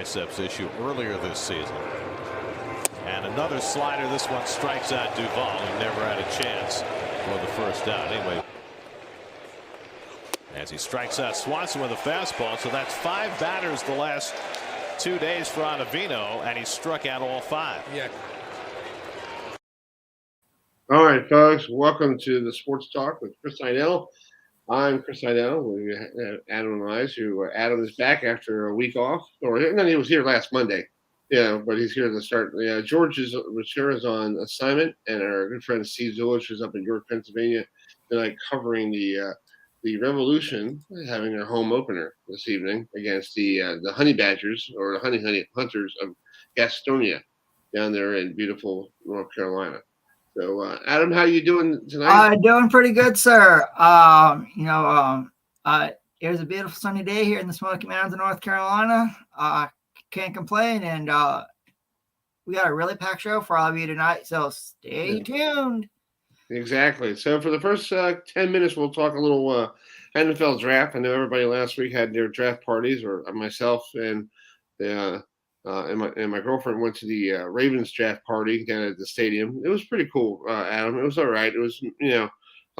biceps issue earlier this season. And another slider. This one strikes out Duvall, who never had a chance for the first out. Anyway, as he strikes out Swanson with a fastball. So that's 5 batters the last 2 days for Ottavino, and he struck out all 5. Yeah. All right, folks, welcome to the Sports Talk with Chris Heidel. I'm Chris Heidel. We have Adam and I. Adam is back after a week off, or no, he was here last Monday. Yeah, but he's here to start. Yeah, Bashura is on assignment, and our good friend Steve Zulich is up in York, Pennsylvania, tonight covering the Revolution, having their home opener this evening against the Honey Badgers, or the Honey Hunters of Gastonia, down there in beautiful North Carolina. So, Adam, how you doing tonight? Doing pretty good, sir. It was a beautiful sunny day here in the Smoky Mountains of North Carolina. Can't complain, and we got a really packed show for all of you tonight, so stay tuned. Exactly. So for the first 10 minutes, we'll talk a little NFL draft. I know everybody last week had their draft parties, or myself and my girlfriend went to the Ravens draft party down at the stadium. It was pretty cool, Adam. It was all right. It was,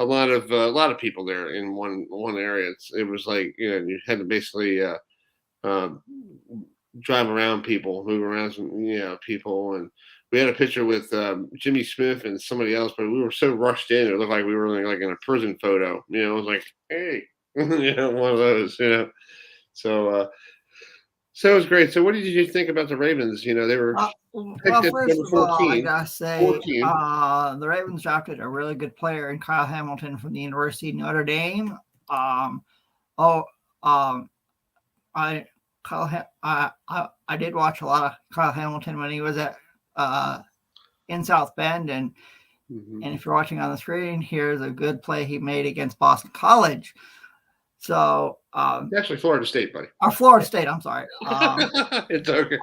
a lot of people there in one area. It was like, you had to basically drive around people, move around some, people. And we had a picture with Jimmy Smith and somebody else, but we were so rushed in. It looked like we were like in a prison photo. It was like, hey, one of those, So it was great. So what did you think about the Ravens? They were well, first of all, I gotta say, the Ravens drafted a really good player in Kyle Hamilton from the University of Notre Dame. I did watch a lot of Kyle Hamilton when he was at in South Bend, and if you're watching on the screen, here's a good play he made against Boston College. So actually Florida State, buddy. Florida State, I'm sorry. It's okay.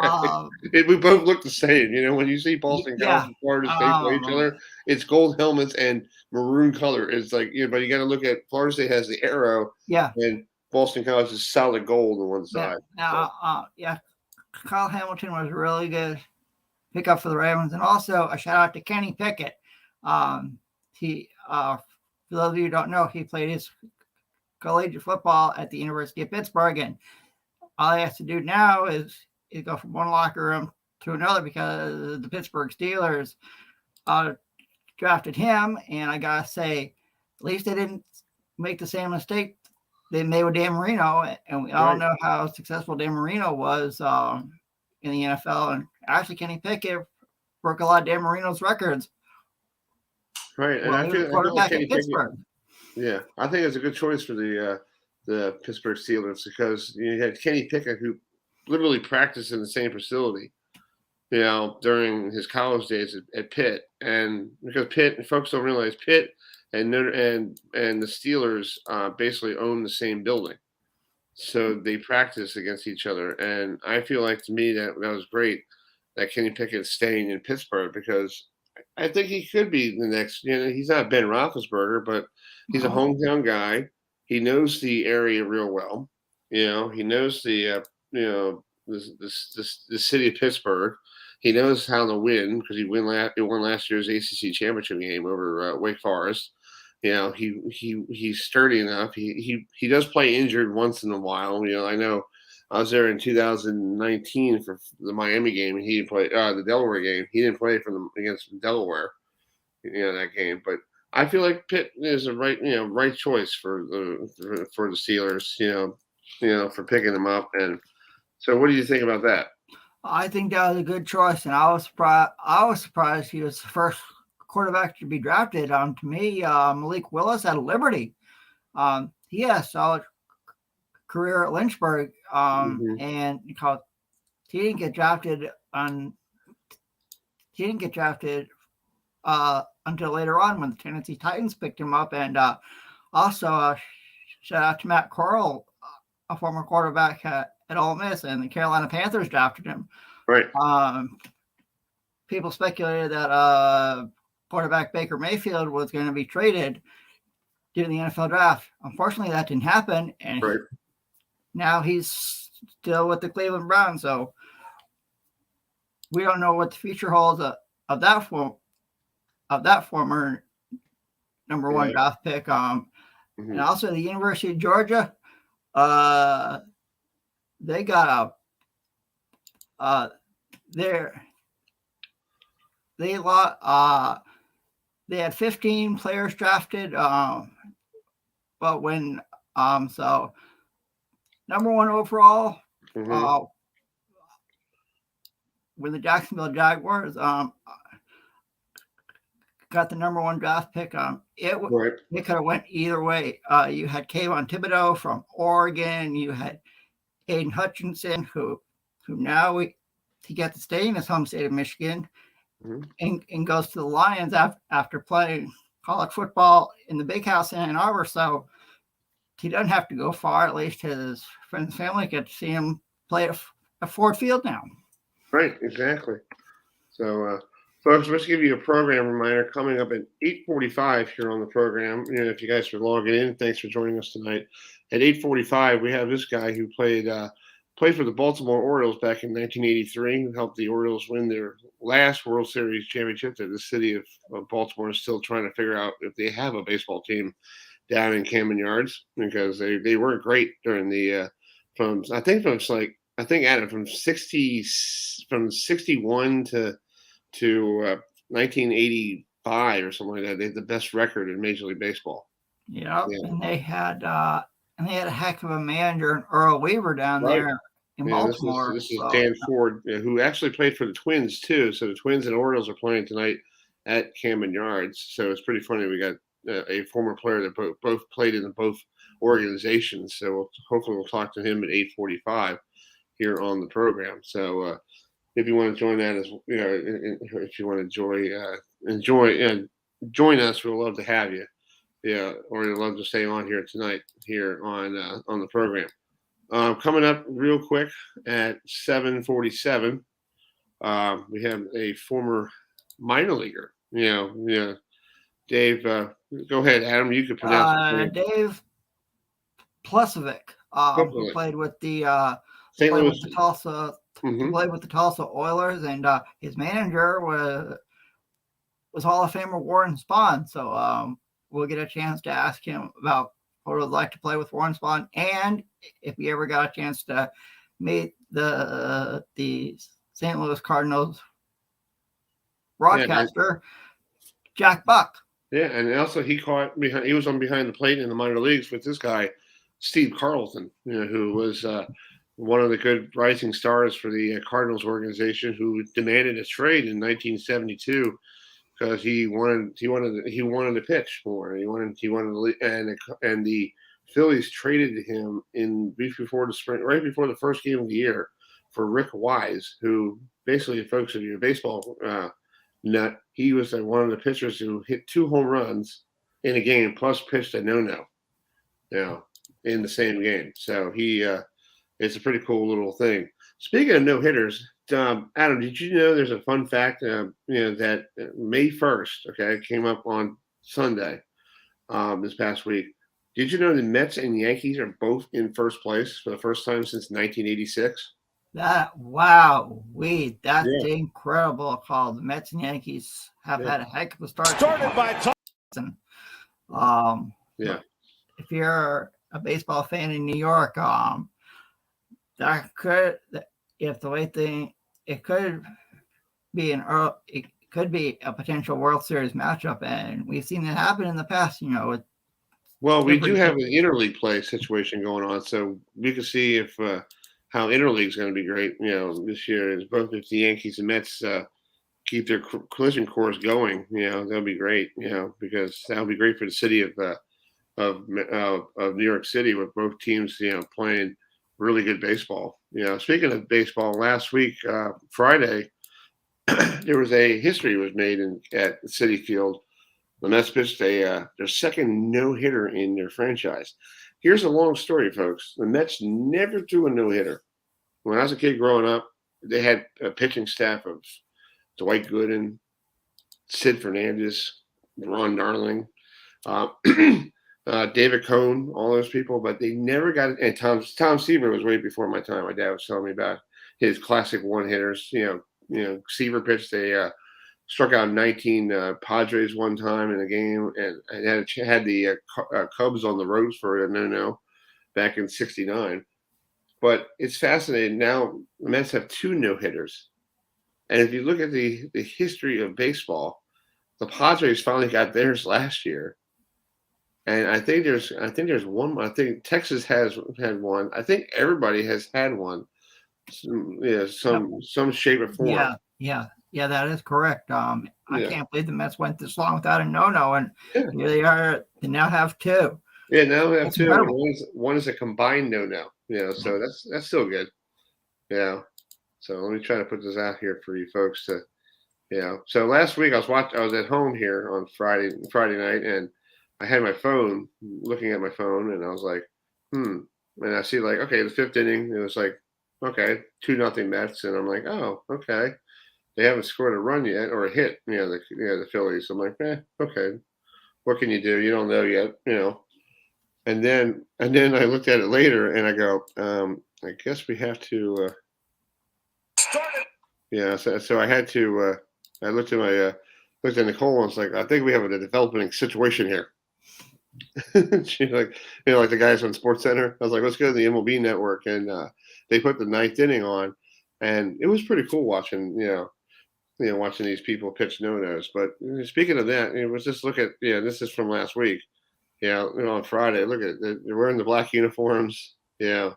We both look the same. When you see Boston College and Florida State play each other, it's gold helmets and maroon color. It's like, but you got to look at Florida State has the arrow. Yeah. And Boston College is solid gold on one side. Kyle Hamilton was really good pickup for the Ravens, and also a shout out to Kenny Pickett. He, for those of you who don't know, he played his collegiate football at the University of Pittsburgh, and all he has to do now is go from one locker room to another because the Pittsburgh Steelers drafted him, and I gotta say, at least they didn't make the same mistake they made with Dan Marino, and we all know how successful Dan Marino was in the NFL, and actually Kenny Pickett broke a lot of Dan Marino's records. Right, and I feel like Kenny Pickett. Yeah, I think it's a good choice for the Pittsburgh Steelers because you had Kenny Pickett, who literally practiced in the same facility, during his college days at Pitt, and because folks don't realize Pitt and the Steelers basically own the same building, so they practice against each other, and I feel like to me that was great that Kenny Pickett is staying in Pittsburgh because I think he could be the next. He's not Ben Roethlisberger, but he's a hometown guy. He knows the area real well. He knows the city of Pittsburgh. He knows how to win because he won last year's ACC championship game over Wake Forest. He's sturdy enough. He does play injured once in a while. I know I was there in 2019 for the Miami game, and he didn't play the Delaware game. He didn't play against Delaware, that game. But I feel like Pitt is a right choice for the Steelers, for picking him up. And so, what do you think about that? I think that was a good choice, and I was surprised he was the first quarterback to be drafted. To me, Malik Willis out of Liberty. He had a solid career at Lynchburg, and because he didn't get drafted until later on when the Tennessee Titans picked him up, and also shout out to Matt Corral, a former quarterback at Ole Miss, and the Carolina Panthers drafted him. Right. People speculated that quarterback Baker Mayfield was going to be traded during the NFL draft. Unfortunately, that didn't happen, and now he's still with the Cleveland Browns. So we don't know what the future holds of that former number one draft pick. And also the University of Georgia, they got they had 15 players drafted, but when so number one overall, when the Jacksonville Jaguars got the number one draft pick, it could have went either way. You had Kayvon Thibodeau from Oregon, you had Aiden Hutchinson, who now he got to stay in his home state of Michigan, and goes to the Lions after playing college football in the Big House in Ann Arbor. So he doesn't have to go far. At least his friends and family get to see him play at Ford Field now. Right, exactly. So, folks, let's give you a program reminder coming up at 8:45 here on the program. You know, if you guys are logging in, thanks for joining us tonight. At 8:45, we have this guy who played for the Baltimore Orioles back in 1983, who helped the Orioles win their last World Series championship. That the city of Baltimore is still trying to figure out if they have a baseball team down in Camden Yards, because they weren't great during the from 61 to 1985 or something like that. They had the best record in Major League Baseball. Yeah. And they had a heck of a manager in Earl Weaver down there in Baltimore. This is DanFord, who actually played for the Twins too. So the Twins and Orioles are playing tonight at Camden Yards. So it's pretty funny. We got a former player that both played in both organizations. So hopefully we'll talk to him at 8:45 here on the program. So if you want to join that, if you want to join us, we'll love to have you. Yeah, or you'd love to stay on here tonight here on the program. Coming up real quick at 7:47, we have a former minor leaguer. Dave, go ahead, Adam. You could pronounce it. Dave Pavlesic, who played with the St. Louis, with the Tulsa, played with the Tulsa Oilers, and his manager was Hall of Famer Warren Spahn. So we'll get a chance to ask him about what it was like to play with Warren Spahn, and if he ever got a chance to meet the St. Louis Cardinals broadcaster, Jack Buck. Yeah, and also he was on behind the plate in the minor leagues with this guy, Steve Carlton, who was one of the good rising stars for the Cardinals organization, who demanded a trade in 1972 because he wanted to pitch more. He wanted to, and the Phillies traded him right before the first game of the year for Rick Wise, who basically, folks, if you're a baseball nut, he was one of the pitchers who hit 2 home runs in a game plus pitched a no-no, in the same game. So it's a pretty cool little thing. Speaking of no-hitters, Adam, did you know there's a fun fact, that May 1st, came up on Sunday this past week. Did you know the Mets and Yankees are both in first place for the first time since 1986? That's incredible call. The Mets and Yankees have had a heck of a start. Started by Towson. If you're a baseball fan in New York, it could be a potential World Series matchup, and we've seen that happen in the past. We do have an interleague play situation going on, so we can see if how interleague is going to be great. This year is both if the Yankees and Mets keep their collision course going. That'll be great. Because that'll be great for the city of New York City, with both teams playing really good baseball. Speaking of baseball, last week Friday there was history was made at Citi Field. The Mets pitched their second no-hitter in their franchise. Here's a long story, folks. The Mets never threw a no-hitter. When I was a kid growing up, they had a pitching staff of Dwight Gooden, Sid Fernandez, Ron Darling, David Cohn, all those people, but they never got it. And Tom Seaver was way before my time. My dad was telling me about his classic one-hitters, Seaver pitched struck out 19 Padres one time in a game, and had the Cubs on the ropes for a no back in '69. But it's fascinating. Now the Mets have 2 no-hitters. And if you look at the history of baseball, the Padres finally got theirs last year. And I think there's one. I think Texas has had one. I think everybody has had one. Some shape or form. Yeah, that is correct. I can't believe the Mets went this long without a no, and here they are. They now have 2. Yeah, now we have 2. One is a combined no. So that's still good. Yeah. So let me try to put this out here for you folks to, So last week I was at home here on Friday night, and I had my phone, looking at my phone, and I was like, and I see like, okay, the 5th inning, it was like, okay, 2-0 Mets, and I'm like, oh, okay, they haven't scored a run yet or a hit, the Phillies. I'm like, okay, what can you do? You don't know yet, And then I looked at it later, and I go, I guess we have to. Start it. Yeah, so I had to. I looked at looked at Nicole, and I was like, I think we have a developing situation here. She's like, like the guys on SportsCenter. I was like, let's go to the MLB network, and they put the 9th inning on, and it was pretty cool watching, watching these people pitch no-nos. But speaking of that, let's just look at, this is from last week. On Friday, look at it. They're wearing the black uniforms. Pitched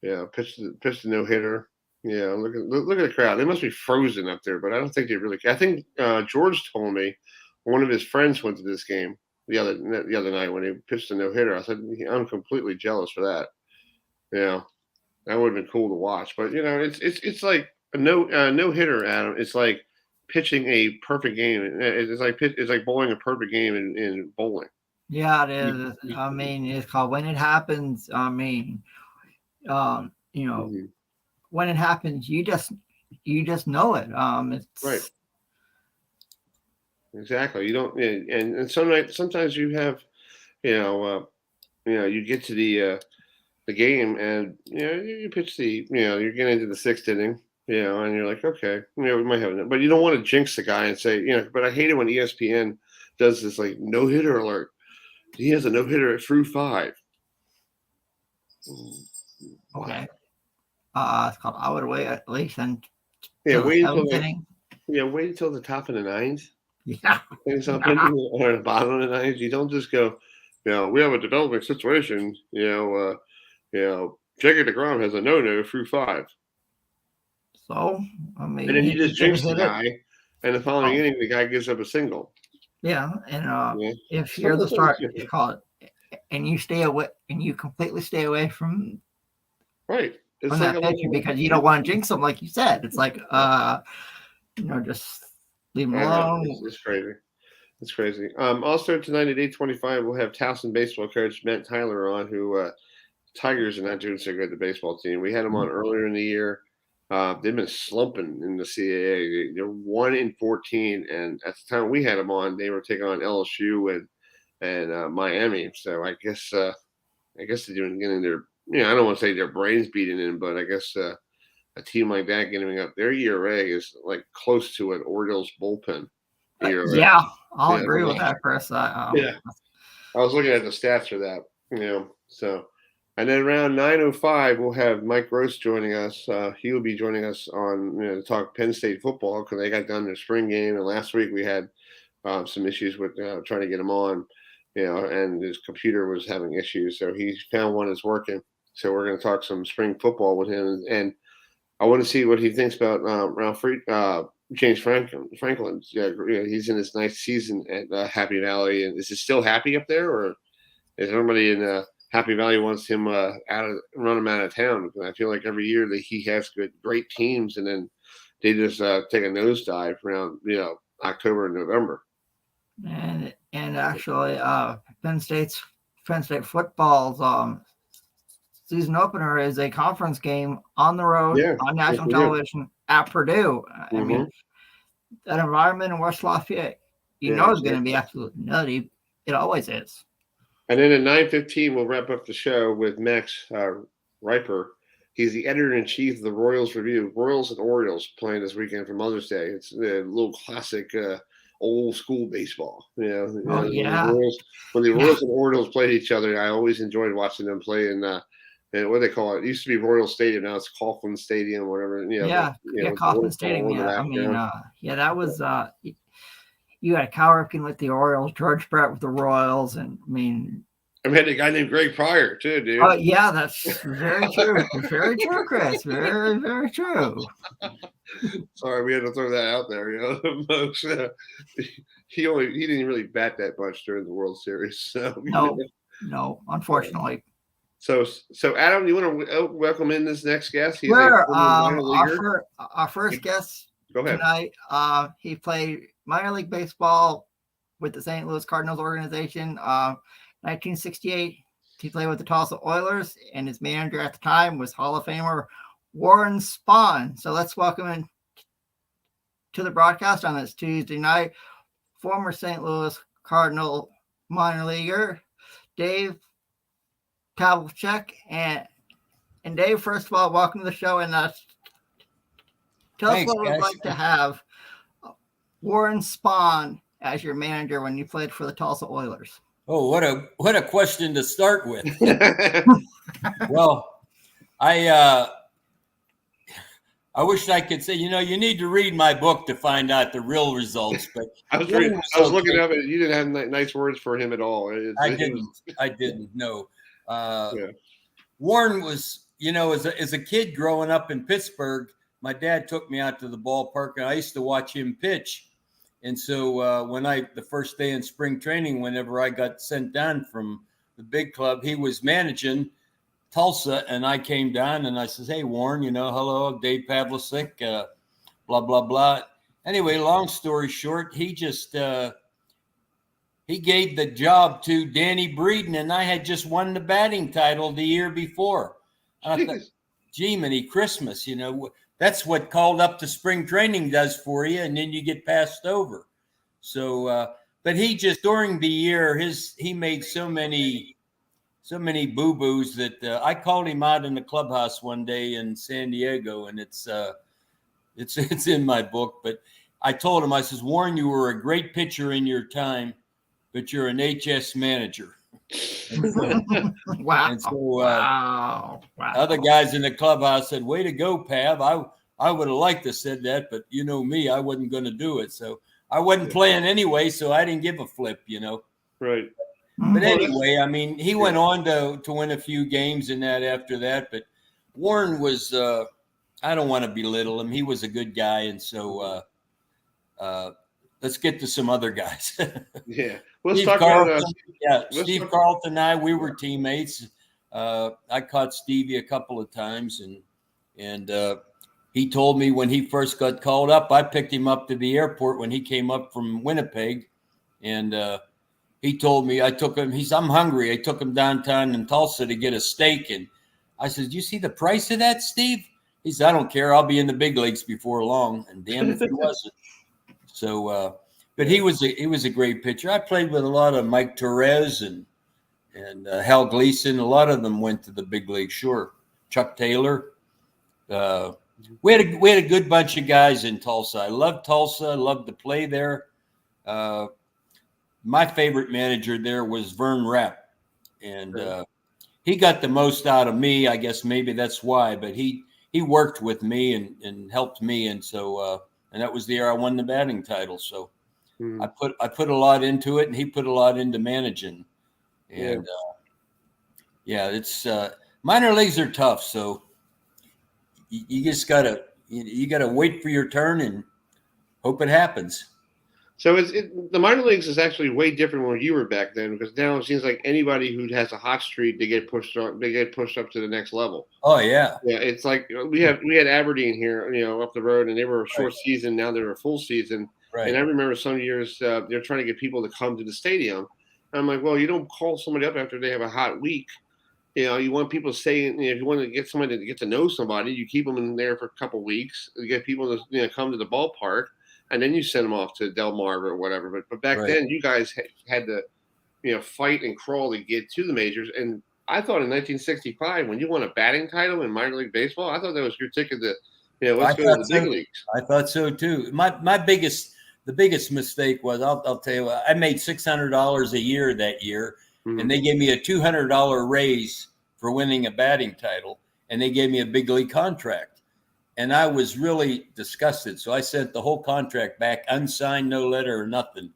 the no-hitter. Look at the crowd. They must be frozen up there, but I don't think they really care. I think George told me one of his friends went to this game the other night when he pitched a no-hitter. I said, I'm completely jealous for that. That would have been cool to watch. But it's like a no-hitter, Adam. It's like pitching a perfect game. It's like bowling a perfect game in bowling. Yeah, it is. I mean, it's called When It Happens. I mean, when it happens, you just know it. It's right. Exactly. You don't, and sometimes you have, you get to the game, and you pitch you're getting into the 6th inning, and you're like, okay, we might have it, but you don't want to jinx the guy and say, But I hate it when ESPN does this like no-hitter alert. He has a no-hitter at through 5. Okay. It's called I Would Wait at least wait until the top of the 9th. Yeah. Or the bottom of the 9th. You don't just go, we have a developing situation. Jacob deGrom has a no through 5. So I mean, and then you just jinx the guy, and the following inning the guy gives up a single. Yeah, and if you're the start, you call it, and you stay away, and you completely stay away from It's from that pitcher because you don't want to jinx them, like you said. It's like just leave them alone. It's crazy. It's crazy. Also tonight at 8:25, we'll have Towson baseball coach MaTTYNER on, who Tigers are not doing so good, the baseball team. We had him on earlier in the year. They've been slumping in the CAA. They're 1-14, and at the time we had them on, they were taking on LSU and Miami. So I guess they're getting their, I don't want to say their brains beaten in, but I guess a team like that getting up, their ERA is like close to an Orioles bullpen ERA. Yeah, I'll agree with that, Chris. I was looking at the stats for that. So. And then around 9:05, we'll have MikeGross joining us. He will be joining us on to talk Penn State football because they got done their spring game. And last week we had some issues with trying to get him on, and his computer was having issues. So he found one that's working. So we're going to talk some spring football with him. And I want to see what he thinks about James Franklin. He's in his 9th season at Happy Valley. And is it still happy up there, or is everybody in Happy Valley wants him run him out of town? Because I feel like every year that he has great teams, and then they just take a nosedive around October and November. And actually, Penn State football's season opener is a conference game on the road on national television at Purdue. I mean, that environment in West Lafayette, is going to be absolutely nutty. It always is. And then at 9:15, we'll wrap up the show with MaxRieper. He's the editor-in-chief of the Royals Review. Royals and Orioles playing this weekend for Mother's Day. It's a little classic old school baseball. When the Royals and Orioles played each other, I always enjoyed watching them play in and what they call it. It used to be Royal Stadium. Now it's Coughlin Stadium, whatever. Coughlin Stadium. Yeah, I mean, that was you had Cal Ripken with the Orioles, George Brett with the Royals, and I mean. I had a guy named Greg Pryor too, dude. Oh yeah, that's very true. Very true, Chris. Very, very true. Sorry, we had to throw that out there. Folks, he didn't really bat that much during the World Series. So no, unfortunately. So Adam, you want to welcome in this next guest? He's our first guest ahead. Tonight. He played minor league baseball with the St. Louis Cardinals organization. 1968, he played with the Towson Oilers, and his manager at the time was Hall of Famer Warren Spahn. So let's welcome him to the broadcast on this Tuesday night. Former St. Louis Cardinal minor leaguer, DavidPavlesic. And Dave, first of all, welcome to the show. And tell us what it was like to have Warren Spahn as your manager when you played for the Towson Oilers. Oh, what a question to start with. Well, I wish I could say, you need to read my book to find out the real results. But I was looking up at it. You didn't have nice words for him at all. I didn't. No. Warren was, as a kid growing up in Pittsburgh, my dad took me out to the ballpark, and I used to watch him pitch. And so the first day in spring training, whenever I got sent down from the big club, he was managing Tulsa, and I came down and I says, "Hey, Warren, hello, Dave Pavlesic, blah, blah, blah." Anyway, long story short, he just he gave the job to Danny Breeden, and I had just won the batting title the year before. And I thought, gee, many Christmas, that's what called up to spring training does for you, and then you get passed over. So, but he just during the year, he made so many boo-boos that I called him out in the clubhouse one day in San Diego, and it's in my book. But I told him, I says, "Warren, you were a great pitcher in your time, but you're an HS manager." Wow. And so other guys in the clubhouse said, "Way to go, Pav." I would have liked to have said that, but me, I wasn't going to do it. So I wasn't playing anyway, so I didn't give a flip, Right. But anyway, I mean, he went on to win a few games in that after that. But Warren was, I don't want to belittle him. He was a good guy. And so let's get to some other guys. Yeah. Let's Steve talk Carlton, about Steve Carlton and I, we were teammates. I caught Stevie a couple of times, and he told me when he first got called up, I picked him up to the airport when he came up from Winnipeg, and he told me, I took him. I'm hungry. I took him downtown in Tulsa to get a steak, and I said, "Do you see the price of that, Steve?" He said, "I don't care. I'll be in the big leagues before long." And damn if he wasn't. So. But he was a great pitcher. I played with a lot of Mike Torres and Hal Gleason. A lot of them went to the big league. Sure, Chuck Taylor. We had a good bunch of guys in Tulsa. I loved Tulsa. I loved to play there. My favorite manager there was Vern Rapp, and he got the most out of me. I guess maybe that's why. But he worked with me and helped me, and so and that was the year I won the batting title. So. I put a lot into it, and he put a lot into managing. And it's minor leagues are tough, so you just gotta wait for your turn and hope it happens. So the minor leagues is actually way different when you were back then, because now it seems like anybody who has a hot streak, they get pushed up to the next level. Oh yeah. Yeah, it's like we had Aberdeen here, up the road, and they were a short season. Now they're a full season. Right. And I remember some years they're trying to get people to come to the stadium. And I'm like, well, you don't call somebody up after they have a hot week. You want people to stay. If you want to get somebody to get to know somebody, you keep them in there for a couple of weeks. You get people to come to the ballpark, and then you send them off to Del Mar or whatever. But back then, you guys had to fight and crawl to get to the majors. And I thought in 1965 when you won a batting title in minor league baseball, I thought that was your ticket to, let's go to the big leagues. I thought so too. The biggest mistake was I'll tell you what, I made $600 a year that year, and they gave me a $200 raise for winning a batting title, and they gave me a big league contract, and I was really disgusted. So I sent the whole contract back, unsigned, no letter or nothing,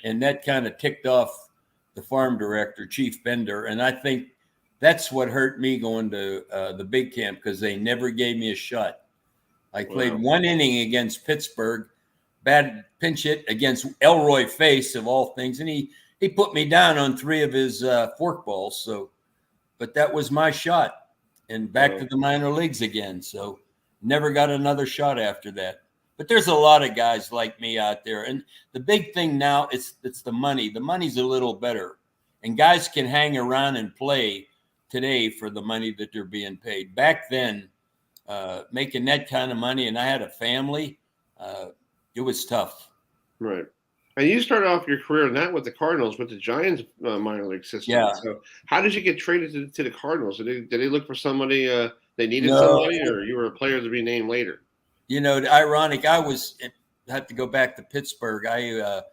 and that kind of ticked off the farm director, Chief Bender, and I think that's what hurt me going to the big camp, because they never gave me a shot. I played one inning against Pittsburgh, bad pinch hit against Elroy Face of all things, and he put me down on 3 of his fork balls. So, but that was my shot, and back to the minor leagues again. So, never got another shot after that. But there's a lot of guys like me out there, and the big thing now it's the money. The money's a little better, and guys can hang around and play today for the money that they're being paid. Back then, making that kind of money, and I had a family, it was tough. Right. And you started off your career not with the Cardinals, with the Giants minor league system. Yeah. So how did you get traded to the Cardinals? Did they look for somebody, they needed somebody, or you were a player to be named later? Ironic, I have to go back to Pittsburgh. I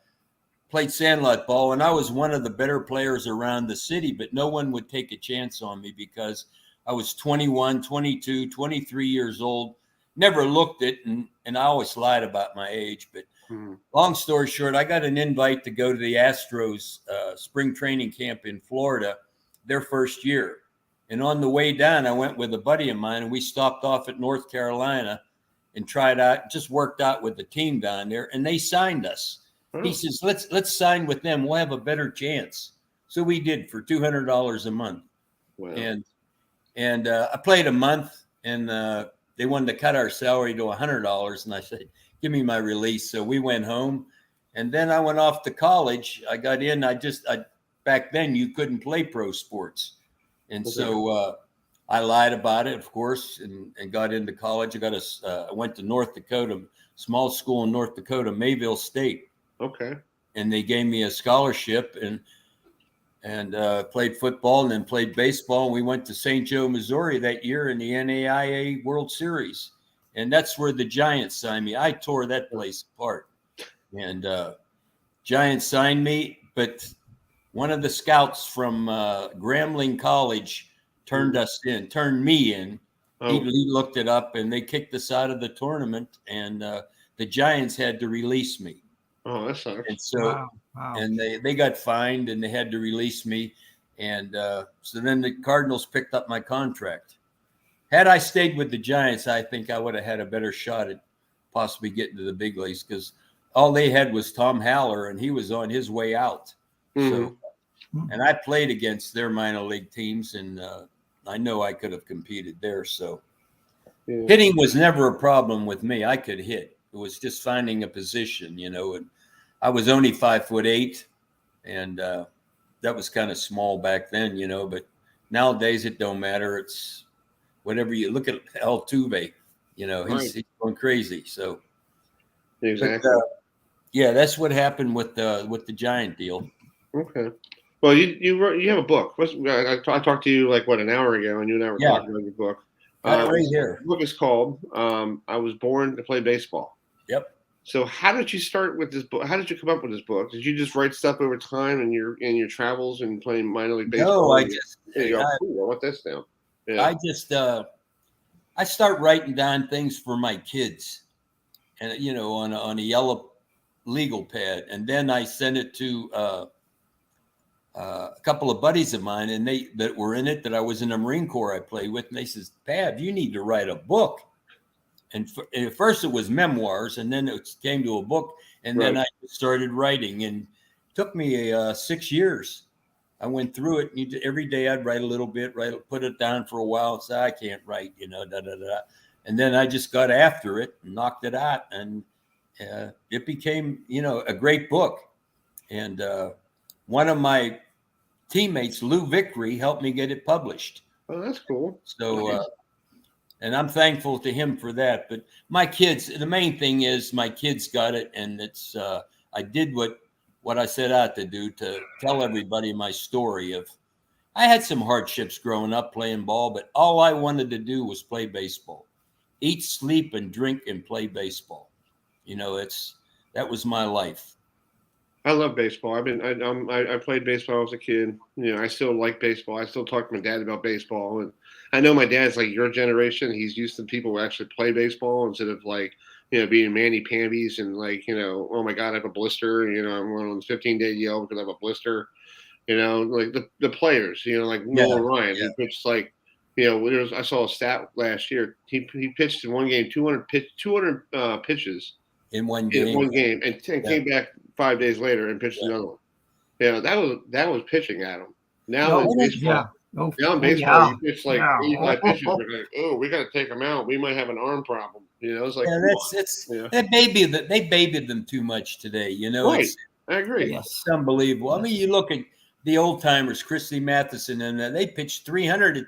played sandlot ball, and I was one of the better players around the city, but no one would take a chance on me because I was 21, 22, 23 years old, never looked it, and I always lied about my age. But long story short, I got an invite to go to the Astros spring training camp in Florida their first year. And on the way down, I went with a buddy of mine, and we stopped off at North Carolina and tried out, just worked out with the team down there, and they signed us. He says, let's sign with them. We'll have a better chance. So we did for $200 a month. Wow. And I played a month, and they wanted to cut our salary to $100. And I said, give me my release. So we went home, and then I went off to college. I got in. Back then you couldn't play pro sports. And so I lied about it, of course, and got into college. I went to North Dakota, small school in North Dakota, Mayville State. Okay. And they gave me a scholarship and played football and then played baseball. And we went to St. Joe, Missouri that year in the NAIA World Series. And that's where the Giants signed me. I tore that place apart. And Giants signed me, but one of the scouts from Grambling College turned me in. He looked it up, and they kicked us out of the tournament, and the Giants had to release me. Oh, that sucks. And so, and they got fined, and they had to release me. And so then the Cardinals picked up my contract. Had I stayed with the Giants, I think I would have had a better shot at possibly getting to the big leagues, because all they had was Tom Haller, and he was on his way out. So, and I played against their minor league teams, and I know I could have competed there. So hitting was never a problem with me. I could hit. It was just finding a position, and I was only 5'8", and that was kind of small back then, but nowadays it don't matter. It's whatever you look at Altuve, he's going crazy. So exactly. But, that's what happened with the Giant deal. Okay. Well, you have a book. I talked to you an hour ago, and you and I were talking about your book. Right here. The book is called "I Was Born to Play Baseball." Yep. So how did you start with this book? How did you come up with this book? Did you just write stuff over time in your travels and playing minor league baseball? No, I just. Cool. I want this down. Yeah. I start writing down things for my kids, and on a yellow legal pad, and then I send it to a couple of buddies of mine, and that were in it, that I was in the Marine Corps I played with, and they says, Pav, you need to write a book. And at first it was memoirs, and then it came to a book, and then I started writing, and it took me 6 years. I went through it, and every day I'd write a little bit, put it down for a while, and say, I can't write, and then I just got after it and knocked it out, and it became, a great book. And one of my teammates, Lou Vickery, helped me get it published. Oh, that's cool. So, and I'm thankful to him for that. But my kids, the main thing is my kids got it, and it's I did what I set out to do, to tell everybody my story of, I had some hardships growing up playing ball, but all I wanted to do was play baseball, eat, sleep, and drink and play baseball. That was my life. I love baseball. I played baseball when I was a kid. I still like baseball. I still talk to my dad about baseball, and I know my dad's like your generation. He's used to people who actually play baseball instead of being Manny-Pambies and oh my God, I have a blister. I'm on 15-day yell because I have a blister. Like the players. Like Nolan Ryan, who pitched I saw a stat last year. He pitched in one game 200 pitches in one game, and came back 5 days later and pitched another one. That was pitching at him. Now in baseball, you pitch 85 pitches. We're like, oh, we got to take him out. We might have an arm problem. It's like they babied them too much today. Right. I agree. It's unbelievable. I mean, you look at the old timers, Christy Matheson, and they pitched 300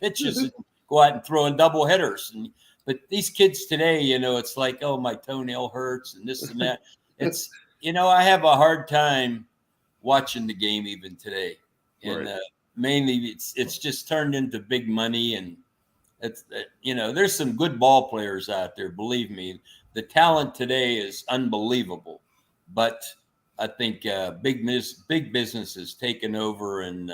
pitches and go out and throw in double headers. But these kids today, it's like, oh, my toenail hurts and this and that. It's, I have a hard time watching the game even today. And mainly it's just turned into big money. And it's, there's some good ball players out there. Believe me, the talent today is unbelievable. But I think big business has taken over, and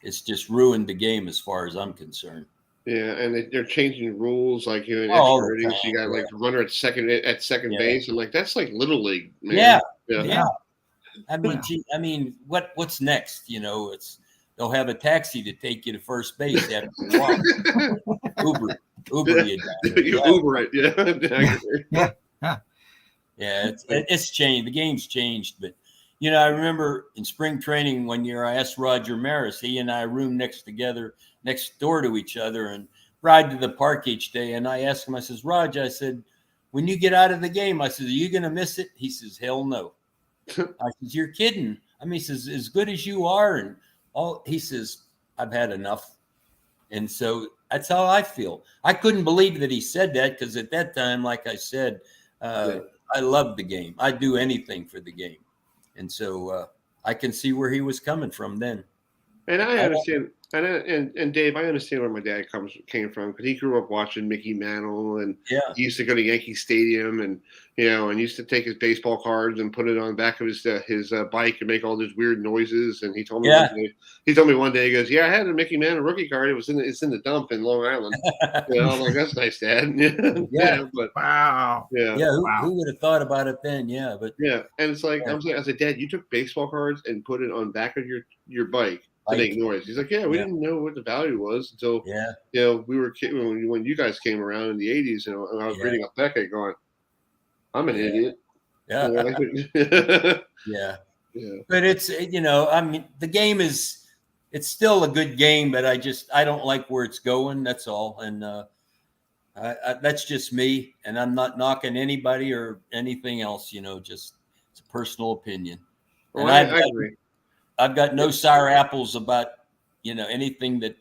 it's just ruined the game as far as I'm concerned. Yeah, and they're changing rules, like in extra innings, you got the runner at second base, and that's like Little League, man. Yeah. I mean, what's next? They'll have a taxi to take you to first base after you walk. Uber you down. You Uber it, yeah. Yeah, it's changed. The game's changed, but I remember in spring training one year, I asked Roger Maris. He and I roomed next door to each other, and ride to the park each day. And I asked him, I says, Roger, I said, when you get out of the game, I said, are you going to miss it? He says, hell no. I says, you're kidding. I mean, he says, as good as you are, and all. He says, I've had enough. And so that's how I feel. I couldn't believe that he said that, because at that time, like I said, I loved the game. I'd do anything for the game. And so I can see where he was coming from then. And I understand. And Dave, I understand where my dad came from, because he grew up watching Mickey Mantle, and he used to go to Yankee Stadium, and and used to take his baseball cards and put it on the back of his bike and make all those weird noises. And he told me one day, he goes, "Yeah, I had a Mickey Mantle rookie card. It's in the dump in Long Island." I'm like, "That's nice, Dad." But wow. Who would have thought about it then? And it's like I said, Dad, you took baseball cards and put it on the back of your bike to make noise. He's like, we didn't know what the value was until we were when you guys came around in the 80s, and I was reading a Beckett going, I'm an idiot. But it's I mean, the game it's still a good game, but I don't like where it's going. That's all. And that's just me, and I'm not knocking anybody or anything else. Just it's a personal opinion. Well, I agree. I've got no sour apples about, anything that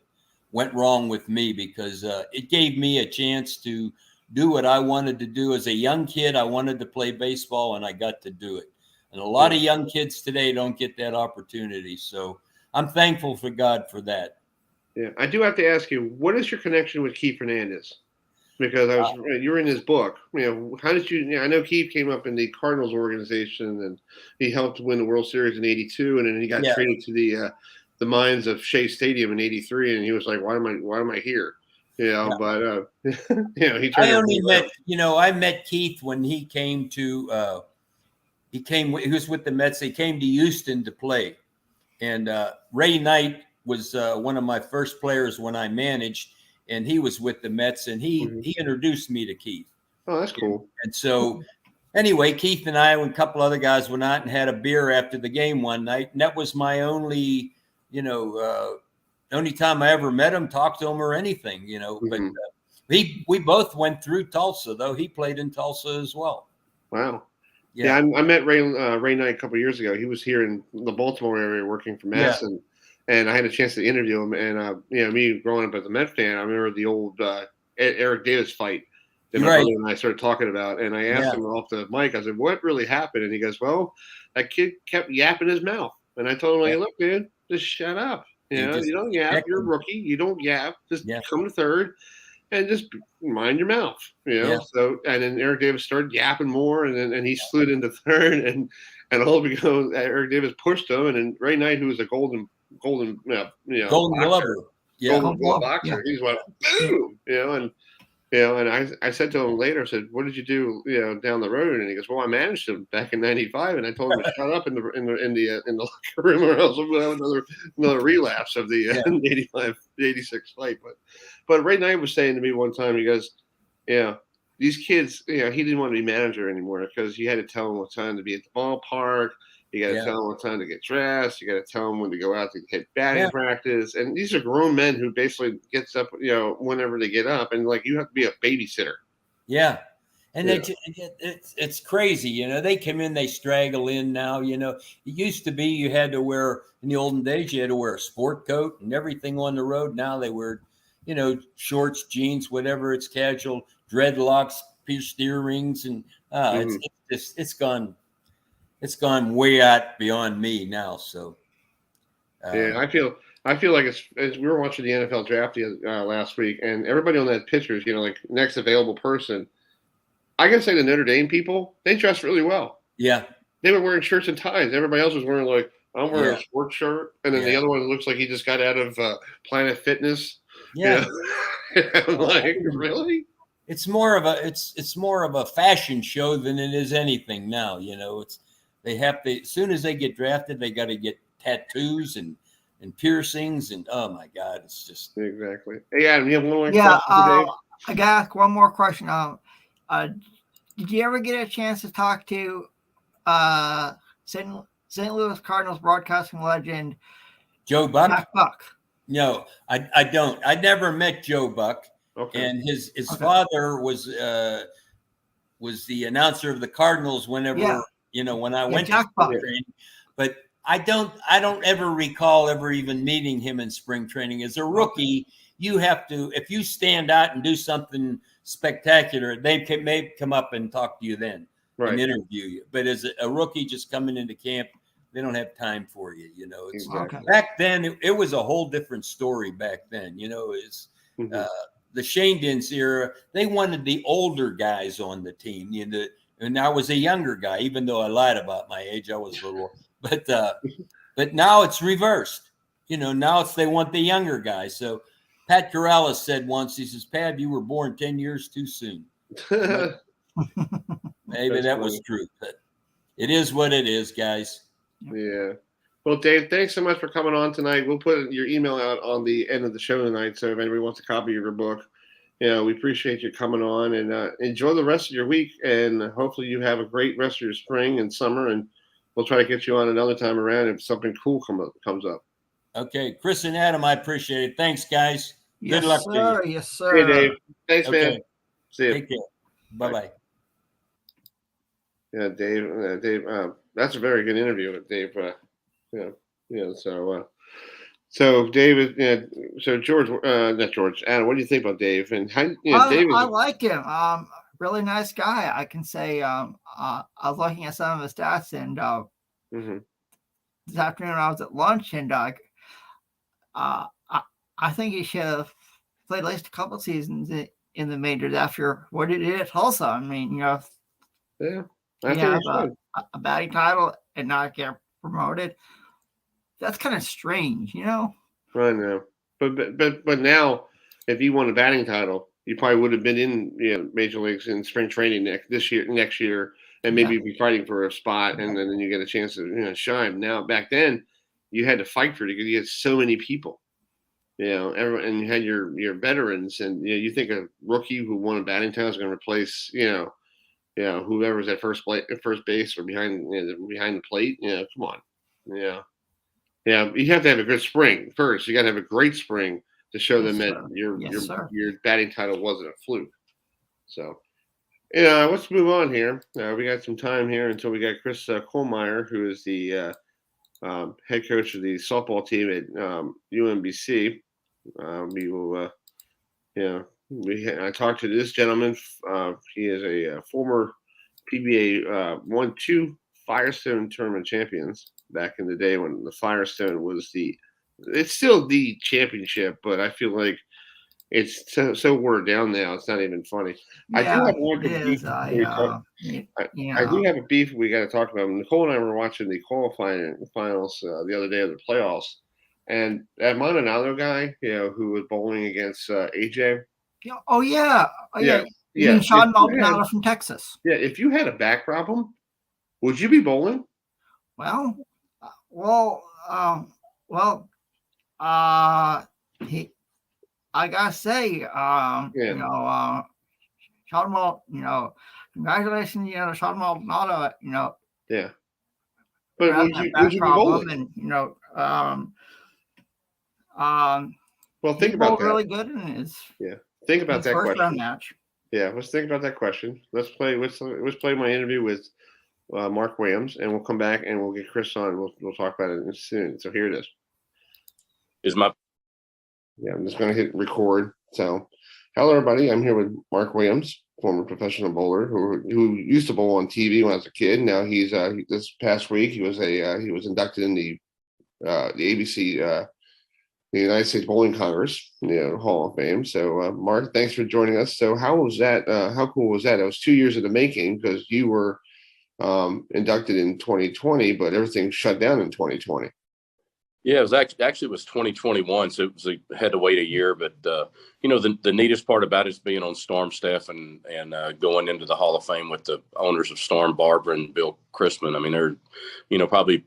went wrong with me, because it gave me a chance to do what I wanted to do. As a young kid, I wanted to play baseball, and I got to do it. And a lot of young kids today don't get that opportunity. So I'm thankful for God for that. Yeah, I do have to ask you, what is your connection with Keith Hernandez? Because you were in his book. How did you? I know Keith came up in the Cardinals organization, and he helped win the World Series in '82, and then he got traded to the mines of Shea Stadium in '83, and he was like, "Why am I here?" But he. I met Keith when he came to. He was with the Mets. He came to Houston to play, and Ray Knight was one of my first players when I managed. And he was with the Mets, and he introduced me to Keith. Oh, that's cool. And so anyway, Keith and I and a couple other guys went out and had a beer after the game one night. And that was my only time I ever met him, talked to him or anything, But we both went through Tulsa, though. He played in Tulsa as well. Wow. Yeah, I met Ray Knight a couple of years ago. He was here in the Baltimore area working for Madison. And I had a chance to interview him. And, me growing up as a Mets fan, I remember the old Eric Davis fight that my brother and I started talking about. And I asked him off the mic, I said, what really happened? And he goes, well, that kid kept yapping his mouth. And I told him, like, look, dude, just shut up. You You don't yap. You're a rookie. You don't yap. Just come to third and just mind your mouth. So and then Eric Davis started yapping more, and he slid into third, and all because Eric Davis pushed him, and then Ray Knight, who was a golden Golden boxer, Glover. Golden Glove boxer. He's went boom, and I said to him later, I said, "What did you do, down the road?" And he goes, "Well, I managed him back in '95, and I told him to shut up in the locker room, or else we'll have another relapse of the 85, 86 fight." But Ray Knight was saying to me one time, he goes, these kids, he didn't want to be manager anymore because you had to tell him what time to be at the ballpark. You got to tell them what time to get dressed. You got to tell them when to go out to hit batting practice. And these are grown men who basically gets up, whenever they get up, and you have to be a babysitter. Yeah. And it's crazy. They come in, they straggle in now. It used to be you had to wear, in the olden days, you had to wear a sport coat and everything on the road. Now they wear, shorts, jeans, whatever. It's casual, dreadlocks, pierced earrings, and it's gone way out beyond me now. So, I feel like it's we were watching the NFL draft last week, and everybody on that picture is, next available person. I gotta say, the Notre Dame people, they dress really well. Yeah, they were wearing shirts and ties. Everybody else was wearing I'm wearing a sports shirt, and then the other one looks like he just got out of Planet Fitness. Yeah, I'm like, really? It's more of a fashion show than it is anything now. They have to, as soon as they get drafted, they got to get tattoos and piercings, and oh my God, it's just exactly. Hey, Adam, you have one more question I got one more question. Did you ever get a chance to talk to St. Louis Cardinals broadcasting legend Joe Buck? Jack Buck? No, I don't. I never met Joe Buck. Okay. And his father was the announcer of the Cardinals whenever when I went to spring training. But I don't ever recall ever even meeting him in spring training. As a rookie, you have to, if you stand out and do something spectacular, they may come up and talk to you then and interview you. But as a rookie just coming into camp, they don't have time for you. Back then, it was a whole different story. Back then, it's the Shane Dins era. They wanted the older guys on the team. And I was a younger guy, even though I lied about my age. I was a little, but now it's reversed. Now they want the younger guys. So Pat Corrales said once, he says, "Pat, you were born 10 years too soon." Maybe that was true, but it is what it is, guys. Yeah. Well, Dave, thanks so much for coming on tonight. We'll put your email out on the end of the show tonight, so if anybody wants a copy of your book, we appreciate you coming on, and enjoy the rest of your week, and hopefully you have a great rest of your spring and summer, and we'll try to get you on another time around if something cool comes up. Okay, Chris and Adam, I appreciate it. Thanks, guys. Good luck to you. Yes, sir. Hey, Dave. Thanks, man. See you. Take care. Bye-bye. Yeah, Dave. That's a very good interview with Dave. So David, so George, not George, Adam, what do you think about Dave? And how, Dave I like him. Really nice guy. I can say. I was looking at some of his stats, and this afternoon I was at lunch, and I think he should have played at least a couple seasons in the majors after what he did at Tulsa. I mean, yeah, I think a batting title and not get promoted. That's kind of strange, I know, but now, if you won a batting title, you probably would have been in major leagues in spring training next year, and maybe be fighting for a spot, and then you get a chance to shine. Now, back then, you had to fight for it because you had so many people, everyone, and you had your veterans, and you think a rookie who won a batting title is going to replace whoever's at first base or behind the plate. Come on, Yeah, you have to have a good spring first. You got to have a great spring to show them that your batting title wasn't a fluke. So, let's move on here. We got some time here until we got CHRISKUHLMEYER, who is the head coach of the softball team at UMBC. We will, I talked to this gentleman. He is a former PBA 1-2 Firestone tournament champions. back in the day when the Firestone was it's still the championship, but I feel like it's so watered down now. It's not even funny. Yeah, I do have one beef. I do have a beef we got to talk about. Nicole and I were watching the qualifying finals the other day of the playoffs, and that Maldonado guy, who was bowling against AJ. Oh yeah. Yeah. You mean Sean Maldonado from Texas? Yeah. If you had a back problem, would you be bowling? Well, I gotta say, Sean Maldonado, congratulations, Sean Maldonado, Yeah. But would you be bowling? And well, think about that. Really good in his Think about that first question. round match. Yeah, let's think about that question. Let's play my interview with MarkWilliams, and we'll come back and we'll get Chris on. We'll talk about it soon. So here it is. I'm just going to hit record. So, hello everybody. I'm here with MarkWilliams, former professional bowler who used to bowl on TV when I was a kid. Now he's this past week he was inducted in the ABC. The United States Bowling Congress, Hall of Fame. So, Mark, thanks for joining us. So, how was that? How cool was that? It was 2 years in the making because you were inducted in 2020, but everything shut down in 2020. Yeah, it was actually it was 2021, so I had to wait a year. But the neatest part about it is being on Storm staff and going into the Hall of Fame with the owners of Storm, Barbara and Bill Chrisman. I mean, they're probably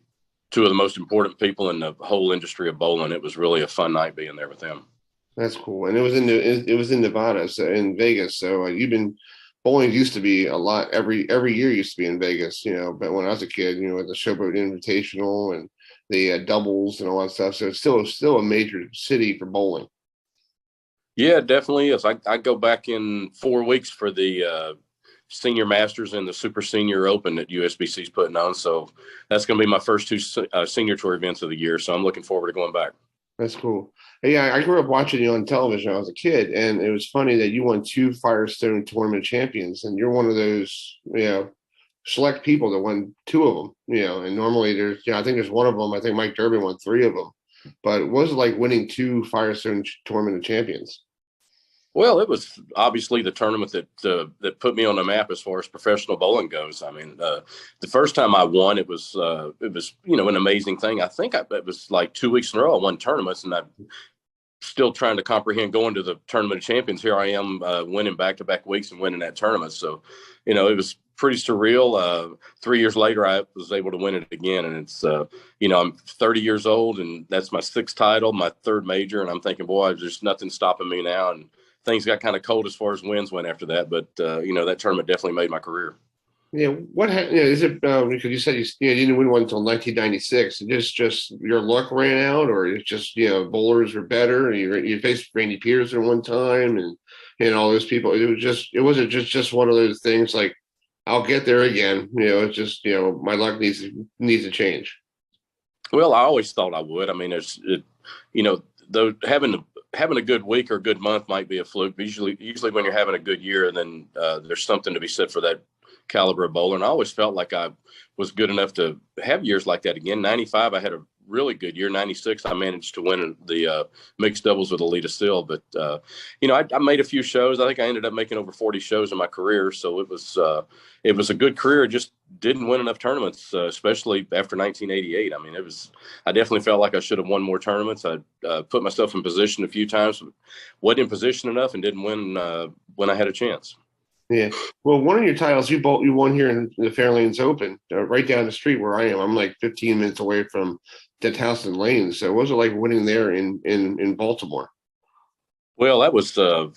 two of the most important people in the whole industry of bowling. It was really a fun night being there with them. That's cool. And it was in Nevada, so in Vegas. So you've been bowling used to be a lot every year used to be in Vegas, but when I was a kid, with the Showboat Invitational and the doubles and all that stuff. So it's still a major city for bowling. Yeah, it definitely is. I go back in 4 weeks for the Senior Masters and the Super Senior Open that USBC is putting on. So that's going to be my first two Senior Tour events of the year. So I'm looking forward to going back. That's cool. Hey, I grew up watching you on television when I was a kid, and it was funny that you won 2 Firestone tournament champions, and you're one of those, select people that won 2 of them, and normally there's, I think there's one of them. I think Mike Durbin won 3 of them, but it was like winning 2 Firestone tournament champions. Well, it was obviously the tournament that put me on the map as far as professional bowling goes. I mean, the first time I won, it was an amazing thing. I think it was like 2 weeks in a row I won tournaments, and I'm still trying to comprehend going to the Tournament of Champions. Here I am winning back-to-back weeks and winning that tournament. So, it was pretty surreal. 3 years later, I was able to win it again, and it's I'm 30 years old, and that's my 6th title, my 3rd major, and I'm thinking, boy, there's nothing stopping me now. And things got kind of cold as far as wins went after that, but that tournament definitely made my career. Yeah, what is it? Because you said you didn't win one until 1996. Just your luck ran out, or it's just bowlers were better, and you faced Randy Peterson one time, and all those people. It wasn't just one of those things like I'll get there again. It's just my luck needs to change. Well, I always thought I would. I mean, though having a good week or a good month might be a fluke. But usually when you're having a good year, then there's something to be said for that caliber of bowler. And I always felt like I was good enough to have years like that again. 95, I had a really good year. 96, I managed to win the mixed doubles with Alita Still. But, I made a few shows. I think I ended up making over 40 shows in my career. So it was a good career. It just didn't win enough tournaments, especially after 1988. I mean, I definitely felt like I should have won more tournaments. I put myself in position a few times, wasn't in position enough, and didn't win when I had a chance. Yeah. Well, one of your titles you won here in the Fairlanes Open, right down the street where I am. I'm like 15 minutes away from the Towson lanes. So what was it like winning there in Baltimore? Well, that was a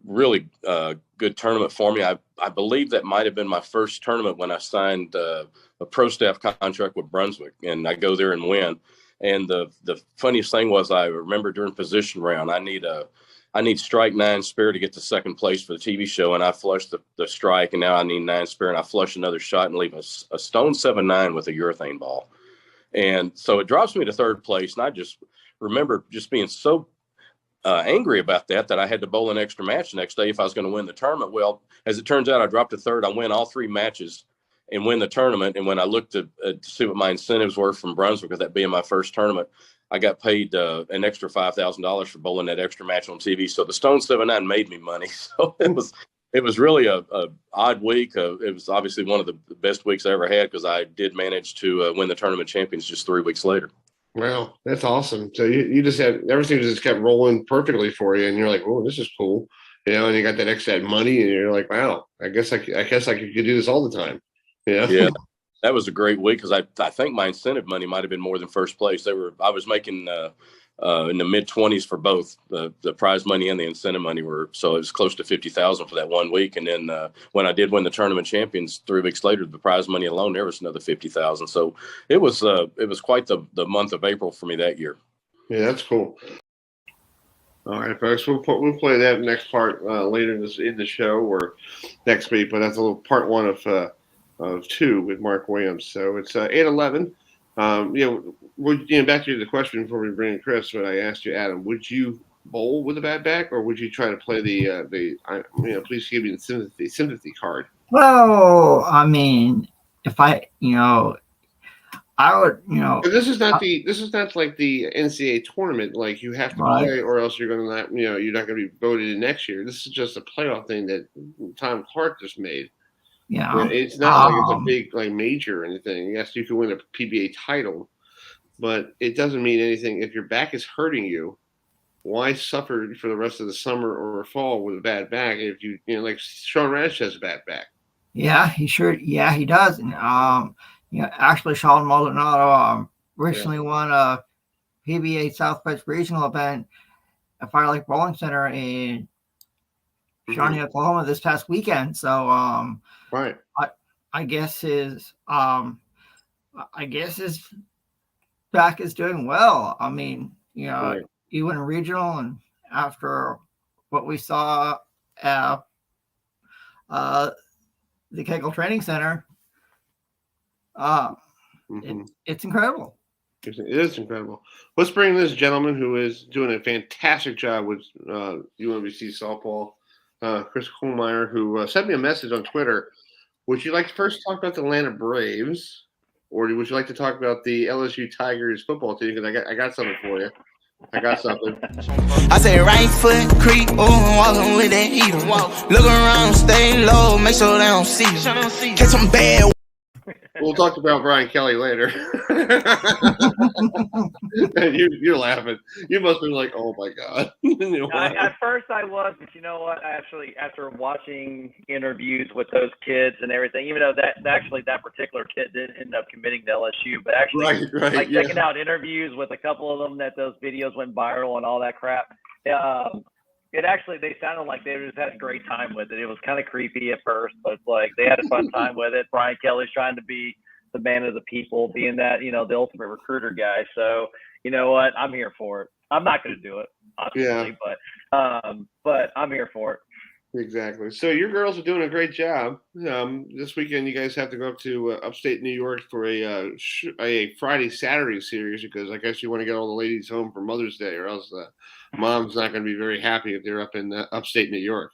really good tournament for me. I believe that might have been my first tournament when I signed a pro staff contract with Brunswick, and I go there and win. And the funniest thing was, I remember during position round, I need strike 9 spare to get to second place for the TV show, and I flushed the strike, and now I need 9 spare, and I flush another shot and leave a stone 7-9 with a urethane ball. And so it drops me to 3rd place, and I just remember just being so angry about that I had to bowl an extra match the next day if I was going to win the tournament. Well, as it turns out, I dropped to 3rd. I win all 3 matches, and win the tournament. And when I looked to see what my incentives were from Brunswick, with that being my first tournament, I got paid an extra $5,000 for bowling that extra match on TV. So the Stone 7-9 made me money. So it was really a odd week. It was obviously one of the best weeks I ever had, because I did manage to win the tournament champions just 3 weeks later. Wow, that's awesome. So you just had everything just kept rolling perfectly for you, and you're like, "Oh, this is cool," and you got that extra money, and you're like, "Wow, I guess I could do this all the time." Yeah, that was a great week, because I think my incentive money might have been more than first place. I was making in the mid-20s for both the prize money and the incentive money so it was close to $50,000 for that 1 week. And then when I did win the tournament champions 3 weeks later, the prize money alone, there was another $50,000. So it was quite the month of April for me that year. Yeah, that's cool. All right, folks, we'll play that next part later in the show or next week, but that's a little part one of 2 with MarkWilliams. So it's 8:11. Back to the question before we bring in Chris, what I asked you, Adam, would you bowl with a bad back, or would you try to play please give me the sympathy card? Well, I mean, if I would, But this is not like the NCAA tournament. Like, you have to play, or else you're going to not, you're not going to be voted in next year. This is just a playoff thing that Tom Clark just made. Yeah, it's not like it's a big major or anything. Yes, you can win a PBA title, but it doesn't mean anything if your back is hurting you. Why suffer for the rest of the summer or fall with a bad back if you like Sean Radish has a bad back? Yeah, he does. And actually, Sean Maldonado recently won a PBA Southwest Regional event at Fire Lake Bowling Center in Shawnee, Oklahoma this past weekend. So right. I guess his back is doing well. I mean, Right. he went regional, and after what we saw at the Kegel Training Center, it's incredible. It is incredible. Let's bring this gentleman who is doing a fantastic job with UMBC softball, CHRISKUHLMEYER, who sent me a message on Twitter. Would you like to first talk about the Atlanta Braves, or would you like to talk about the LSU Tigers football team? Because I got something for you. I got something. I say right foot creep, walking with that heater. Look around, stay low, make sure they don't see you. Catch some bad. We'll talk about Brian Kelly later. You're laughing. You must be like, oh my God. At first I was, but you know what? I actually, after watching interviews with those kids and everything, even though that particular kid did end up committing to LSU, but actually checking out interviews with a couple of them that those videos went viral and all that crap. They sounded like they just had a great time with it. It was kind of creepy at first, but like they had a fun time with it. Brian Kelly's trying to be the man of the people, being that, the ultimate recruiter guy. So, you know what? I'm here for it. I'm not going to do it, obviously, but I'm here for it. Exactly. So your girls are doing a great job. This weekend, you guys have to go up to upstate New York for a Friday-Saturday series, because I guess you want to get all the ladies home for Mother's Day, or else mom's not going to be very happy if they're up in upstate New York.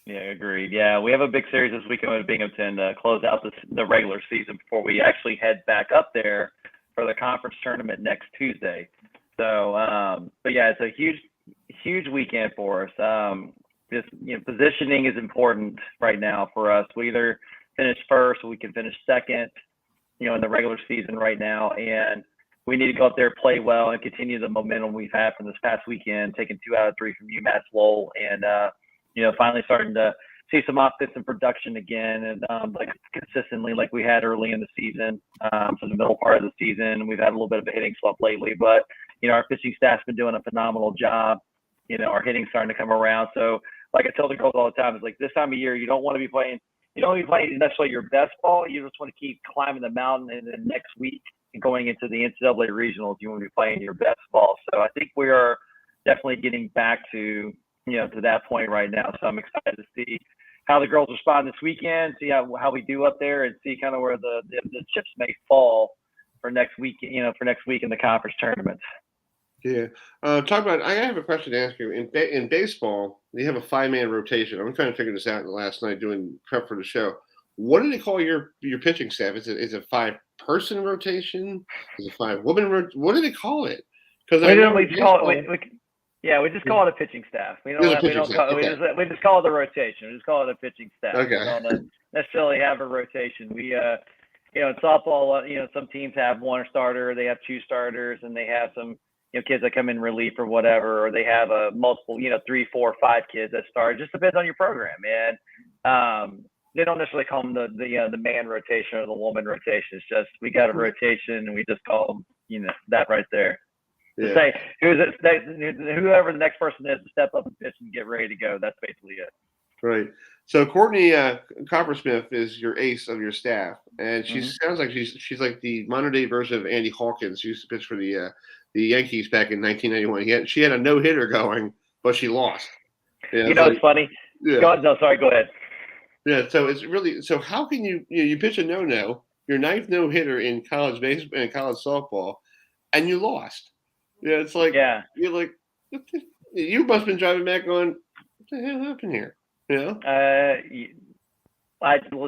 Yeah, agreed. Yeah, we have a big series this weekend at Binghamton to close out the regular season before we actually head back up there for the conference tournament next Tuesday. So, but yeah, it's a huge weekend for us. Just positioning is important right now for us. We either finish first or we can finish second, in the regular season right now, and we need to go up there, play well, and continue the momentum we've had from this past weekend, taking 2 out of 3 from UMass Lowell, and finally starting to see some offensive production again, and consistently like we had early in the season, for the middle part of the season. We've had a little bit of a hitting slump lately, but our pitching staff's been doing a phenomenal job. Our hitting's starting to come around. So, like I tell the girls all the time, it's like this time of year, you don't want to be playing necessarily your best ball. You just want to keep climbing the mountain, and then next week going into the NCAA regionals, you want to be playing your best ball. So I think we are definitely getting back to that point right now. So I'm excited to see how the girls respond this weekend, see how we do up there, and see kind of where the chips may fall for next week, for next week in the conference tournaments. Yeah. I have a question to ask you. In baseball, you have a 5-man rotation. I'm trying to figure this out last night doing prep for the show. What do they call your pitching staff? Is it 5-person rotation? Is it 5-woman? What do they call it? Because we just call it a pitching staff. We just call it the rotation. We just call it a pitching staff. Okay. We don't necessarily have a rotation. We in softball, some teams have one starter, they have 2 starters, and they have some kids that come in relief or whatever, or they have a multiple 3, 4, 5 kids that start. It just depends on your program, and they don't necessarily call them the man rotation or the woman rotation. It's just we got a rotation, and we just call them that right there. Yeah. To say whoever the next person is to step up and pitch and get ready to go. That's basically it. Right. So Courtney Coppersmith is your ace of your staff, and she sounds like she's like the modern day version of Andy Hawkins, who used to pitch for the Yankees back in 1991. She had a no hitter going, but she lost. Yeah, it's funny. Yeah. Go ahead. Yeah. So it's really how can you pitch a no, your 9th no hitter in college baseball and college softball, and you lost. Yeah, it's like you're like you must have been driving back going, what the hell happened here? Let's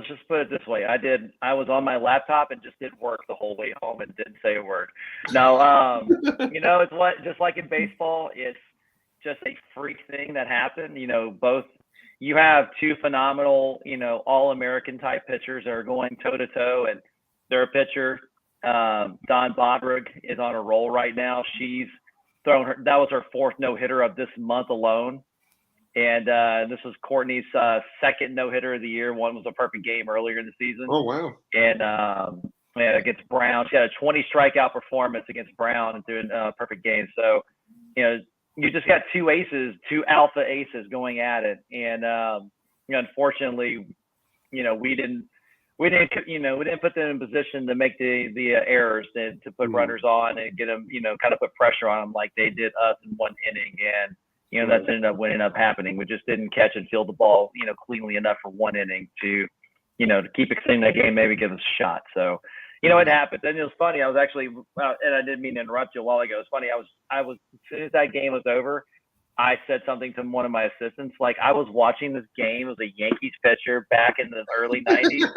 just put it this way. I was on my laptop and just did work the whole way home and didn't say a word. No, it's just like in baseball, it's just a freak thing that happened. You have 2 phenomenal, all-American type pitchers that are going toe to toe, and their pitcher, Don Bodrig, is on a roll right now. She's thrown that was her 4th no-hitter of this month alone. And this was Courtney's 2nd no-hitter of the year. One was a perfect game earlier in the season. Oh, wow. And against Brown, she had a 20 strikeout performance against Brown and threw a perfect game. So, you just got 2 aces, 2 alpha aces going at it. And, unfortunately, we didn't put them in position to make the errors and to put runners on and get them, kind of put pressure on them like they did us in one inning. And, that's ended up happening. We just didn't catch and field the ball, cleanly enough for one inning to keep extending that game, maybe give us a shot. So, it happened. And it was funny. I was actually, and I didn't mean to interrupt you a while ago. It's funny. I was, as soon as that game was over, I said something to one of my assistants. Like, I was watching this game. It was a Yankees pitcher back in the early 90s,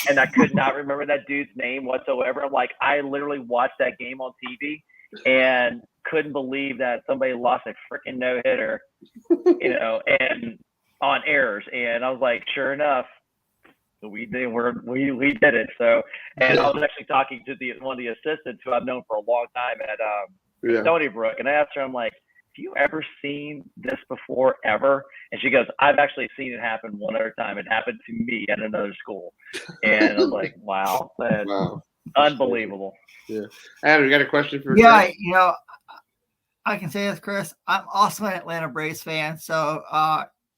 and I could not remember that dude's name whatsoever. Like, I literally watched that game on TV and couldn't believe that somebody lost a freaking no-hitter, and on errors. And I was like, sure enough, we did it. So, and I was actually talking to one of the assistants who I've known for a long time at Stony Brook, and I asked her, I'm like, have you ever seen this before ever? And she goes, I've actually seen it happen one other time. It happened to me at another school. And I was like, wow, that's unbelievable. Yeah. Adam, you got a question for Chris? I can say this, Chris. I'm also an Atlanta Braves fan. So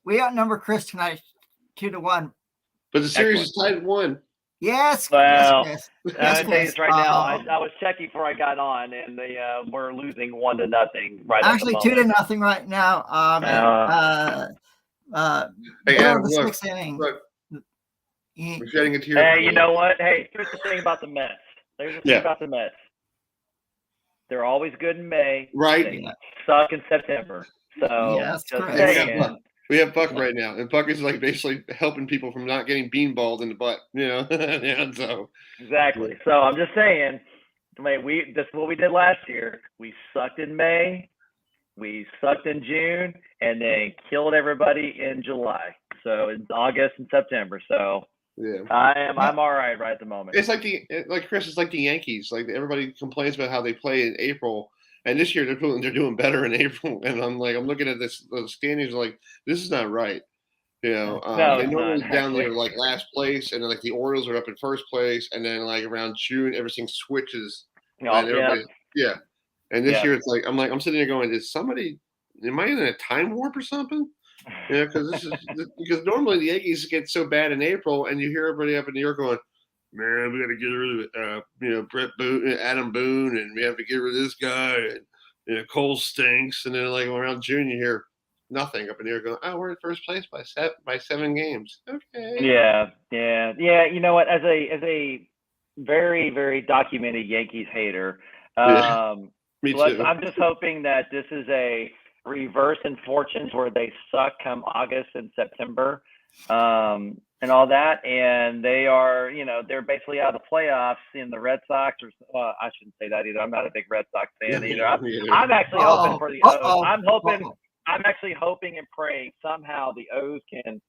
we outnumber Chris tonight 2-1. But the series is tied at 1. Yes. Well, yes, I tell you this right now. I was checking before I got on, and we're losing 1-0 right actually, 2-0 right now. Hey, Adam, the look, 6th inning. We're shedding a tear. Hey, you know what? Hey, here's the thing about the Mets. There's the thing about the Mets. They're always good in May. Right. They suck in September. So yes, we have Buck right now, and Buck is like basically helping people from not getting beanballed in the butt, so exactly. So I'm just saying, this is what we did last year. We sucked in May, we sucked in June, and then killed everybody in July. So it's August and September. So I'm all right at the moment. It's like Chris. It's like the Yankees. Like everybody complains about how they play in April. And this year they're doing better in April, and I'm looking at the standings, like this is not right. They normally down there like last place, and then like the Orioles are up in first place, and then like around June everything switches. And this year it's like I'm sitting there going, am I in a time warp or something? Because normally the Yankees get so bad in April, and you hear everybody up in New York going, man, we got to get rid of Brett Boone, Adam Boone, and we have to get rid of this guy. And Cole stinks. And then like around June, you hear nothing up in here going, oh, we're in first place by 7 games. Okay. Yeah. You know what? As a very, very documented Yankees hater, me too. I'm just hoping that this is a reverse in fortunes where they suck come August and September. and all that, and they are, they're basically out of the playoffs in the Red Sox. Or I shouldn't say that either. I'm not a big Red Sox fan either. I'm actually hoping for the O's. I'm actually hoping and praying somehow the O's can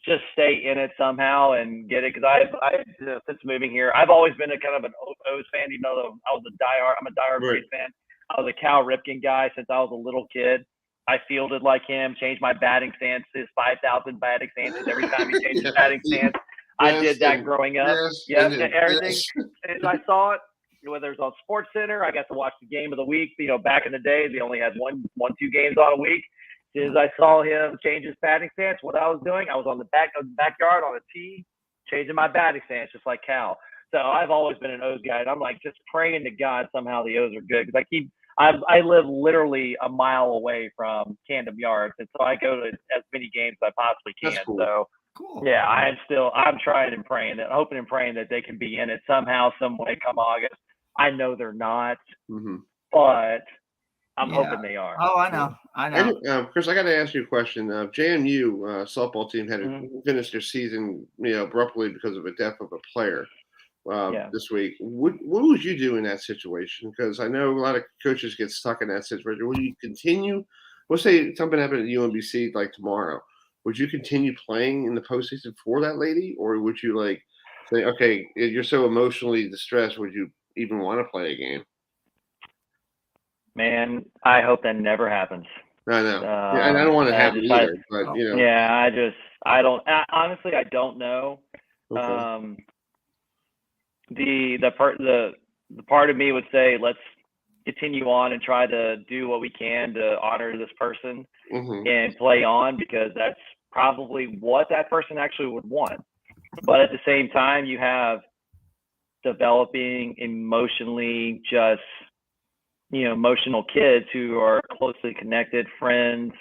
just stay in it somehow and get it, because I since moving here, I've always been a kind of an O's fan, even though I'm a diehard Braves fan. I was a Cal Ripken guy since I was a little kid. I fielded like him, changed my batting stances, 5,000 batting stances every time he changed his batting stance. I did that growing up. Everything. As I saw it, whether it was on Sports Center, I got to watch the game of the week. Back in the day, they only had two games on a week. As soon as I saw him change his batting stance, what I was doing, I was on the backyard on a tee, changing my batting stance just like Cal. So I've always been an O's guy, and I'm like just praying to God somehow the O's are good, because I live literally a mile away from Camden Yards, and so I go to as many games as I possibly can. That's cool. So Cool. yeah, I'm trying and praying, hoping and praying that they can be in it somehow, some way come August. I know they're not, but I'm hoping they are. Oh, I know. And, Chris, I got to ask you a question. JMU softball team had to finish their season, abruptly because of a death of a player this week. What would you do in that situation? Because I know a lot of coaches get stuck in that situation. Will you continue? Let's say something happened at UMBC like tomorrow. Would you continue playing in the postseason for that lady, or would you say, okay, you're so emotionally distressed, would you even want to play a game? Man, I hope that never happens. I know, and I don't want to have it either. But yeah, I don't. Honestly, I don't know. Okay. The part of me would say let's continue on and try to do what we can to honor this person and play on, because that's probably what that person actually would want. But at the same time, you have developing emotionally emotional kids who are closely connected, friends,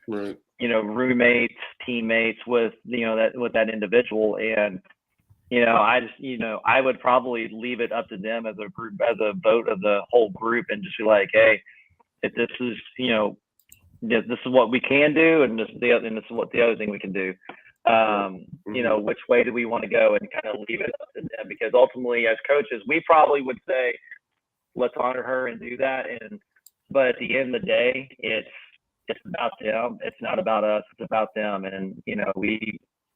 right. Roommates, teammates with that individual. And I would probably leave it up to them as a group, as a vote of the whole group, and just be like, hey, if this is this is what we can do, and this is what the other thing we can do. Which way do we want to go, and kind of leave it up to them, because ultimately as coaches, we probably would say, let's honor her and do that. But at the end of the day, it's about them. It's not about us. It's about them. And,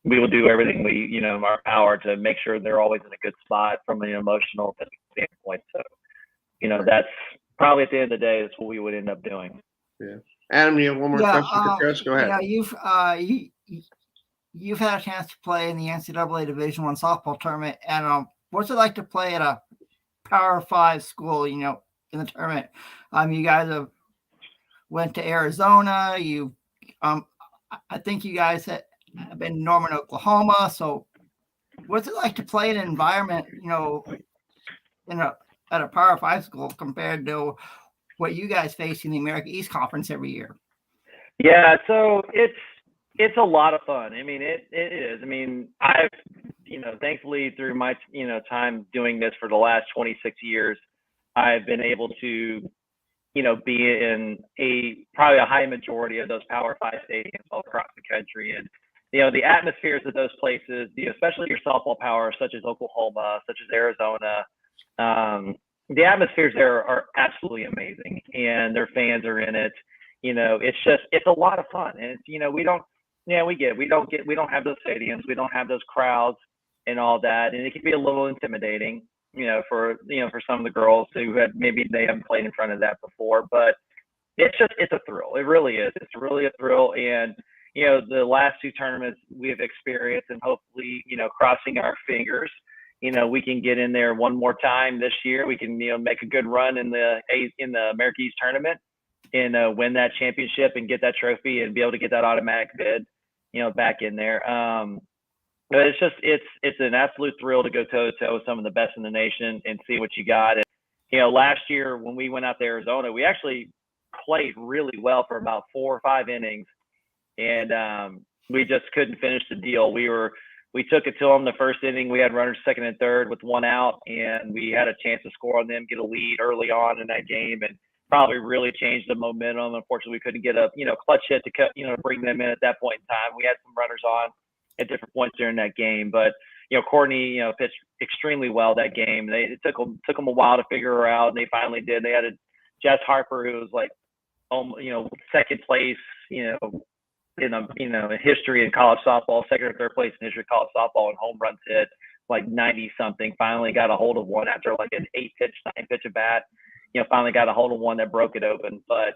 we will do everything in our power to make sure they're always in a good spot from an emotional standpoint. So, that's probably at the end of the day, that's what we would end up doing. Yeah. Adam, you have one more question for Chris? Go ahead. You've had a chance to play in the NCAA Division I softball tournament. And what's it like to play at a Power 5 school, in the tournament? You guys have went to Arizona. I think you guys have been in Norman, Oklahoma. So what's it like to play in an environment, at a Power 5 school compared to what you guys face in the America East Conference every year? Yeah, so it's a lot of fun. I mean, it is. I mean, I've thankfully through my time doing this for the last 26 years, I've been able to be in probably a high majority of those Power 5 stadiums all across the country. And the atmospheres of those places, especially your softball power, such as Oklahoma, such as Arizona, the atmospheres there are absolutely amazing, and their fans are in it. It's a lot of fun, and we don't have those stadiums, we don't have those crowds and all that, and it can be a little intimidating, for some of the girls who they haven't played in front of that before. But it's a thrill. It really is. It's really a thrill. And the last two tournaments we've experienced, and hopefully crossing our fingers, we can get in there one more time this year. We can make a good run in the America East tournament and win that championship and get that trophy and be able to get that automatic bid back in there. But it's an absolute thrill to go toe to toe with some of the best in the nation and see what you got. And last year when we went out to Arizona, we actually played really well for about 4 or 5 innings, and we just couldn't finish the deal. We took it to them the first inning. We had runners second and third with 1 out, and we had a chance to score on them, get a lead early on in that game, and probably really changed the momentum. Unfortunately, we couldn't get a clutch hit to bring them in at that point in time. We had some runners on at different points during that game. But Courtney, pitched extremely well that game. It took them a while to figure her out, and they finally did. They had a Jess Harper who was like, second place, in history in college softball, second or third place in history of college softball, and home runs hit like 90 something. Finally got a hold of one after like an 9 pitch at bat. Finally got a hold of one that broke it open. But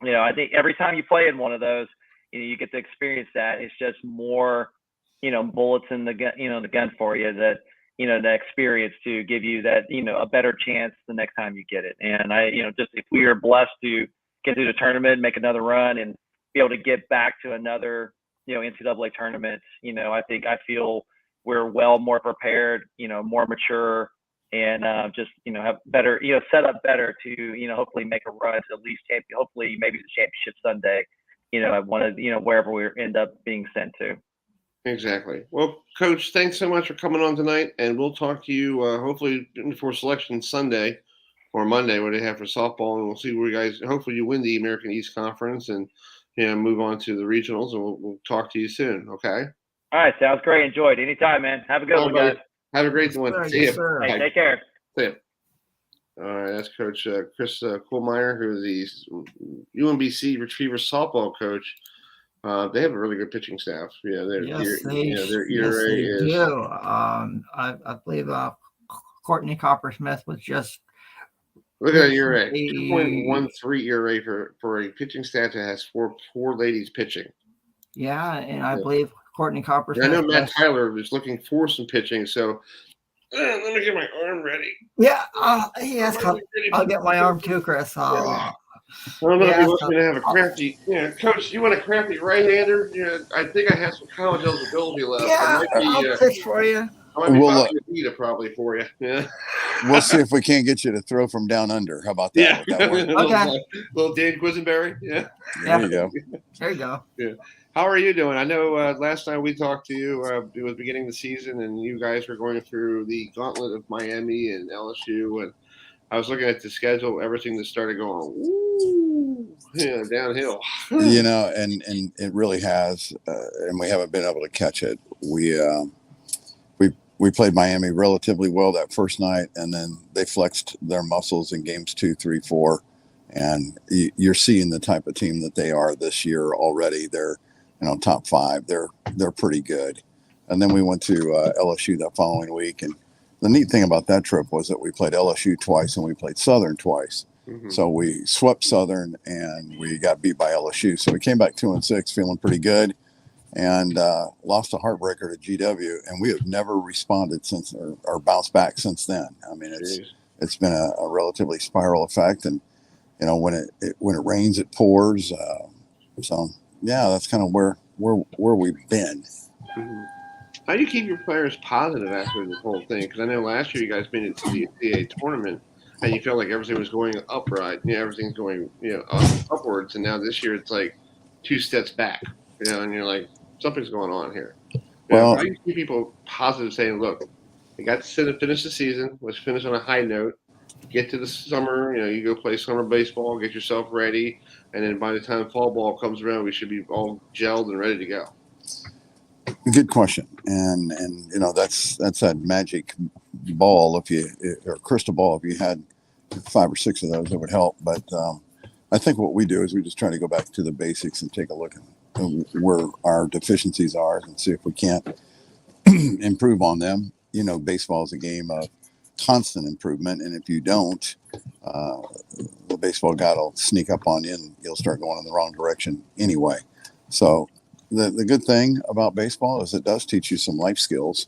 I think every time you play in one of those, you get to experience that. It's just more, bullets in the gun, the gun for you, that, the experience to give you that, a better chance the next time you get it. And just if we are blessed to get through the tournament, make another run, and be able to get back to another, NCAA tournament, I feel we're more prepared, more mature, and just, have better, set up better to, hopefully make a run to at least hopefully maybe the championship Sunday, I want to, wherever we end up being sent to. Exactly. Well, Coach, thanks so much for coming on tonight, and we'll talk to you hopefully before selection Sunday or Monday, what they have for softball, and we'll see where you guys. Hopefully, you win the American East Conference and move on to the regionals, and we'll talk to you soon. Okay. All right, sounds great. Enjoyed. Anytime, man. Have a good one, guys. Have a great one. See you. Hey, take care. See you. All right, that's Coach CHRISKUHLMEYER, who is the UMBC Retriever softball coach. They have a really good pitching staff. Yeah, their ERA is. They do. I believe Courtney Coppersmith was just. Look at that ERA, 2.13 ERA for a pitching staff that has four ladies pitching. Yeah, and I believe Courtney Coppersmith. I know Matt Tyler is looking for some pitching, so let me get my arm ready. Yeah, yes, I'll get my arm too, Chris. I don't know if you want me to have a crafty. Coach, you want a crafty right-hander? I think I have some college eligibility left. Yeah, I'll pitch for you. I might be probably for you. Yeah. We'll see if we can't get you to throw from down under. How about that? Yeah. Okay. Little Dan Quisenberry. Yeah. There you go. There you go. Yeah. How are you doing? I know last time we talked to you, it was beginning of the season, and you guys were going through the gauntlet of Miami and LSU, and I was looking at the schedule, everything that started going, downhill. And it really has, and we haven't been able to catch it. We played Miami relatively well that first night, and then they flexed their muscles in games 2, 3, 4, and you're seeing the type of team that they are this year already. They're top 5. They're pretty good. And then we went to LSU that following week, and the neat thing about that trip was that we played LSU twice and we played Southern twice. Mm-hmm. So we swept Southern and we got beat by LSU. So we came back 2-6, feeling pretty good, and lost a heartbreaker to GW. And we have never responded since or bounced back since then. I mean, it's been a relatively spiral effect. And, when it rains, it pours. So yeah, that's kind of where we've been. Mm-hmm. How do you keep your players positive after this whole thing? Because I know last year you guys made it to the NCAA tournament, and you felt like everything was going upright. Everything's going upwards, and now this year it's like 2 steps back. And you're like, something's going on here. Well, how do you keep people positive, saying, look, you got to finish the season. Let's finish on a high note. Get to the summer. You go play summer baseball, get yourself ready, and then by the time fall ball comes around, we should be all gelled and ready to go. Good question, and that's that magic ball. Or crystal ball, if you had 5 or 6 of those, it would help. But I think what we do is we just try to go back to the basics and take a look at where our deficiencies are and see if we can't improve on them. Baseball is a game of constant improvement, and if you don't, the baseball god will sneak up on you and you'll start going in the wrong direction anyway. So the good thing about baseball is it does teach you some life skills,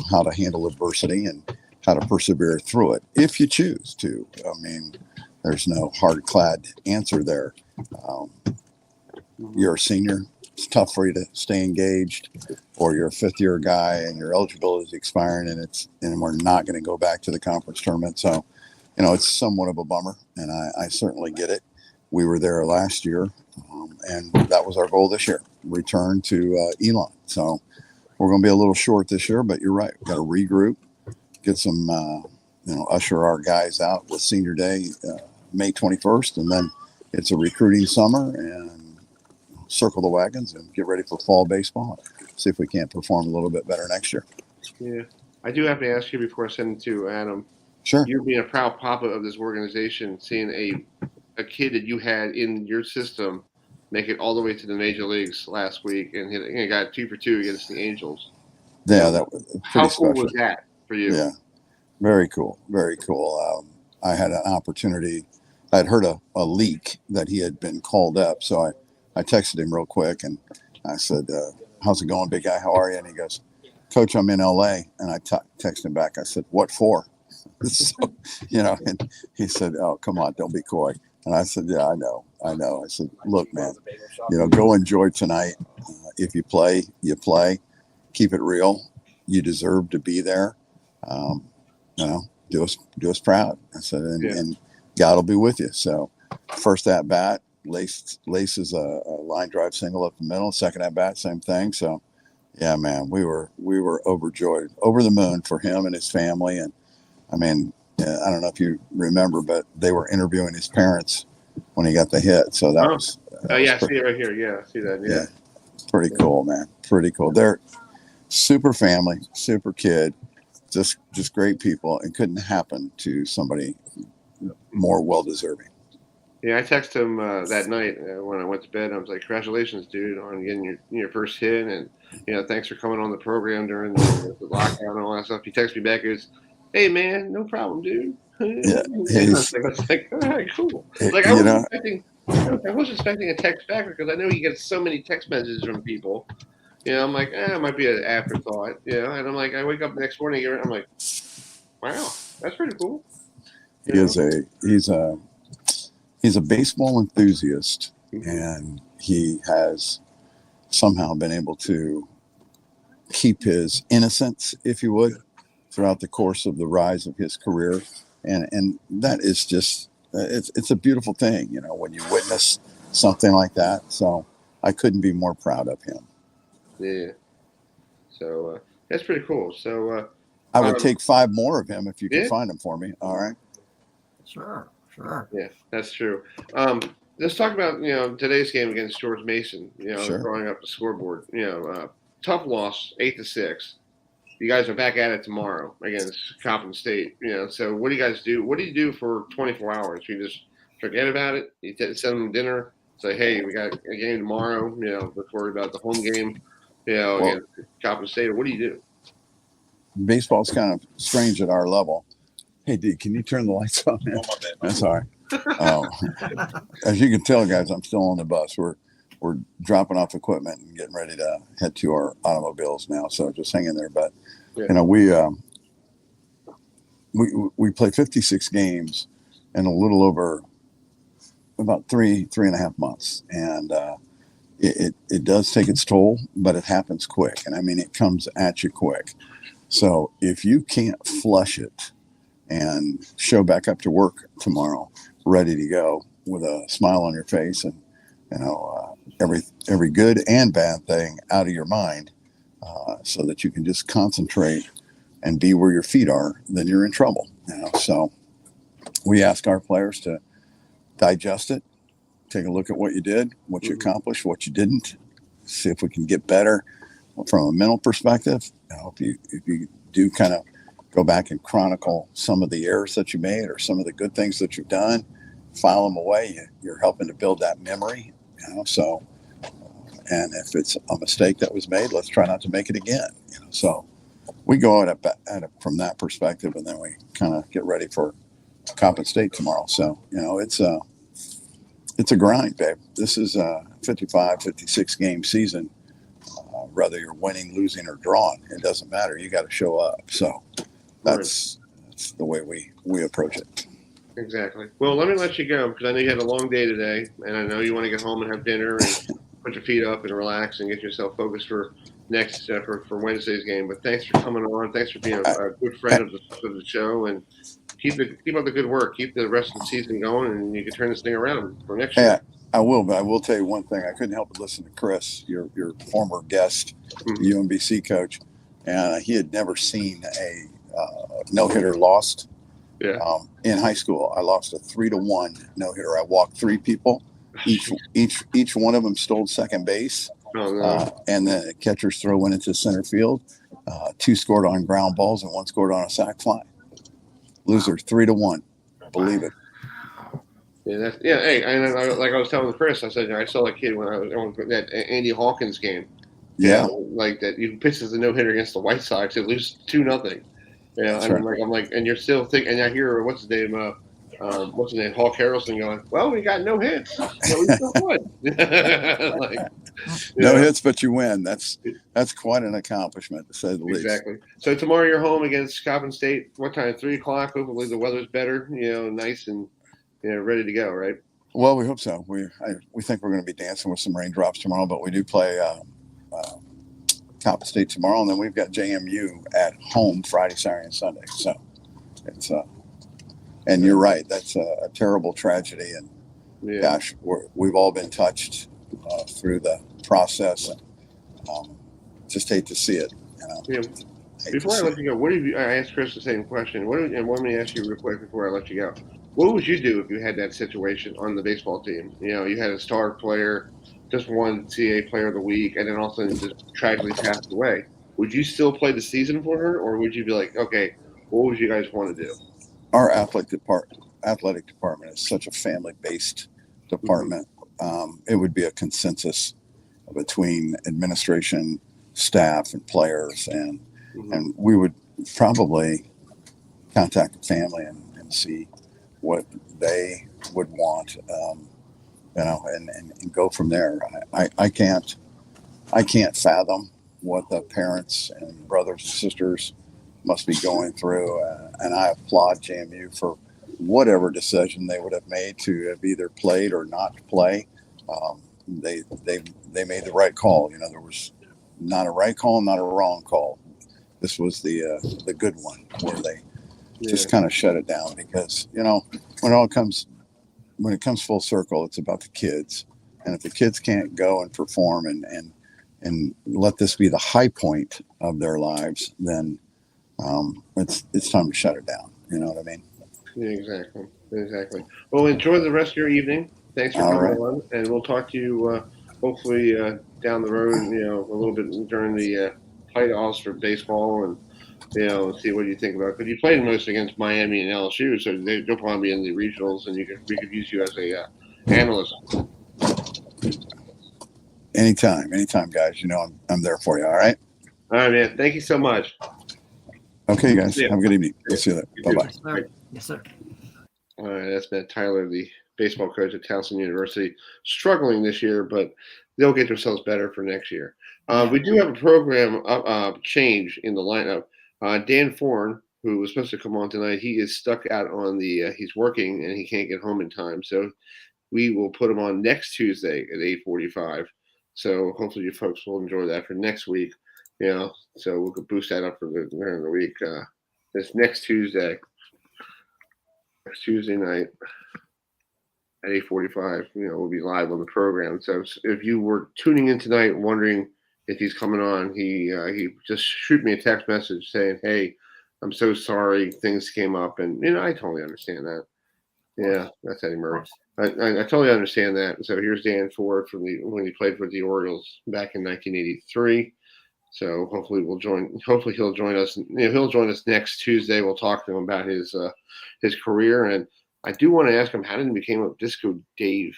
how to handle adversity and how to persevere through it if you choose to. I mean, there's no hard-clad answer there. You're a senior, it's tough for you to stay engaged, or you're a 5th-year guy and your eligibility is expiring and we're not going to go back to the conference tournament. So, it's somewhat of a bummer, and I certainly get it. We were there last year, and that was our goal this year, return to Elon. So we're going to be a little short this year, but you're right. We've got to regroup, get some, usher our guys out with senior day, May 21st, and then it's a recruiting summer, and circle the wagons and get ready for fall baseball. See if we can't perform a little bit better next year. Yeah. I do have to ask you before I send it to Adam. Sure. You're being a proud papa of this organization, seeing a kid that you had in your system make it all the way to the major leagues last week and he got 2 for 2 against the Angels. Yeah, that was pretty How cool special. was that for you? Yeah, very cool. Very cool. I had an opportunity. I'd heard a leak that he had been called up. So I texted him real quick and I said, how's it going, big guy? How are you? And he goes, Coach, I'm in LA. And I texted him back. I said, what for? So, and he said, oh, come on, don't be coy. And I said, yeah, I know. I said, look, man, go enjoy tonight. If you play, you play. Keep it real. You deserve to be there. Do us proud. I said, and God will be with you. So first at bat, laces a line drive single up the middle. Second at bat, same thing. So yeah, man, we were overjoyed, over the moon for him and his family. And I mean, I don't know if you remember, but they were interviewing his parents when he got the hit. So that was. I see it right here. Yeah, I see that. Yeah. Pretty cool, man. Pretty cool. They're super family, super kid, just great people, and couldn't happen to somebody more well-deserving. Yeah, I texted him that night when I went to bed. I was like, congratulations, dude, on getting your first hit. And, thanks for coming on the program during the lockdown and all that stuff. He texted me back. He goes, hey, man, no problem, dude. Yeah. I was like, all right, cool. Like, I was expecting a text back because I know you get so many text messages from people. I'm like, it might be an afterthought. And I'm like, I wake up the next morning, I'm like, wow, that's pretty cool. He's a baseball enthusiast, and he has somehow been able to keep his innocence, if you would, throughout the course of the rise of his career. And that is just, it's a beautiful thing, when you witness something like that. So I couldn't be more proud of him. Yeah. So that's pretty cool. So I would take 5 more of him if you could find them for me. All right. Sure. Yeah, that's true. Let's talk about today's game against George Mason. Sure. Throwing up the scoreboard. Tough loss, 8-6. You guys are back at it tomorrow against Coppin State. So what do you guys do? What do you do for 24 hours? You just forget about it. You send them dinner. Say, hey, we got a game tomorrow. Let's worry about the home game. Against Coppin State. What do you do? Baseball's kind of strange at our level. Hey, dude, can you turn the lights on? That's all right. As you can tell, guys, I'm still on the bus. We're dropping off equipment and getting ready to head to our automobiles now. So just hang in there. But we play 56 games in a little over about 3.5 months, and it does take its toll, but it happens quick. And I mean, it comes at you quick. So if you can't flush it and show back up to work tomorrow ready to go with a smile on your face and every good and bad thing out of your mind, so that you can just concentrate and be where your feet are, then you're in trouble. So we ask our players to digest it, take a look at what you did, what you accomplished, what you didn't, see if we can get better from a mental perspective. If you do kind of go back and chronicle some of the errors that you made or some of the good things that you've done, file them away. You're helping to build that memory. So, and if it's a mistake that was made, let's try not to make it again. So we go at it from that perspective, and then we kind of get ready for Coppin State tomorrow. So it's a grind, babe. This is a 55, 56 game season. Whether you're winning, losing, or drawing, it doesn't matter. You got to show up. So that's the way we approach it. Exactly. Well, let me let you go because I know you had a long day today, and I know you want to get home and have dinner and put your feet up and relax and get yourself focused for next for Wednesday's game. But thanks for coming on. Thanks for being a good friend of the show, and keep up the good work. Keep the rest of the season going, and you can turn this thing around for next year. I will, but I will tell you one thing. I couldn't help but listen to Chris, your former guest, UMBC coach, and he had never seen a no-hitter lost. In high school, I lost a 3-1 no-hitter. I walked 3 people, Each one of them stole second base. Oh, no. And the catcher's throw went into center field. 2 scored on ground balls and 1 scored on a sac fly. Loser 3-1. Believe it. Yeah, hey, and like I was telling Chris, I said I saw that kid when I was on that Andy Hawkins game. Yeah, like that. You pitches a no-hitter against the White Sox, they lose 2-0. That's and right. I'm like, and you're still thinking. And I hear what's his name, Hawk Harrelson going, well, we got no hits, so we still won. No hits, but you win. That's quite an accomplishment, to say the least. Exactly. So tomorrow you're home against Coppin State. What time? 3:00. Hopefully the weather's better. Nice and ready to go. Right. Well, we hope so. We think we're going to be dancing with some raindrops tomorrow, but we do play Coppin State tomorrow, and then we've got JMU at home Friday, Saturday, and Sunday. So it's and you're right. That's a terrible tragedy, and gosh, we've all been touched through the process, and just hate to see it. Before I let you go, I asked Chris the same question. And let me ask you real quick before I let you go. What would you do if you had that situation on the baseball team? You had a star player, just won CAA Player of the Week, and then all of a sudden just tragically passed away. Would you still play the season for her, or would you be like, okay, what would you guys want to do? Our athletic department is such a family-based department. It would be a consensus between administration, staff, and players, and we would probably contact the family and see what they would want, and go from there. I can't fathom what the parents and brothers and sisters must be going through, and I applaud JMU for whatever decision they would have made to have either played or not play. They made the right call. There was not a right call, not a wrong call. This was the good one, where they just kind of shut it down, because when it comes full circle, it's about the kids, and if the kids can't go and perform and let this be the high point of their lives, then it's time to shut it down. You know what I mean? Yeah, exactly. Well, enjoy the rest of your evening. Thanks for coming on, and we'll talk to you hopefully down the road. A little bit during the playoffs for baseball, and see what you think about it. Because you played mostly against Miami and LSU, so they'll probably be in the regionals, and we could use you as a analyst. Anytime, guys. I'm there for you. All right, man. Thank you so much. Okay, guys. Have a good evening. We'll see you later. Bye-bye. Yes, sir. All right, that's Matt Tyler, the baseball coach at Towson University, struggling this year, but they'll get themselves better for next year. We do have a program change in the lineup. DanFord, who was supposed to come on tonight, he is stuck out on he's working and he can't get home in time. So we will put him on next Tuesday at 8:45. So hopefully you folks will enjoy that for next week. So we could boost that up for during the week. This next Tuesday night at 8:45, we'll be live on the program. So if you were tuning in tonight wondering if he's coming on, he just shoot me a text message saying, "Hey, I'm so sorry, things came up," and I totally understand that. Yeah, that's Eddie Murray. I totally understand that. So here's DanFord when he played for the Orioles back in 1983. So hopefully he'll join us. He'll join us next Tuesday. We'll talk to him about his career, and I do want to ask him, how did he become a Disco Dave?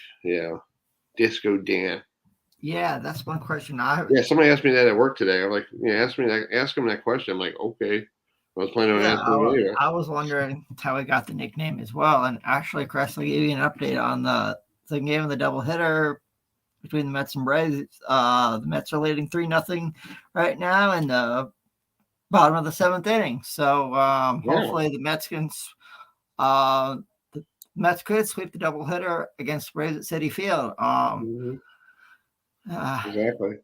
Disco Dan. Yeah, that's one question somebody asked me that at work today. I'm like, ask him that question. I'm like, okay. I was planning on asking him anyway. I was wondering how he got the nickname as well. And actually, Chris will give you an update on the game of the doubleheader between the Mets and Braves. The Mets are leading 3-0 right now in the bottom of the 7th inning. So hopefully the Mets can could sweep the doubleheader against Braves at Citi Field. Exactly.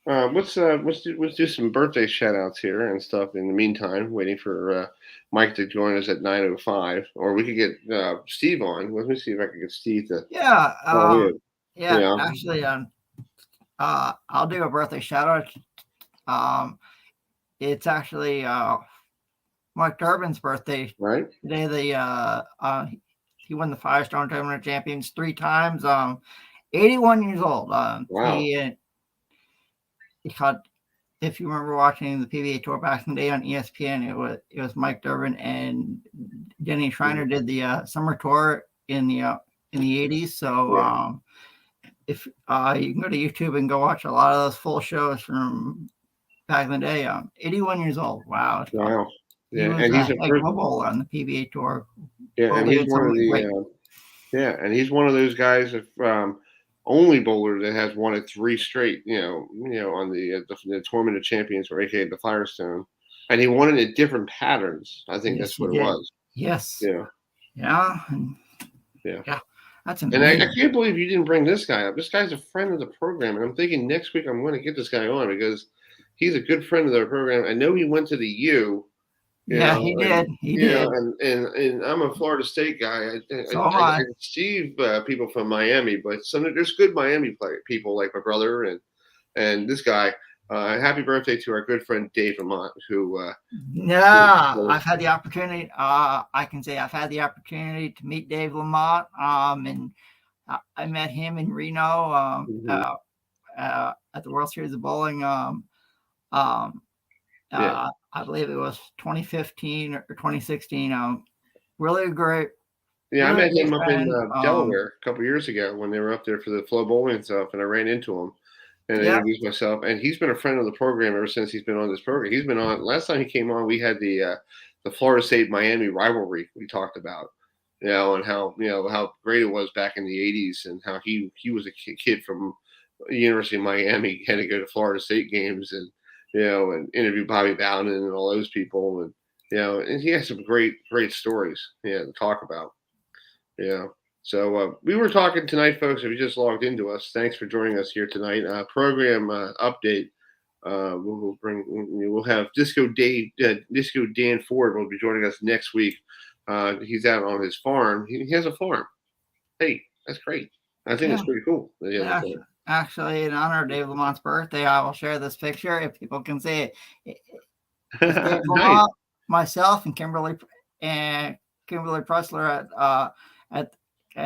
Let's do some birthday shout outs here and stuff in the meantime, waiting for Mike to join us at 9:05, or we could get Steve on. Let me see if I can get Steve to. Actually, I'll do a birthday shout out. It's actually Mike Durbin's birthday. Right. Today, he won the Firestone Tournament of Champions 3 times. 81 years old. Wow. He caught, if you remember watching the PBA Tour back in the day on ESPN, it was Mike Durbin and Denny Schreiner did the summer tour in the 80s. So if you can go to YouTube and go watch a lot of those full shows from back in the day. 81 years old. Wow. Wow. Yeah, and he's a bowler on the PBA Tour. Yeah, and he's one of the and he's one of those guys only bowler that has won it 3 straight, on the Tournament of Champions, or aka the Firestone, and he won it in different patterns. I think that's what it was. Yes. Yeah. Yeah. Yeah. That's amazing. And I can't believe you didn't bring this guy up. This guy's a friend of the program, and I'm thinking next week I'm going to get this guy on because he's a good friend of the program. I know he went to the U. He did. He did. And I'm a Florida State guy. I see people from Miami, but there's good Miami people like my brother and this guy. Happy birthday to our good friend Dave Lamont, who. I've had the opportunity. I can say I've had the opportunity to meet Dave Lamont. And I met him in Reno at the World Series of Bowling. I believe it was 2015 or 2016. Really great. Yeah, I met him up in Delaware a couple years ago when they were up there for the Flow Bowling stuff, and I ran into him and I introduced myself. And he's been a friend of the program ever since he's been on this program. He's been on. Last time he came on, we had the Florida State Miami rivalry we talked about, and how great it was back in the 80s, and how he was a kid from the University of Miami, had to go to Florida State games and interview Bobby Bowden and all those people, and and he has some great stories to talk about. So we were talking tonight, folks. If you just logged into us, thanks for joining us here tonight. Program update. We'll have Disco DanFord will be joining us next week. He's out on his farm. He has a farm. Hey, that's great. I think it's pretty cool. Actually, in honor of Dave Lamont's birthday, I will share this picture if people can see it. Dave Lamont, myself, and Kimberly Pressler at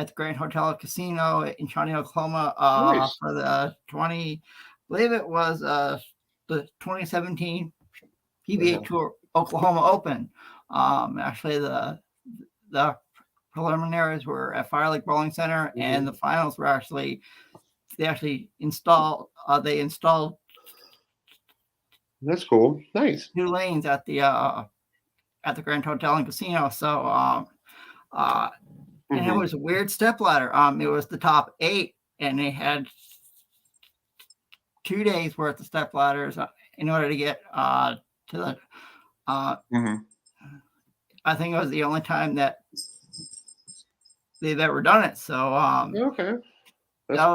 the Grand Hotel and Casino in Shawnee, Oklahoma, nice. For the believe it was the 2017 PBA Tour Oklahoma Open. Actually, the preliminaries were at Fire Lake Bowling Center, and the finals were they installed that's cool. Nice. 2 lanes at the Grand Hotel and Casino. So and it was a weird stepladder. It was the top 8, and they had 2 days worth of stepladders in order to get to the I think it was the only time that they've ever done it. So okay. That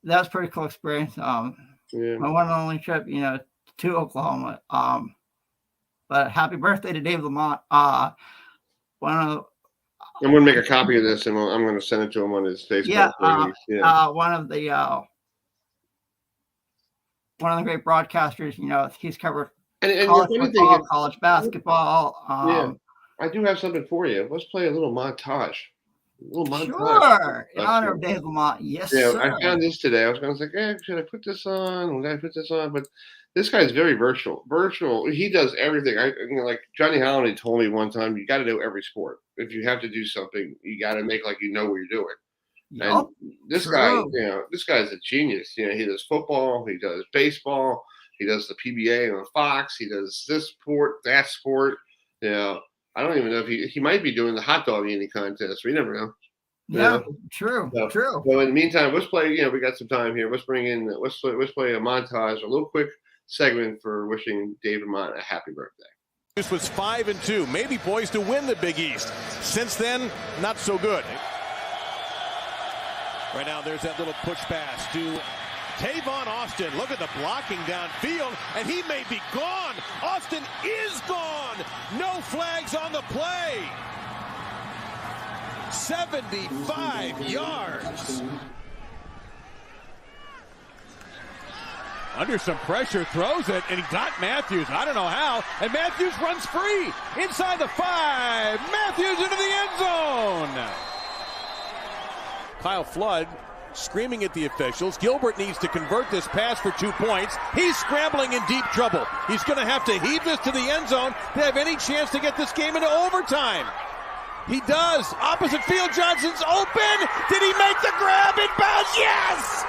was pretty cool experience. My one and only trip, to Oklahoma. But happy birthday to Dave Lamont. I'm going to make a copy of this, and I'm going to send it to him on his Facebook page. One of the great broadcasters. He's covered college football, college basketball. I do have something for you. Let's play a little montage. Sure. In honor of Dave Lamont. Yes, sir. I found this today. I was going to say, should I put this on? Will I put this on? But this guy's very versatile. He does everything. Like Johnny Halliday told me one time, you got to know every sport. If you have to do something, you got to make like you know what you're doing. Yep, and this guy, this guy's a genius. He does football, he does baseball, he does the PBA on Fox, he does this sport, that sport. I don't even know if he might be doing the hot dog eating contest. We never know. Yeah, true. So in the meantime, let's play. We got some time here. Let's play a montage, a little quick segment for wishing David Lamont a happy birthday. This was 5-2, maybe poised to win the Big East. Since then, not so good. Right now, there's that little push pass to Tavon Austin. Look at the blocking downfield, and he may be gone. Austin is gone. No flags on the play. 75 yards. Under some pressure, throws it, and he got Matthews. I don't know how. And Matthews runs free inside the 5. Matthews into the end zone. Kyle Flood screaming at the officials. Gilbert needs to convert this pass for 2 points. He's scrambling in deep trouble. He's going to have to heave this to the end zone to have any chance to get this game into overtime. He does. Opposite field, Johnson's open. Did he make the grab? Inbounds, yes!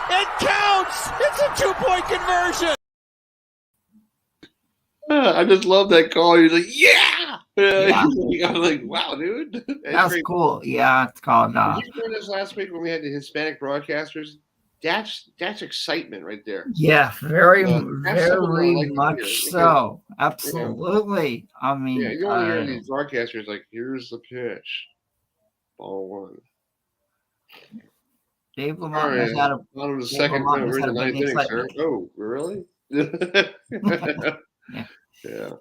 It counts! It's a 2-point conversion! I just love that call. He's like, yeah! I'm like, wow, dude. That's cool. Yeah, it's called. Did you hear this last week when we had the Hispanic broadcasters? That's excitement right there. Yeah, very like much so. Absolutely. I mean, you want to hear these broadcasters like, here's the pitch. Ball 1. Dave Lamont knows how to. On the second round, we're in the 9th inning, sir. Oh, really? Yeah.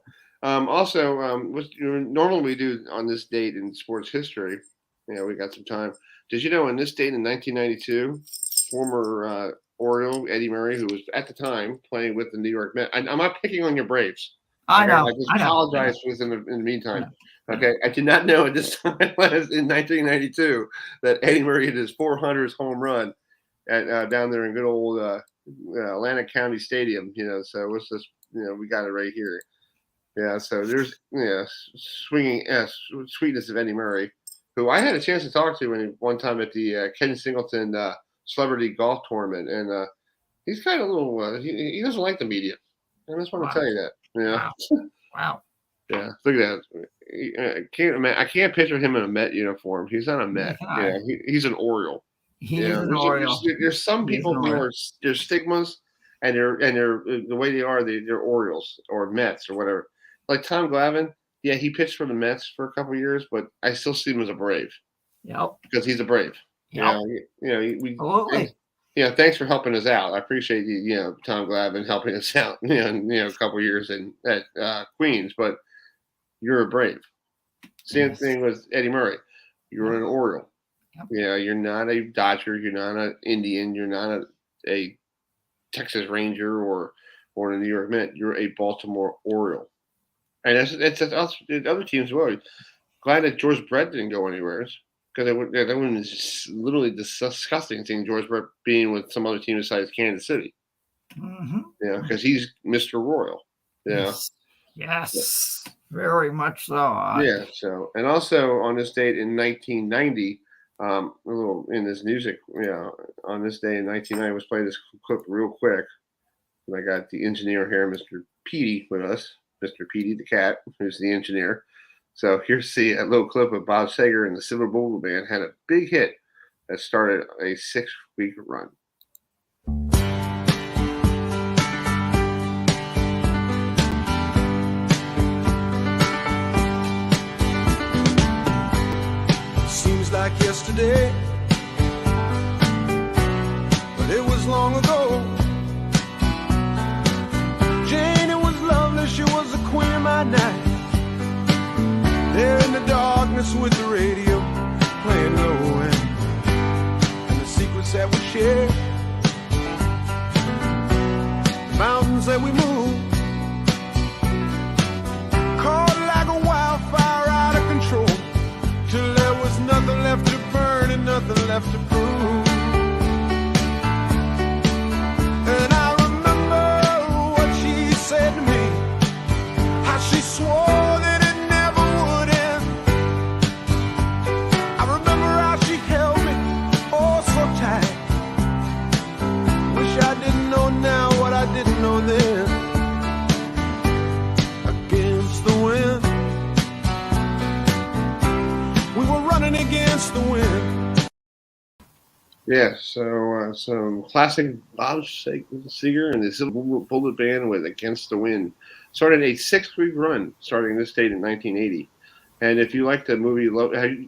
Also, normally we do on this date in sports history. We got some time. Did you know on this date in 1992, former Oriole Eddie Murray, who was at the time playing with the New York Mets. I'm not picking on your Braves. I know. I just apologize for this in the meantime. Okay, I did not know at this time in 1992 that Eddie Murray hit his 400th home run at down there in good old Atlantic County Stadium. So it was just we got it right here. Yeah, so there's swinging sweetness of Eddie Murray, who I had a chance to talk to one time at the Ken Singleton Celebrity Golf Tournament, and he's kind of a little he doesn't like the media. I just want to tell you that. Wow. Yeah, look at that. I can't picture him in a Met uniform. He's not a Met. He's an Oriole. He's an Oriole. There's some people who are there's stigmas, and they're the way they are. They're Orioles or Mets or whatever. Like Tom Glavine, yeah, he pitched for the Mets for a couple of years, but I still see him as a Brave. Yep. Because he's a Brave. Yep. Absolutely. Thanks for helping us out. I appreciate you, Tom Glavine helping us out. A couple of years at Queens, but you're a Brave. Same thing with Eddie Murray. You're an Oriole. Yep. You're not a Dodger. You're not an Indian. You're not a Texas Ranger or a New York Met. You're a Baltimore Oriole. And it's us, the other teams as well. Glad that George Brett didn't go anywhere, because that would be just literally disgusting seeing George Brett being with some other team besides Kansas City. Mm-hmm. Because he's Mr. Royal. Yes, very much so. So, and also on this date in 1990, a little in this music, on this day in 1990, let's play this clip real quick. And I got the engineer here, Mr. Petey, with us. Mr. Petey, the cat, who's the engineer. So here's a little clip of Bob Sager and the Silver Bullet Band had a big hit that started a 6-week run. Seems like yesterday, but it was long ago. Jane, it was lovely, she was the queen of my night. There in the darkness with the radio playing low end, and the secrets that we share, the mountains that we move, caught like a wildfire out of control, till there was nothing left to burn and nothing left to prove. And I remember what she said to me, how she swore that I didn't know then. Against the wind, we were running against the wind. Yeah, so some classic Bob Seger and the Silver Bullet Band with "Against the Wind" started a 6-week run starting this date in 1980. And if you like the movie,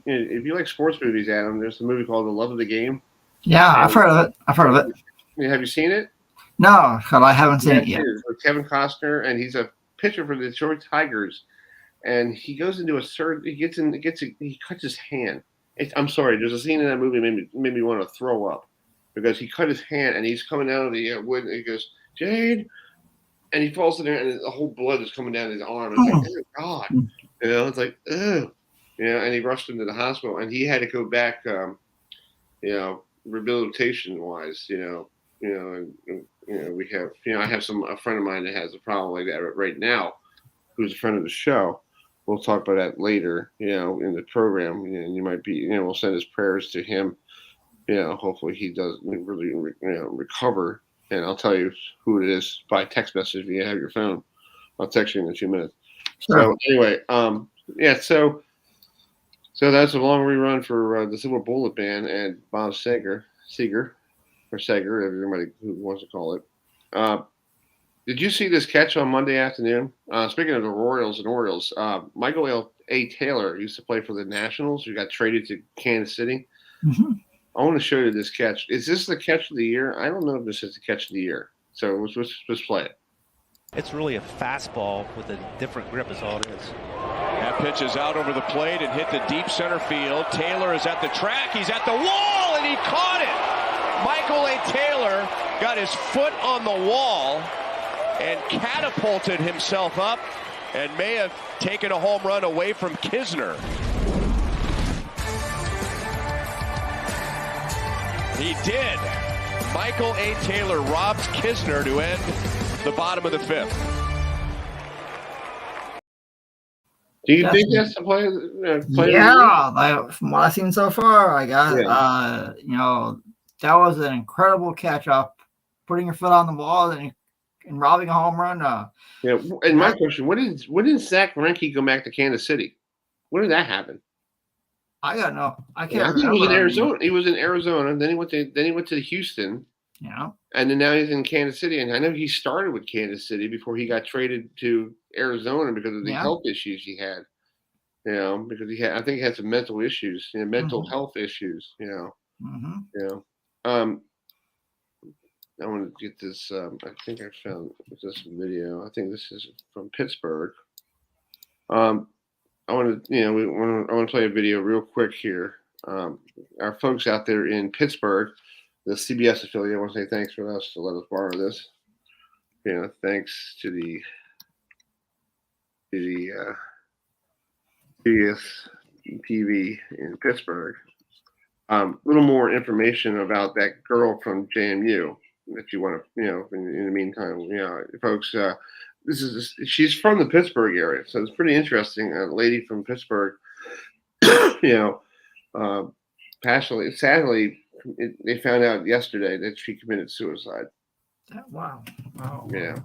if you like sports movies, Adam, there's a movie called "The Love of the Game." Yeah, I've heard of it. Have you seen it? No, because I haven't seen it yet. With Kevin Costner, and he's a pitcher for the Detroit Tigers, and he goes into he cuts his hand. I'm sorry, there's a scene in that movie that made me want to throw up, because he cut his hand and he's coming out of the wood and he goes, "Jade," and he falls in there and the whole blood is coming down his arm. It's like, oh God, it's like, ugh, and he rushed into the hospital and he had to go back, rehabilitation wise, and we have, I have a friend of mine that has a problem like that right now, who's a friend of the show. We'll talk about that later, in the program. And you might be, we'll send his prayers to him. Hopefully he does really, recover. And I'll tell you who it is by text message if you have your phone. I'll text you in a few minutes. Sure. So anyway, so that's a long rerun for the Silver Bullet Band and Bob Seger, everybody who wants to call it. Did you see this catch on Monday afternoon? Speaking of the Orioles, Michael A. Taylor used to play for the Nationals, who got traded to Kansas City. Mm-hmm. I want to show you this catch. Is this the catch of the year? I don't know if this is the catch of the year. So let's play it. It's really a fastball with a different grip is all it is. That pitch is out over the plate and hit the deep center field. Taylor is at the track. He's at the wall, and he caught it. Michael A. Taylor got his foot on the wall and catapulted himself up and may have taken a home run away from Kisner. He did. Michael A. Taylor robs Kisner to end the bottom of the fifth. Do you think that's the play? Yeah, from what I've seen so far, I got that was an incredible catch up, putting your foot on the wall and robbing a home run. And my question: when did Zach Greinke go back to Kansas City? When did that happen? I got no. I can't. Yeah, I think he was in Arizona. He was in Arizona. Then he went to Houston. Yeah. And then now he's in Kansas City. And I know he started with Kansas City before he got traded to Arizona because of the health issues he had. Because I think he had some mental issues, mental health issues. I want to get this. I think I found this video. I think this is from Pittsburgh. I want to play a video real quick here. Our folks out there in Pittsburgh, the CBS affiliate, I want to say thanks for us to let us borrow this. Thanks to the CBS TV in Pittsburgh. A little more information about that girl from JMU that you want to, in the meantime, folks. She's from the Pittsburgh area, so it's pretty interesting. A lady from Pittsburgh, passionately, sadly, they found out yesterday that she committed suicide. Wow. Yeah,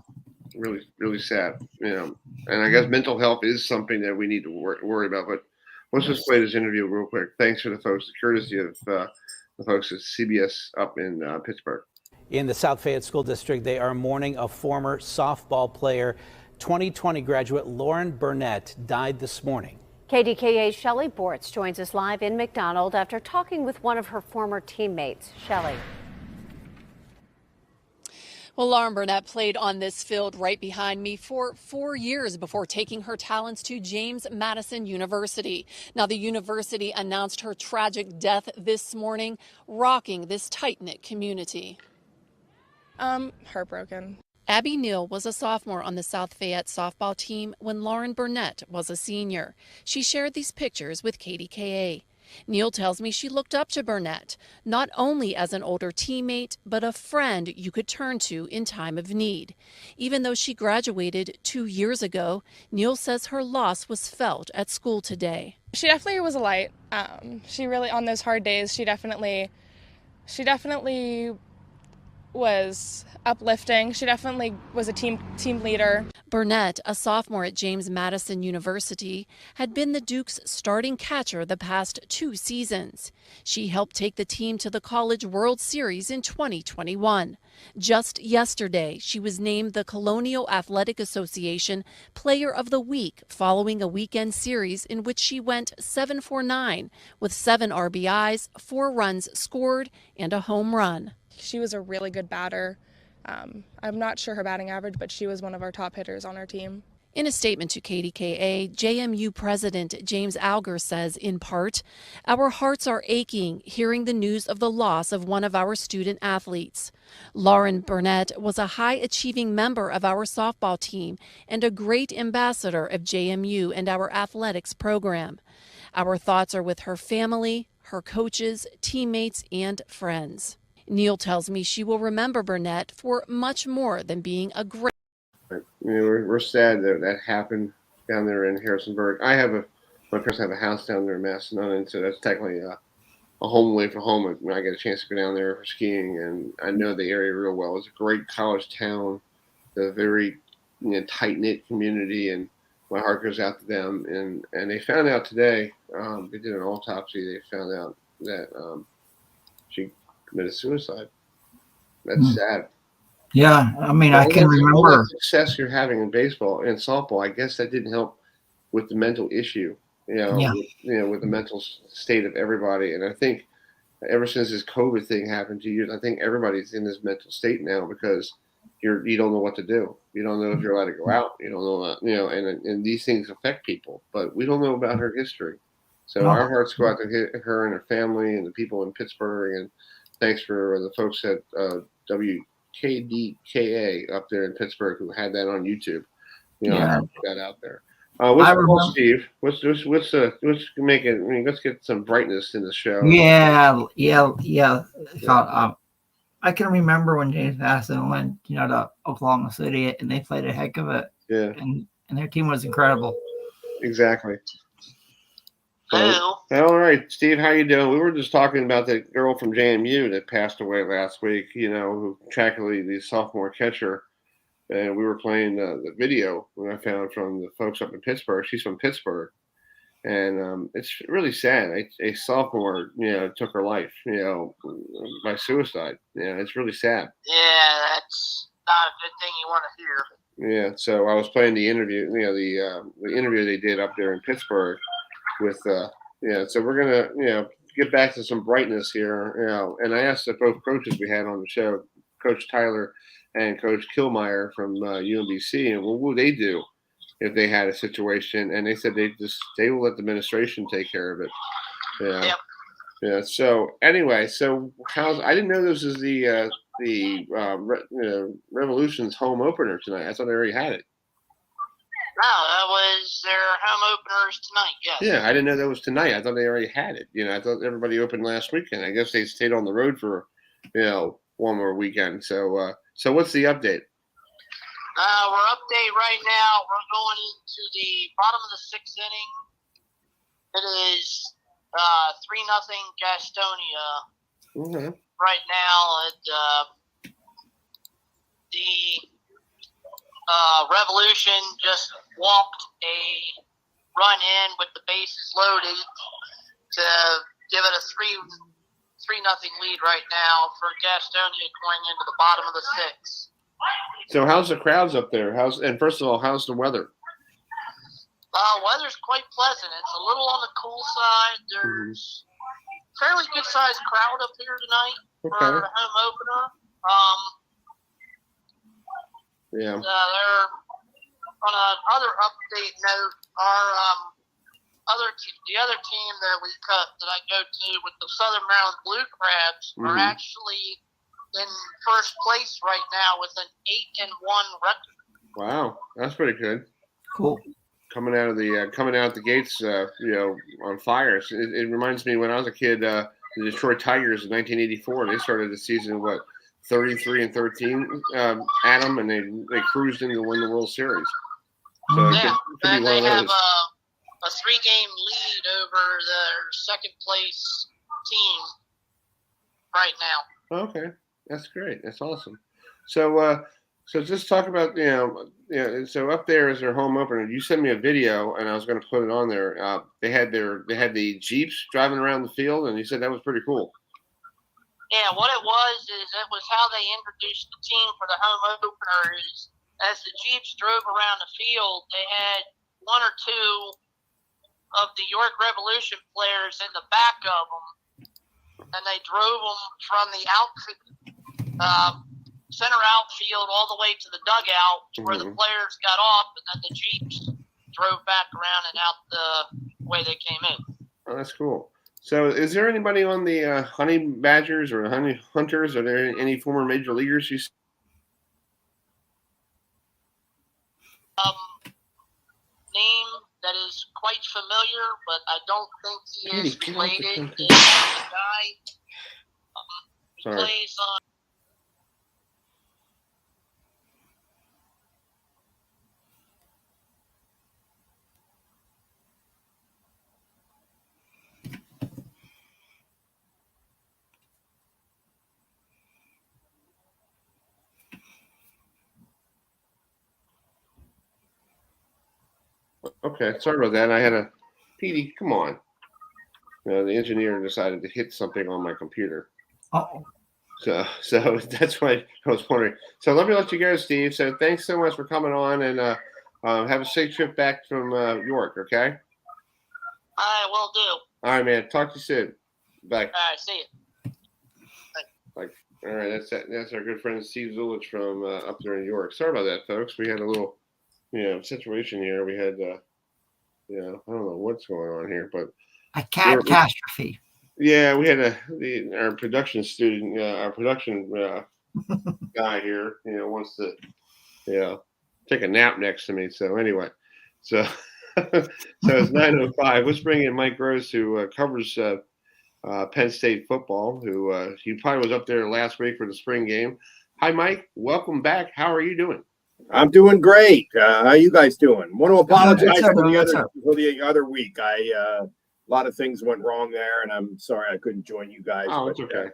really, really sad. And I guess mental health is something that we need to worry about. But let's just play this interview real quick. Thanks for the folks, the courtesy of the folks at CBS up in Pittsburgh. In the South Fayette School District, they are mourning a former softball player. 2020 graduate Lauren Burnett died this morning. KDKA's Shelley Bortz joins us live in McDonald after talking with one of her former teammates. Shelley. Well, Lauren Burnett played on this field right behind me for 4 years before taking her talents to James Madison University. Now, the university announced her tragic death this morning, rocking this tight-knit community. Heartbroken. Abby Neal was a sophomore on the South Fayette softball team when Lauren Burnett was a senior. She shared these pictures with KDKA. Neal tells me she looked up to Burnett, not only as an older teammate, but a friend you could turn to in time of need. Even though she graduated 2 years ago, Neal says her loss was felt at school today. She definitely was a light. She really, on those hard days, she definitely was uplifting. She definitely was a team leader. Burnett, a sophomore at James Madison University, had been the Duke's starting catcher the past 2 seasons. She helped take the team to the College World Series in 2021. Just yesterday, she was named the Colonial Athletic Association Player of the Week following a weekend series in which she went 7 for 9 with 7 RBIs, 4 runs scored, and a home run. She was a really good batter. I'm not sure her batting average, but she was one of our top hitters on our team. In a statement to KDKA, JMU President James Alger says, in part, "Our hearts are aching hearing the news of the loss of one of our student athletes. Lauren Burnett was a high-achieving member of our softball team and a great ambassador of JMU and our athletics program. Our thoughts are with her family, her coaches, teammates, and friends. Neil tells me she will remember Burnett for much more than being a great. We're sad that happened down there in Harrisonburg. My parents have a house down there in Macedon, and so that's technically a home away from home when I get a chance to go down there for skiing. And I know the area real well. It's a great college town, a very tight knit community, and my heart goes out to them. And they found out today. They did an autopsy. They found out that she committed suicide. That's sad. Yeah, I mean, I can remember all that success you're having in baseball and softball. I guess that didn't help with the mental issue, with the mental state of everybody. And I think ever since this COVID thing happened 2 years, I think everybody's in this mental state now because you don't know what to do. You don't know if you're allowed to go out. You don't know, and these things affect people. But we don't know about her history, so our hearts go out to her and her family and the people in Pittsburgh. And thanks for the folks at WKDKA up there in Pittsburgh who had that on YouTube. I put that out there. What's Steve? Let's make it. I mean, let's get some brightness in the show. Yeah. I can remember when James Madison went, to Oklahoma City, and they played a heck of it. Yeah. And their team was incredible. Exactly. All right, Steve, how you doing? We were just talking about the girl from JMU that passed away last week. Who tragically the sophomore catcher. And we were playing the video when I found from the folks up in Pittsburgh. She's from Pittsburgh, and it's really sad. A sophomore, took her life, by suicide. It's really sad. Yeah, that's not a good thing you want to hear. Yeah. So I was playing the interview, the interview they did up there in Pittsburgh with, So we're gonna, get back to some brightness here, And I asked both coaches we had on the show, Coach Tyler and Coach Schulmeyer from UMBC, and what would they do if they had a situation? And they said they will let the administration take care of it. Yeah. Yeah. So anyway, I didn't know this was the Revolution's home opener tonight. I thought they already had it. No, that was their home openers tonight. Yes. Yeah, I didn't know that was tonight. I thought they already had it. I thought everybody opened last weekend. I guess they stayed on the road for one more weekend. So what's the update? We're update right now. We're going into the bottom of the sixth inning. It is 3-0 Gastonia. Mm-hmm. Right now, the Revolution just walked a run in with the bases loaded to give it a 3-0 lead right now for Gastonia going into the bottom of the sixth. So how's the crowds up there? First of all, how's the weather? Weather's quite pleasant. It's a little on the cool side. There's fairly good sized crowd up here tonight for our home opener. Yeah. They're on another update note. Our the other team that I go to with the Southern Maryland Blue Crabs are actually in first place right now with an 8-1 record. Wow, that's pretty good. Cool. Coming out the gates, on fire. It reminds me when I was a kid, the Detroit Tigers in 1984. They started the season 33-13, Adam, and they cruised in to win the World Series. So it could be one of those. A 3-game lead over their second place team right now. Okay, that's great. That's awesome. So just talk about So up there is their home opener. You sent me a video, and I was going to put it on there. They had the Jeeps driving around the field, and you said that was pretty cool. Yeah, what it was how they introduced the team for the home opener. Is as the Jeeps drove around the field, they had one or two of the York Revolution players in the back of them, and they drove them from the center outfield all the way to the dugout where the players got off, and then the Jeeps drove back around and out the way they came in. Oh, that's cool. So is there anybody on the Honey Badgers or Honey Hunters? Are there any former major leaguers you see? Name that is quite familiar, but I don't think he is related. Is the guy who plays on. Okay, sorry about that. I had a Petey. Come on. The engineer decided to hit something on my computer. Oh. So that's why I was wondering. So let me let you go, Steve. So thanks so much for coming on, and have a safe trip back from York. Okay. I will do. All right, man. Talk to you soon. Bye. All right, see you. Like, all right, that's our good friend Steve Zulich from up there in York. Sorry about that, folks. We had a little, situation here. We had, I don't know what's going on here, but a catastrophe. Yeah, we had our production student, our production guy here, wants to, take a nap next to me. So anyway, so it's 9:05. Let's bring in MikeGross, who covers Penn State football. Who he probably was up there last week for the spring game. Hi, Mike. Welcome back. How are you doing? I'm doing great. How you guys doing? Want to apologize for the other week. A lot of things went wrong there, and I'm sorry I couldn't join you guys. Oh, it's okay.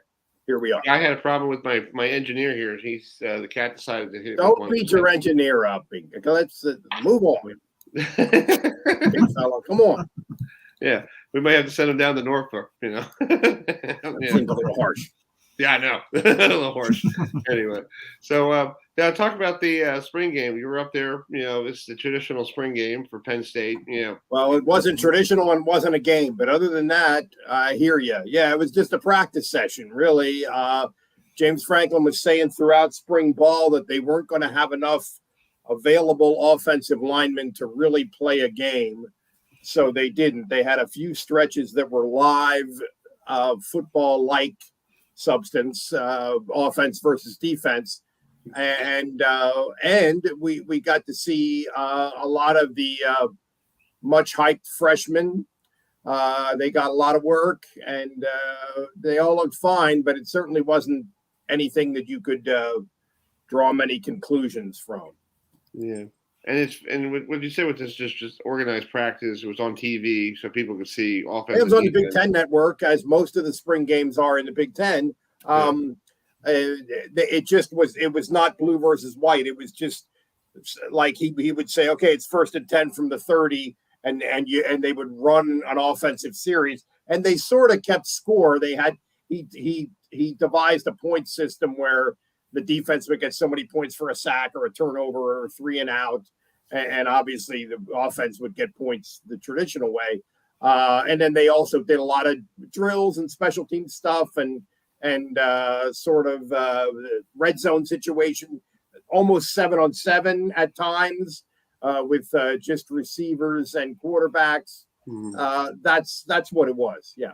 Here we are. I had a problem with my engineer here. He's the cat decided to hit. Don't beat your engineer up. Let's move on. Come on. Yeah, we might have to send him down to Norfolk. Seems a little harsh. Yeah, I know. A little harsh. Anyway, so now talk about the spring game. You were up there. It's the traditional spring game for Penn State. Well, it wasn't traditional and wasn't a game, but other than that, I hear you. Yeah, it was just a practice session, really. James Franklin was saying throughout spring ball that they weren't going to have enough available offensive linemen to really play a game, so they didn't. They had a few stretches that were live football-like substance, offense versus defense, and we got to see a lot of the much hyped freshmen. They got a lot of work, and they all looked fine, but it certainly wasn't anything that you could draw many conclusions from. Yeah. And what you said with this just organized practice, it was on TV so people could see offense. It was on the Big Ten network, as most of the spring games are in the Big Ten. It was not blue versus white. It was just like he would say, okay, it's 1st and 10 from the 30, and they would run an offensive series, and they sort of kept score. They had he devised a point system where the defense would get so many points for a sack or a turnover or 3 and out. And obviously the offense would get points the traditional way. And then they also did a lot of drills and special team stuff and sort of red zone situation, almost 7-on-7 at times with just receivers and quarterbacks. That's what it was. Yeah.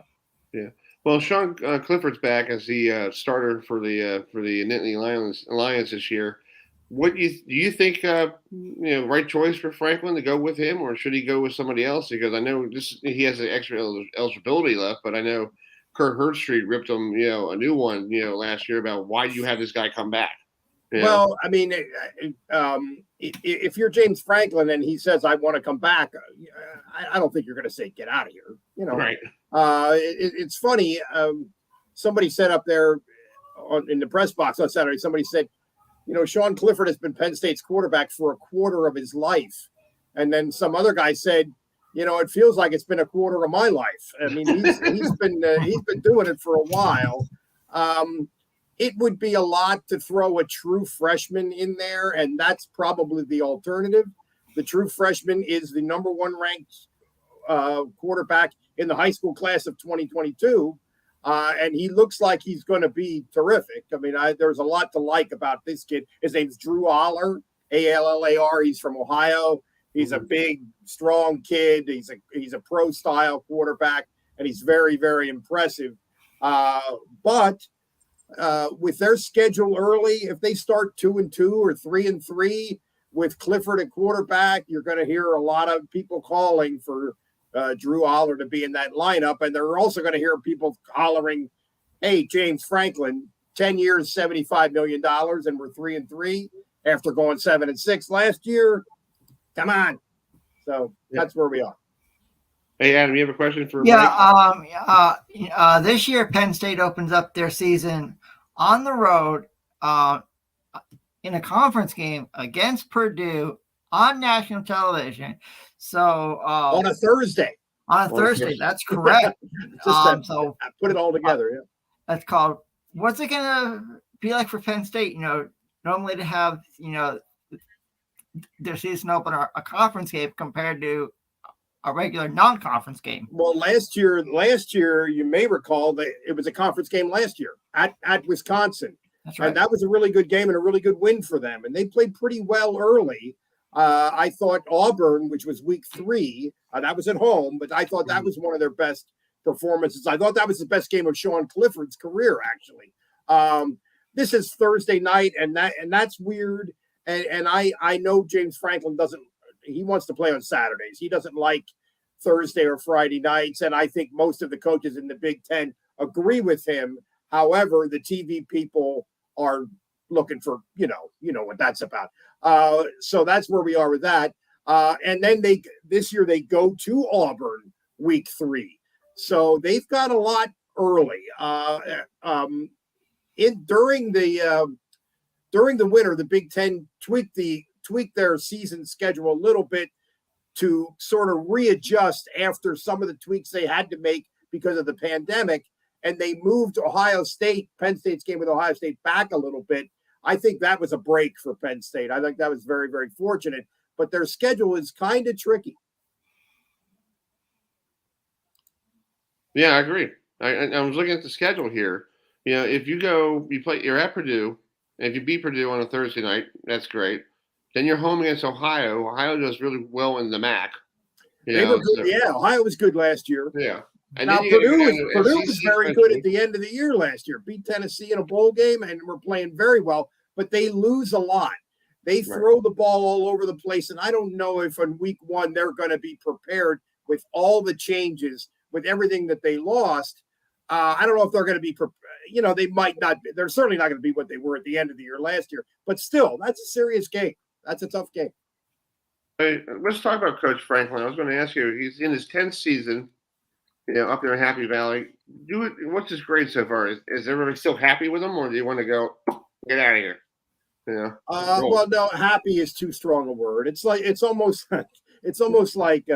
Yeah. Well, Sean Clifford's back as the starter for the Nittany Lions this year. What do you think? Right choice for Franklin to go with him, or should he go with somebody else? Because I know he has the extra eligibility left, but I know Kurt Herbstreit ripped him, a new one, last year about why do you have this guy come back? Well, I mean, if you're James Franklin and he says I want to come back, I don't think you're going to say get out of here. Right. It's funny. Somebody said up there in the press box on Saturday, somebody said, Sean Clifford has been Penn State's quarterback for a quarter of his life. And then some other guy said, it feels like it's been a quarter of my life. I mean, he's been doing it for a while. It would be a lot to throw a true freshman in there, and that's probably the alternative. The true freshman is the number 1 ranked quarterback in the high school class of 2022. And he looks like he's going to be terrific. I mean, there's a lot to like about this kid. His name's Drew Aller, Allar. He's from Ohio. He's a big, strong kid. He's a pro-style quarterback, and he's very, very impressive. But with their schedule early, if they start 2-2 or 3-3, with Clifford at quarterback, you're going to hear a lot of people calling for Drew Aller to be in that lineup. And they're also going to hear people hollering, hey, James Franklin, 10 years, $75 million, and we're 3-3 after going 7-6 last year. Come on. So that's where we are. Hey, Adam, you have a question for Mike? This year, Penn State opens up their season on the road in a conference game against Purdue on national television. So on a Thursday. That's correct. So put it all together. That's called. What's it gonna be like for Penn State? Normally to have their season opener a conference game compared to a regular non-conference game. Well, last year, you may recall that it was a conference game last year at Wisconsin. That's right. And that was a really good game and a really good win for them. And they played pretty well early. I thought Auburn, which was week 3, that was at home, but I thought that was one of their best performances. I thought that was the best game of Sean Clifford's career, actually. This is Thursday night, and that's weird. And I know James Franklin he wants to play on Saturdays. He doesn't like Thursday or Friday nights. And I think most of the coaches in the Big Ten agree with him. However, the TV people are looking for, you know what that's about. So that's where we are with that. And then this year they go to Auburn week 3. So they've got a lot early. During the winter, the Big Ten tweaked their season schedule a little bit to sort of readjust after some of the tweaks they had to make because of the pandemic. And they moved Penn State's game with Ohio State back a little bit. I think that was a break for Penn State. I think that was very, very fortunate. But their schedule is kind of tricky. Yeah, I agree. I was looking at the schedule here. If you're at Purdue, and if you beat Purdue on a Thursday night, that's great. Then you're home against Ohio. Ohio does really well in the MAC. They were good. Yeah, Ohio was good last year. Yeah. And now Purdue was very good at the end of the year last year. Beat Tennessee in a bowl game and were playing very well, but they lose a lot. They throw the ball all over the place, and I don't know if in week 1 they're going to be prepared with all the changes, with everything that they lost. I don't know if they're going to be prepared. They might not be. They're certainly not going to be what they were at the end of the year last year. But still, that's a serious game. That's a tough game. Hey, let's talk about Coach Franklin. I was going to ask you, he's in his 10th season, up there in Happy Valley. What's his grade so far? Is everybody still happy with him, or do you want to go, get out of here? Well, no, happy is too strong a word. It's almost like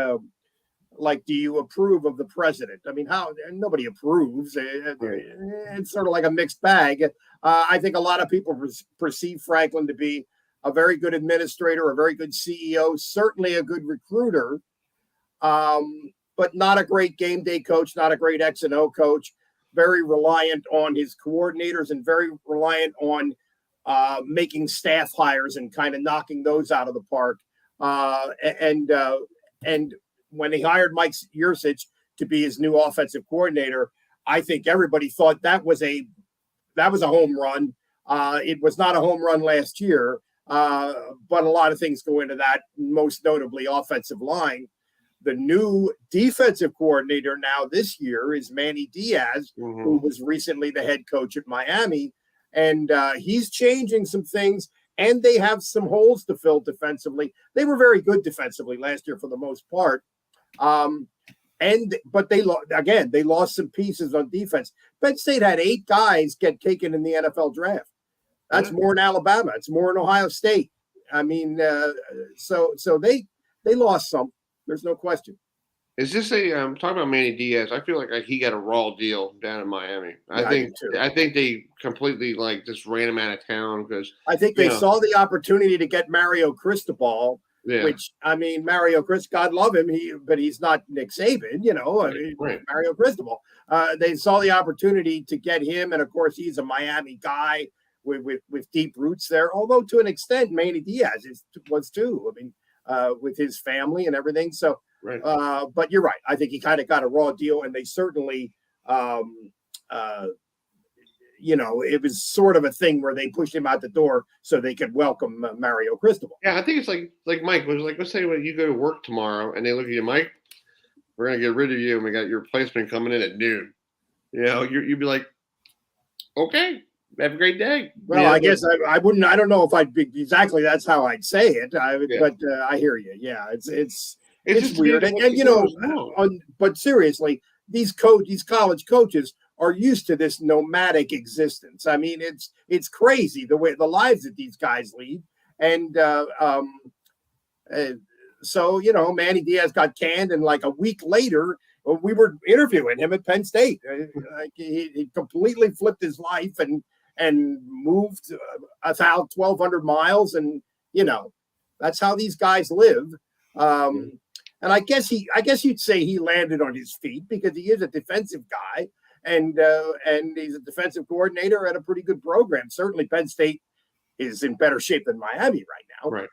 do you approve of the president? I mean, nobody approves. It's sort of like a mixed bag. I think a lot of people perceive Franklin to be a very good administrator, a very good CEO, certainly a good recruiter, but not a great game day coach, not a great X and O coach, very reliant on his coordinators and very reliant on making staff hires and kind of knocking those out of the park. And when he hired Mike Yursich to be his new offensive coordinator, I think everybody thought that was a home run. It was not a home run last year, but a lot of things go into that, most notably offensive line. The new defensive coordinator now this year is Manny Diaz, who was recently the head coach at Miami. And he's changing some things, and they have some holes to fill defensively. They were very good defensively last year for the most part. But they lost some pieces on defense. Penn State had 8 guys get taken in the NFL draft. That's more in Alabama. It's more in Ohio State. I mean, so they lost some. There's no question. Is this talking about Manny Diaz? I feel like he got a raw deal down in Miami. I think they completely just ran him out of town because I think they saw the opportunity to get Mario Cristobal, which Mario God love him, but he's not Nick Saban, Mario Cristobal. They saw the opportunity to get him, and of course he's a Miami guy with deep roots there. Although to an extent, Manny Diaz was too. With his family and everything. So. Right. But you're right. I think he kind of got a raw deal, and they certainly, it was sort of a thing where they pushed him out the door so they could welcome Mario Cristobal. Yeah, I think it's like Mike was like, let's say when you go to work tomorrow and they look at you, Mike, we're gonna get rid of you and we got your replacement coming in at noon. You'd be like, okay, have a great day. Well, I guess I wouldn't. I don't know if I'd be exactly. That's how I'd say it. But I hear you. Yeah, it's weird. But seriously, these college coaches are used to this nomadic existence. I mean, it's crazy the lives that these guys lead. And so Manny Diaz got canned, and like a week later, we were interviewing him at Penn State. He completely flipped his life and moved 1,200 miles, and that's how these guys live. And I guess you'd say he landed on his feet because he is a defensive guy, and he's a defensive coordinator at a pretty good program. Certainly, Penn State is in better shape than Miami right now. Right.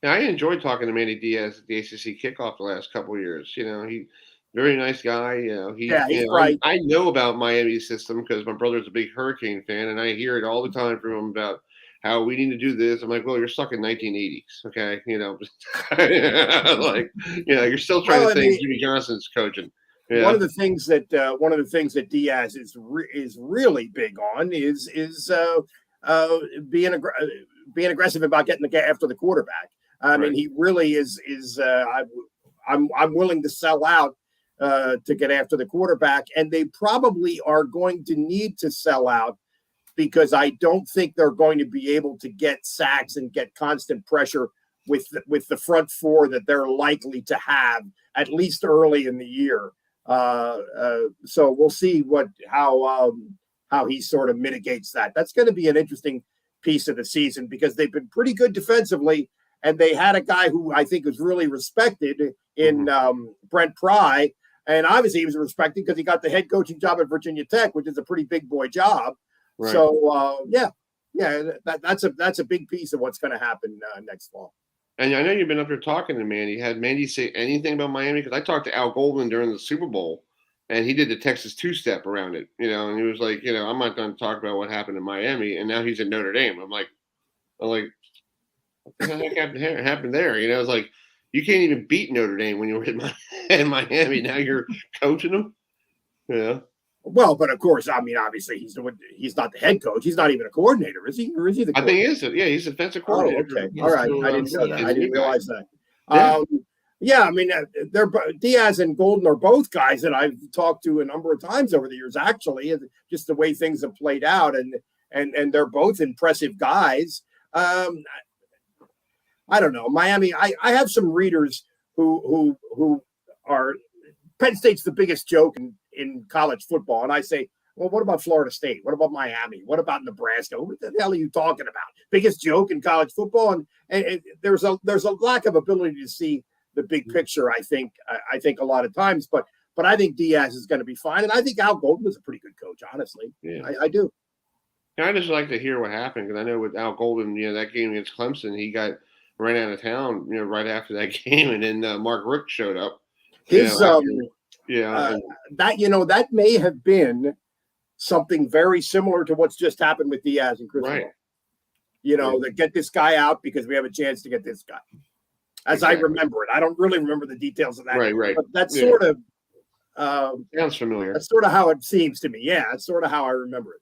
Now, I enjoyed talking to Manny Diaz at the ACC kickoff the last couple of years. He very nice guy. He's right. I know about Miami's system because my brother's a big Hurricane fan, and I hear it all the time from him about how we need to do this. I'm like, well, you're stuck in 1980s, okay? You're still trying to think Jimmy Johnson's coaching. Yeah. One of the things that Diaz is really big on is being aggressive about getting after the quarterback. I mean, he really is. I'm willing to sell out to get after the quarterback, and they probably are going to need to sell out because I don't think they're going to be able to get sacks and get constant pressure with the front four that they're likely to have at least early in the year. So we'll see how he sort of mitigates that. That's going to be an interesting piece of the season because they've been pretty good defensively, and they had a guy who I think was really respected in Brent Pry. And obviously he was respected because he got the head coaching job at Virginia Tech, which is a pretty big boy job. Right. So, that's a big piece of what's going to happen next fall. And I know you've been up here talking to Mandy. Had Mandy say anything about Miami? Because I talked to Al Golden during the Super Bowl, and he did the Texas two-step around it, and he was like, I'm not going to talk about what happened in Miami, and now he's at Notre Dame. I'm like, what the heck happened there? I was like, you can't even beat Notre Dame when you were in Miami. Now you're coaching them. Yeah. Well, but of course, I mean, obviously he's not the head coach. He's not even a coordinator, is he? Or is he the coordinator? I think he is. Yeah, he's a defensive coordinator. Oh, okay. All right. I didn't know that. I didn't realize that. Yeah. I mean, they're Diaz and Golden are both guys that I've talked to a number of times over the years, actually, just the way things have played out. And they're both impressive guys. I don't know. Miami, I have some readers who are Penn State's the biggest joke in college football. And I say, well, what about Florida State? What about Miami? What about Nebraska? What the hell are you talking about? Biggest joke in college football. And there's a lack of ability to see the big picture, I think a lot of times, but I think Diaz is going to be fine. And I think Al Golden is a pretty good coach, honestly. Yeah. I do. I just like to hear what happened. Because I know with Al Golden, that game against Clemson, he got ran out of town, right after that game. And then Mark Richt showed up. That may have been something very similar to what's just happened with Diaz and Chris. Right. That get this guy out because we have a chance to get this guy. As I remember it, I don't really remember the details of that. Right. But that's sort of sounds familiar. That's sort of how it seems to me. Yeah, that's sort of how I remember it.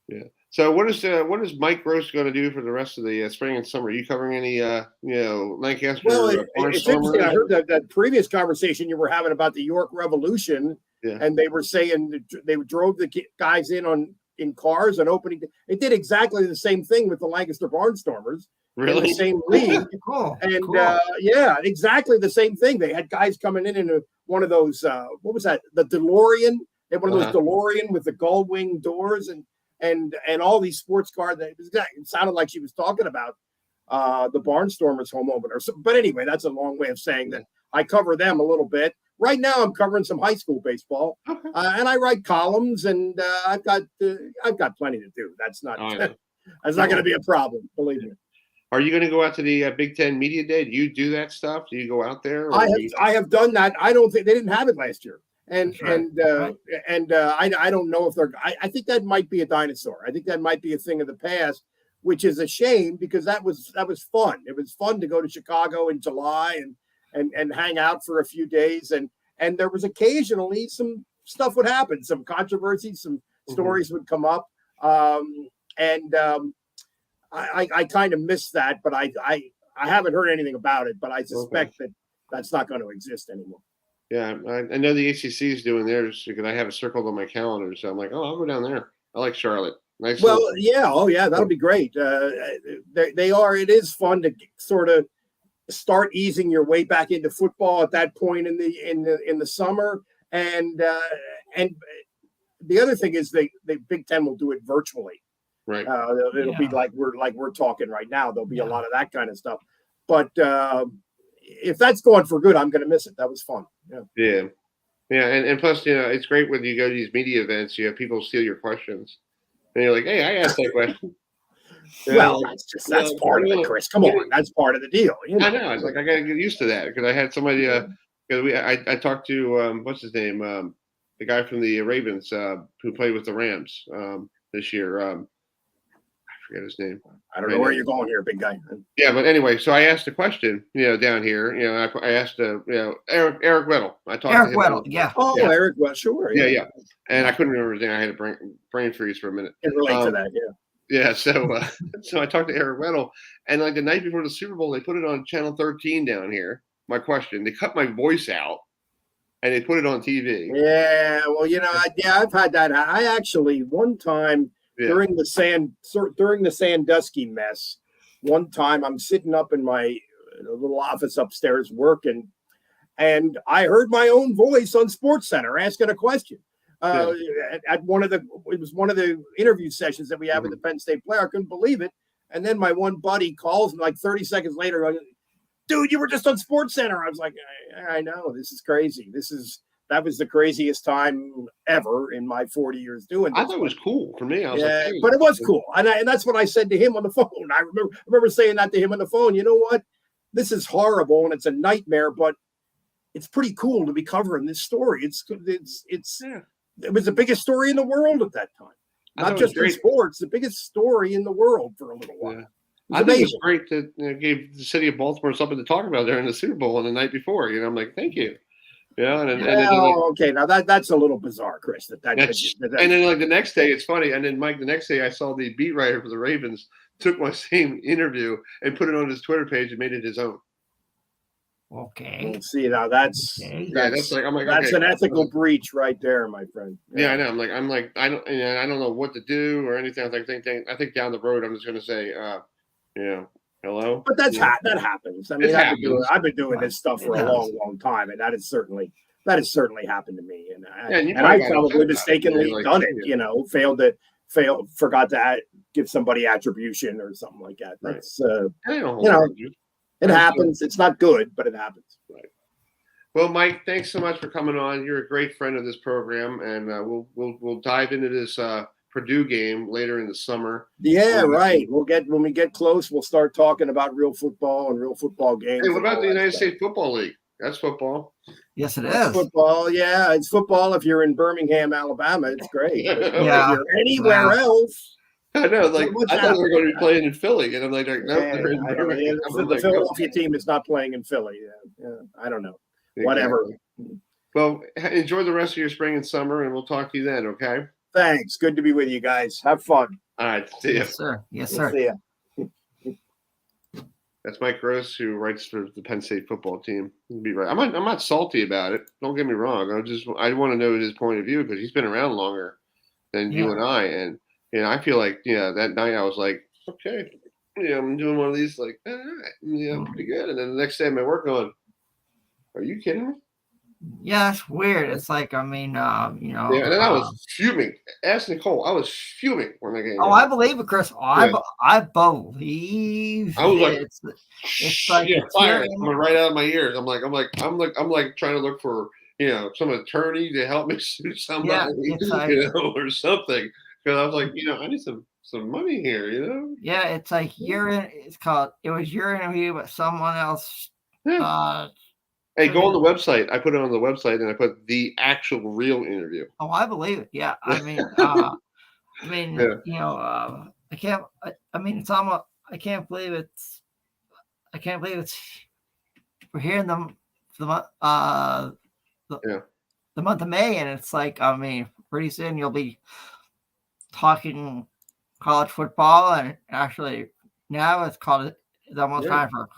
Yeah. So what is Mike Gross going to do for the rest of the spring and summer? Are you covering any Lancaster? Well, it's interesting. I heard that previous conversation you were having about the York Revolution, and they were saying they drove the guys in cars on opening. It did exactly the same thing with the Lancaster Barnstormers. Really? In the same league. Cool. And exactly the same thing. They had guys coming in one of those. What was that? The DeLorean. They had one of those DeLorean with the gull wing doors and all these sports cars. It sounded like she was talking about the Barnstormers home opener. But anyway, that's a long way of saying that I cover them a little bit. Right now, I'm covering some high school baseball, and I write columns, and I've got plenty to do. That's not that's not going to be a problem, believe me. Are you going to go out to the Big Ten Media Day? Do you do that stuff? Do you go out there? I have done that. I don't think they didn't have it last year. And I don't know if I think that might be a dinosaur. I think that might be a thing of the past, which is a shame because that was fun. It was fun to go to Chicago in July and hang out for a few days, and there was occasionally some stuff would happen, some controversies, some stories would come up, I kind of missed that, but I haven't heard anything about it, but I suspect that that's not going to exist anymore. Yeah, I know the ACC is doing theirs because I have it circled on my calendar, so I'm like, oh, I'll go down there. I like Charlotte. Nice. Well, yeah, oh yeah, that'll be great. They are. It is fun to sort of start easing your way back into football at that point in the summer, and the other thing is the Big Ten will do it virtually. Right. It'll be like we're talking right now. There'll be a lot of that kind of stuff. But if that's going for good, I'm going to miss it. That was fun. Yeah. And plus, it's great when you go to these media events. You have people steal your questions, and you're like, "Hey, I asked that question." Well, that's part of it, Chris. Come on, that's part of the deal. I know. I was like, I got to get used to that because I had somebody. Because I talked to what's his name, the guy from the Ravens who played with the Rams this year. I forget his name. I don't know where you're going here, big guy. Yeah, but anyway, so I asked a question, down here. I asked, Eric Weddle. I talked to him. Eric Weddle, yeah. Oh, yeah. Eric Weddle, sure. Yeah. And I couldn't remember his name. I had a brain freeze for a minute. Can relate to that, yeah. Yeah, so I talked to Eric Weddle, and like the night before the Super Bowl, they put it on Channel 13 down here. My question, they cut my voice out, and they put it on TV. Yeah, well, I've had that. I actually one time during the Sandusky mess, one time I'm sitting up in my little office upstairs working, and I heard my own voice on SportsCenter asking a question. At one of the interview sessions that we have at the Penn State Player. I couldn't believe it. And then my one buddy calls me like 30 seconds later, dude, you were just on SportsCenter. I was like, I know, this is crazy. That was the craziest time ever in my 40 years doing this. I thought it was cool for me. I was like, hey. But it was cool. And that's what I said to him on the phone. I remember saying that to him on the phone. You know what? This is horrible and it's a nightmare, but it's pretty cool to be covering this story. It was the biggest story in the world at that time. Not just in sports, the biggest story in the world for a little while. Yeah. I think it's great that gave the city of Baltimore something to talk about during the Super Bowl and the night before. I'm like, thank you. Okay, now that's a little bizarre, Chris. And then like the next day, it's funny. And then Mike, the next day, I saw the beat writer for the Ravens took my same interview and put it on his Twitter page and made it his own. Okay. See, now that's an ethical breach right there, my friend. Yeah, I know. I'm like, I don't know what to do or anything. I think down the road, I'm just going to say, hello. But that happens. I mean, I've been doing this stuff for a long, long time, and that has certainly happened to me. And I probably mistakenly done it. Forgot to give somebody attribution or something like that. That's it happens. It's not good, but it happens. Right. Well, Mike, thanks so much for coming on. You're a great friend of this program, and we'll dive into this Purdue game later in the summer. Yeah, right. When we get close, we'll start talking about real football and real football games. Hey, what about the United States Football League? That's football. Yes, it is. Football, yeah, it's football. If you're in Birmingham, Alabama, it's great. If you're anywhere else. I know, like I thought they were going to be playing in Philly, and I'm like, nope. The Philadelphia team is not playing in Philly. Yeah, I don't know. Whatever. Well, enjoy the rest of your spring and summer, and we'll talk to you then. Okay. Thanks. Good to be with you guys. Have fun. All right. See you. Yes, sir. Yes, sir. See ya. That's Mike Gross, who writes for the Penn State football team. He'll be right. I'm not salty about it. Don't get me wrong. I want to know his point of view because he's been around longer than you and I, and. I feel like, that night I was like, okay, I'm doing one of these, like, all right, pretty good. And then the next day I'm at work going, are you kidding me? Yeah, it's weird. It's like, Yeah, and then I was fuming. Ask Nicole, I was fuming when I came. Oh, I believe it, Chris. I believe. I was like, it's like fire coming right out of my ears. I'm like trying to look for, some attorney to help me sue somebody, or something. Because I was like, I need some money here, Yeah, it's like it was your interview, but someone else Hey, go on the website. I put it on the website, and I put the actual real interview. Oh, I believe it. Yeah, I mean, Yeah. you know, I can't. I mean, it's almost. I can't believe it's. We're here in the month of May, and it's like, I mean, pretty soon you'll be talking college football, and actually now it's almost time for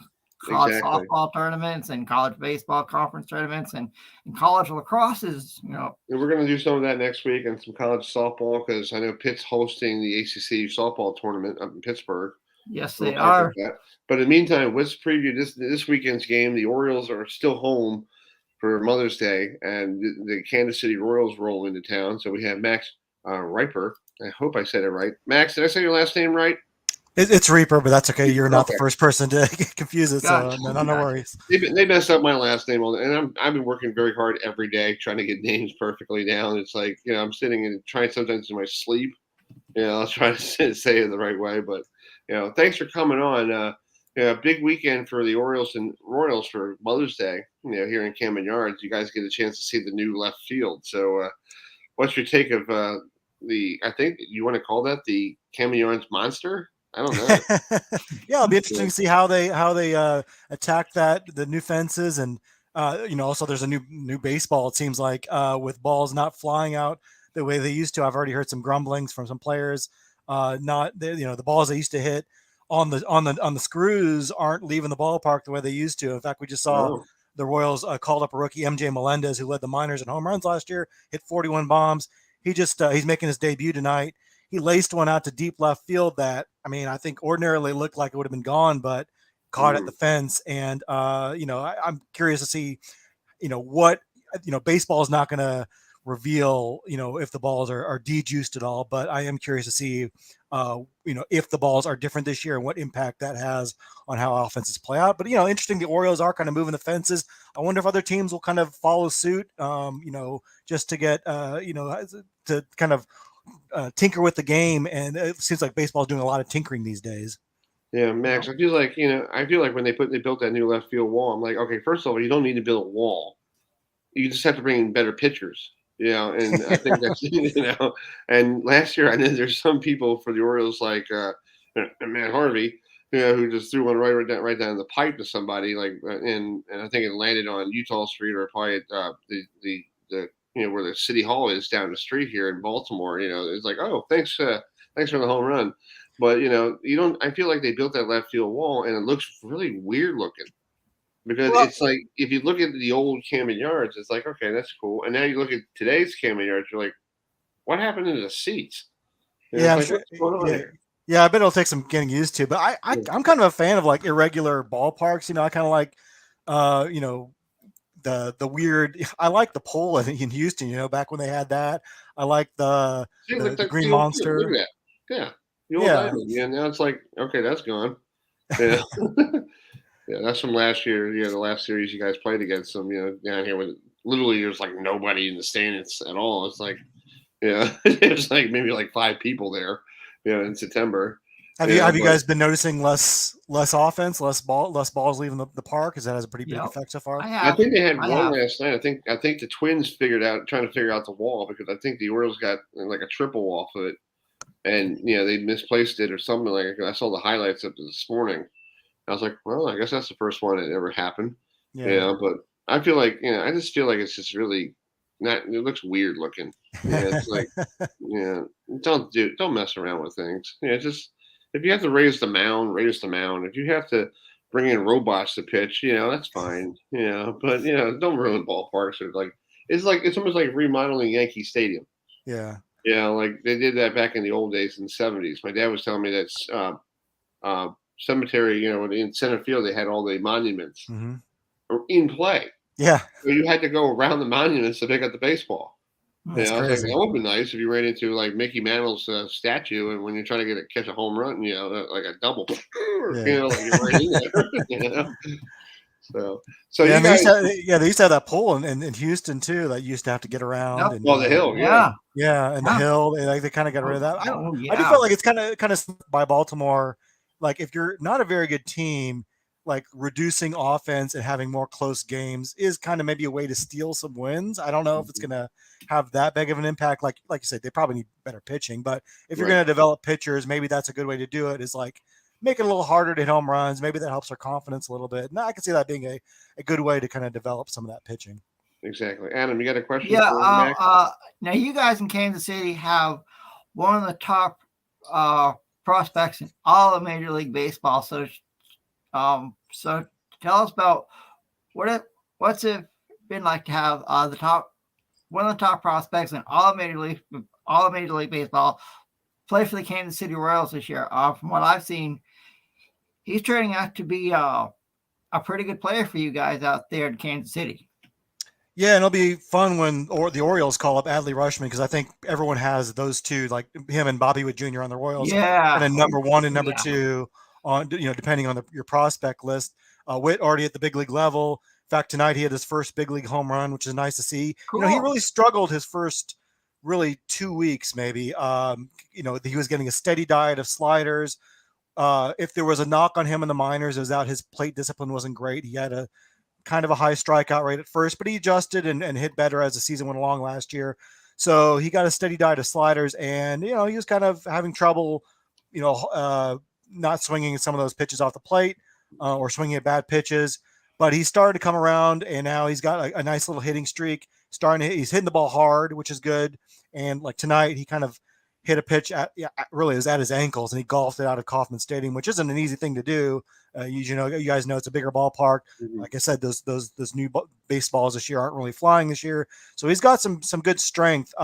college softball tournaments and college baseball conference tournaments and college lacrosse is, you know. And we're going to do some of that next week and some college softball because I know Pitt's hosting the ACC softball tournament up in Pittsburgh. Yes, they are. But in the meantime, let's preview this weekend's game. The Orioles are still home for Mother's Day, and the Kansas City Royals roll into town. So we have MaxRieper. I hope I said it right. Max, did I say your last name right? It's Reaper, but that's okay. You're not the first person to confuse it, so no worries. They messed up my last name, and I've been working very hard every day trying to get names perfectly down. It's like, you know, I'm sitting and trying sometimes in my sleep. You know, I'll try to say it the right way, but you know, thanks for coming on. You know, big weekend for the Orioles and Royals for Mother's Day. You know, here in Camden Yards, you guys get a chance to see the new left field. So, what's your take of I think you want to call that the Camden Yards monster? I don't know. Yeah, it'll be interesting to see how they attack the new fences, and you know, also there's a new baseball. It seems like with balls not flying out the way they used to. I've already heard some grumblings from some players. The balls they used to hit on the screws aren't leaving the ballpark the way they used to. In fact, we just saw the Royals called up a rookie, MJ Melendez, who led the minors in home runs last year, hit 41 bombs. He's making his debut tonight. He laced one out to deep left field that, I mean, I think ordinarily looked like it would have been gone, but caught at the fence. And, you know, I'm curious to see, you know, what, you know, baseball is not going to reveal, you know, if the balls are de-juiced at all, but I am curious to see, you know, if the balls are different this year and what impact that has on how offenses play out. But, you know, interesting, the Orioles are kind of moving the fences. I wonder if other teams will kind of follow suit, you know, just to get, you know, to kind of tinker with the game. And it seems like baseball is doing a lot of tinkering these days. Yeah, Max, I feel like when they built that new left field wall, I'm like, okay, first of all, you don't need to build a wall. You just have to bring in better pitchers. You know, and I think that's, you know, and last year I know there's some people for the Orioles like Matt Harvey, you know, who just threw one right down the pipe to somebody, like, and I think it landed on Utah Street or probably at the you know, where the city hall is down the street here in Baltimore. You know, it's like, oh, thanks for the home run, but you know, I feel like they built that left field wall and it looks really weird looking. Because it's like, if you look at the old Camden Yards, it's like, okay, that's cool. And now you look at today's Camden Yards, you're like, what happened to the seats? And yeah, like, sure. Yeah, I bet it'll take some getting used to. But I'm kind of a fan of like irregular ballparks. You know, I kind of like, you know, the weird. I like the pole in Houston. You know, back when they had that. I like the Green Monster. Look at that. Yeah. Yeah. Now it's like, okay, that's gone. Yeah. Yeah, that's from last year. Yeah, the last series you guys played against them. You know, down here with literally there's like nobody in the stands at all. It's like, yeah, there's like maybe like 5 people there. You know, in September. Have you guys been noticing less offense, less balls leaving the park? Because that has a pretty big effect so far. I think they had one last night. I think the Twins trying to figure out the wall, because I think the Orioles got like a triple off of it, and you know they misplaced it or something like that. I saw the highlights of it this morning. I was like, well, I guess that's the first one that ever happened. Yeah. You know, but I feel like, you know, I just feel like it's just really not. It looks weird looking. Yeah, it's like, yeah, don't mess around with things. Yeah, just if you have to raise the mound, raise the mound. If you have to bring in robots to pitch, you know, that's fine. You know, but you know, don't ruin ballparks. It's almost like remodeling Yankee Stadium. Yeah. Yeah, like they did that back in the old days in the 70s. My dad was telling me that's cemetery, you know, in center field, they had all the monuments in play. Yeah. So you had to go around the monuments to pick up the baseball. That's crazy. Like, that would be nice if you ran into like Mickey Mantle's statue, and when you're trying to catch a home run, you know, like a double, you know, like you're right in there. You know? So yeah, you guys, they used to have that pole in Houston too that you used to have to get around. Yep. And, the hill, and the hill. They kind of got rid of that. I do feel like it's kind of by Baltimore. Like if you're not a very good team, like reducing offense and having more close games is kind of maybe a way to steal some wins. I don't know if it's going to have that big of an impact. Like you said, they probably need better pitching, but if you're going to develop pitchers, maybe that's a good way to do it, is like make it a little harder to hit home runs. Maybe that helps their confidence a little bit. And I can see that being a good way to kind of develop some of that pitching. Exactly. Adam, you got a question? Yeah. Now you guys in Kansas City have one of the top prospects in all of Major League Baseball. So tell us about what's it been like to have one of the top prospects in all of Major League Baseball play for the Kansas City Royals this year. From what I've seen, he's turning out to be a pretty good player for you guys out there in Kansas City. Yeah, and it'll be fun when the Orioles call up Adley Rutschman, because I think everyone has those two, like him and Bobby Witt Jr. on the Royals. Yeah. And then number one and number two on, depending on your prospect list. Witt already at the big league level. In fact, tonight he had his first big league home run, which is nice to see. Cool. He really struggled his first really 2 weeks, maybe. He was getting a steady diet of sliders. If there was a knock on him in the minors, it was that his plate discipline wasn't great. He had a kind of a high strikeout rate at first, but he adjusted and hit better as the season went along last year. So he got a steady diet of sliders, and, he was kind of having trouble, not swinging at some of those pitches off the plate or swinging at bad pitches, but he started to come around, and now he's got a nice little hitting streak. He's hitting the ball hard, which is good. And like tonight, he kind of hit a pitch really it was at his ankles, and he golfed it out of Kauffman Stadium, which isn't an easy thing to do. You guys know it's a bigger ballpark. Mm-hmm. Like I said, those new baseballs this year aren't really flying this year. So he's got some good strength.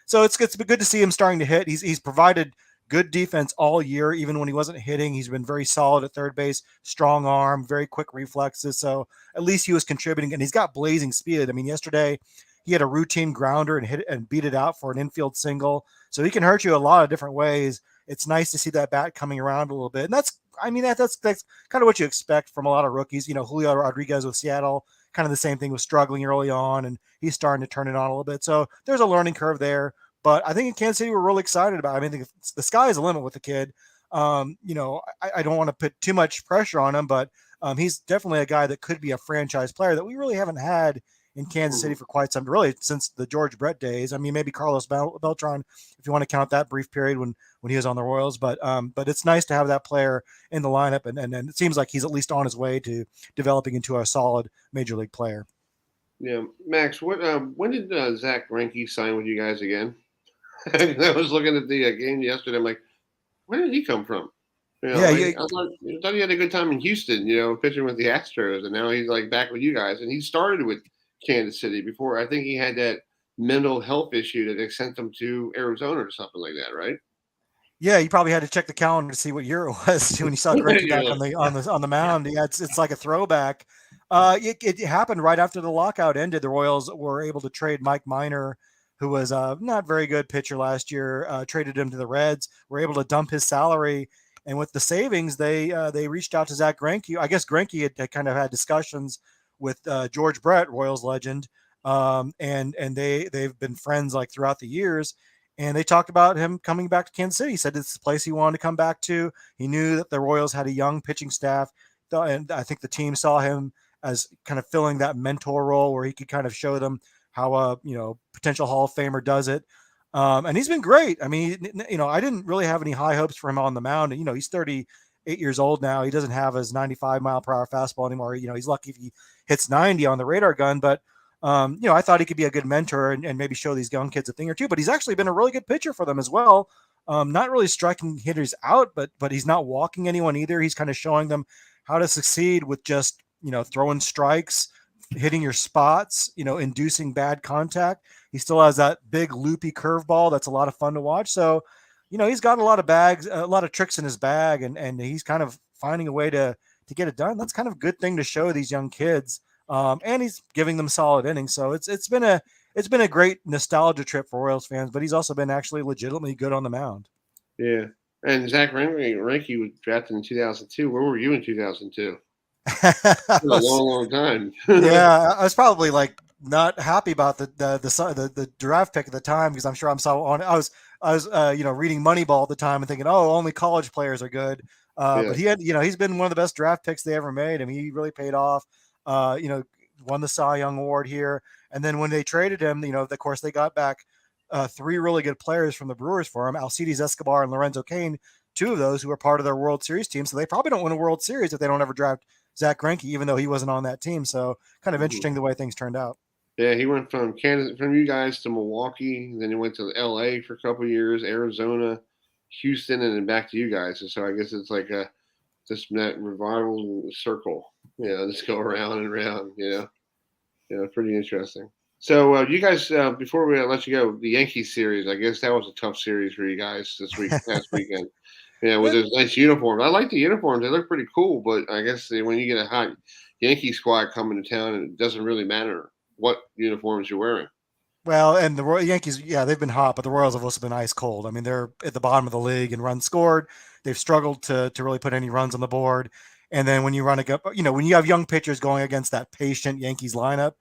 So it's been good to see him starting to hit. He's provided good defense all year, even when he wasn't hitting. He's been very solid at third base, strong arm, very quick reflexes. So at least he was contributing, and he's got blazing speed. I mean, yesterday he had a routine grounder and hit it and beat it out for an infield single. So he can hurt you a lot of different ways. It's nice to see that bat coming around a little bit. And that's kind of what you expect from a lot of rookies. Julio Rodriguez with Seattle, kind of the same thing, was struggling early on, and he's starting to turn it on a little bit. So there's a learning curve there. But I think in Kansas City, we're really excited about it. I mean, the sky is the limit with the kid. I don't want to put too much pressure on him, but he's definitely a guy that could be a franchise player that we really haven't had in Kansas City for quite some, really since the George Brett days. I mean, maybe Carlos Beltran, if you want to count that brief period when he was on the Royals, but it's nice to have that player in the lineup, and it seems like he's at least on his way to developing into a solid major league player. Yeah, Max, when did Zach Greinke sign with you guys again? I was looking at the game yesterday. I'm like, where did he come from? I thought he had a good time in Houston, pitching with the Astros, and now he's like back with you guys. And he started with Kansas City before. I think he had that mental health issue that they sent him to Arizona or something like that, right? Yeah, you probably had to check the calendar to see what year it was when you saw Greinke back on the mound. Yeah, it's like a throwback. It happened right after the lockout ended. The Royals were able to trade Mike Minor, who was a not very good pitcher last year, traded him to the Reds, were able to dump his salary. And with the savings, they reached out to Zach Greinke. I guess Greinke had kind of had discussions with George Brett, Royals legend, and they've been friends like throughout the years. And they talked about him coming back to Kansas City. He said it's the place he wanted to come back to. He knew that the Royals had a young pitching staff, and I think the team saw him as kind of filling that mentor role where he could kind of show them how a potential Hall of Famer does it. And he's been great. I mean, I didn't really have any high hopes for him on the mound. He's 38 years old now. He doesn't have his 95 mile per hour fastball anymore. He's lucky if he hits 90 on the radar gun, but I thought he could be a good mentor and maybe show these young kids a thing or two, but he's actually been a really good pitcher for them as well. Not really striking hitters out, but he's not walking anyone either. He's kind of showing them how to succeed with just, throwing strikes, hitting your spots, inducing bad contact. He still has that big loopy curveball that's a lot of fun to watch. So, he's got a lot of tricks in his bag, and he's kind of finding a way to get it done. That's kind of a good thing to show these young kids. And he's giving them solid innings. So it's been a great nostalgia trip for Royals fans, but he's also been actually legitimately good on the mound. Yeah. And Zach Greinke was drafted in 2002. Where were you in 2002? A long time. Yeah, I was probably like not happy about the draft pick at the time, because I'm sure I was reading Moneyball at the time and thinking, oh, only college players are good. But he had, he's been one of the best draft picks they ever made. I mean, he really paid off. Won the Cy Young Award here. And then when they traded him, of course, they got back 3 really good players from the Brewers for him, Alcides Escobar and Lorenzo Cain, 2 of those who were part of their World Series team. So they probably don't win a World Series if they don't ever draft Zach Greinke, even though he wasn't on that team. So kind of interesting the way things turned out. Yeah, he went from Kansas, from you guys to Milwaukee, then he went to LA for a couple of years, Arizona, Houston, and then back to you guys. And so I guess it's like just that revival circle, just go around and around, pretty interesting. So you guys, before we let you go, the Yankees series, I guess that was a tough series for you guys past weekend. With those nice uniforms. I like the uniforms. They look pretty cool, but I guess when you get a hot Yankee squad coming to town, it doesn't really matter what uniforms you're wearing. Well, and the Yankees, they've been hot, but the Royals have also been ice cold. I mean, they're at the bottom of the league in runs scored. They've struggled to really put any runs on the board. And then when you when you have young pitchers going against that patient Yankees lineup,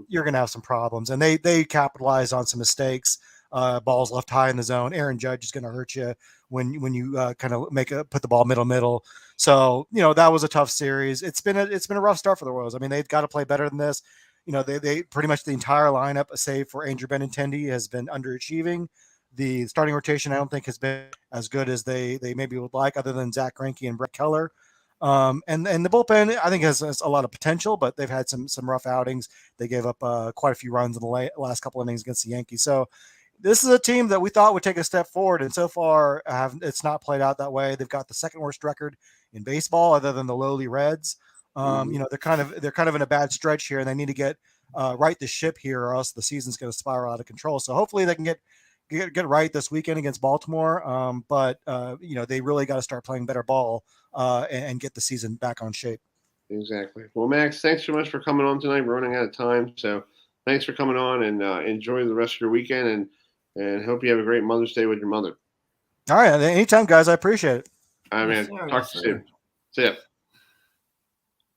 you're going to have some problems. And they capitalized on some mistakes. Balls left high in the zone. Aaron Judge is going to hurt you when you kind of put the ball middle. So that was a tough series. It's been a rough start for the Royals. I mean, they've got to play better than this. They pretty much the entire lineup, save for Andrew Benintendi, has been underachieving. The starting rotation, I don't think, has been as good as they maybe would like, other than Zach Greinke and Brett Keller. And the bullpen, I think, has a lot of potential, but they've had some rough outings. They gave up quite a few runs in the last couple innings against the Yankees. So this is a team that we thought would take a step forward, and so far it's not played out that way. They've got the second worst record in baseball, other than the lowly Reds. They're kind of in a bad stretch here, and they need to get right the ship here, or else the season's going to spiral out of control. So hopefully they can get right this weekend against Baltimore. But they really got to start playing better ball and get the season back on shape. Exactly. Well, Max, thanks so much for coming on tonight. We're running out of time, so thanks for coming on, and enjoy the rest of your weekend, and hope you have a great Mother's Day with your mother. All right, anytime, guys. I appreciate it. All right, man. Talk to you soon. See ya.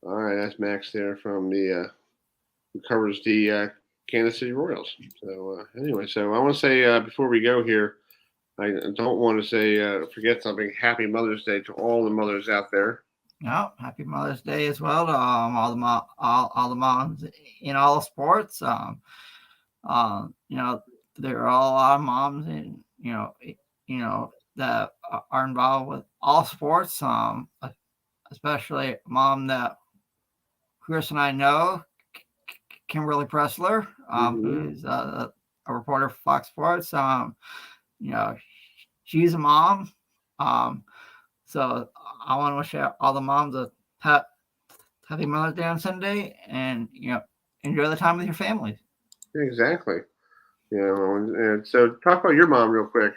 All right, that's Max there from who covers the Kansas City Royals. So anyway, I want to say before we go here, I don't want to say forget something. Happy Mother's Day to all the mothers out there. No, happy Mother's Day as well to all the moms in all the sports. There are a lot of moms that are involved with all sports. Especially a mom that Chris and I know, Kimberly Pressler, who's a reporter for Fox Sports. She's a mom. So I want to wish all the moms a happy Mother's Day on Sunday, and enjoy the time with your family. Exactly. And so talk about your mom real quick.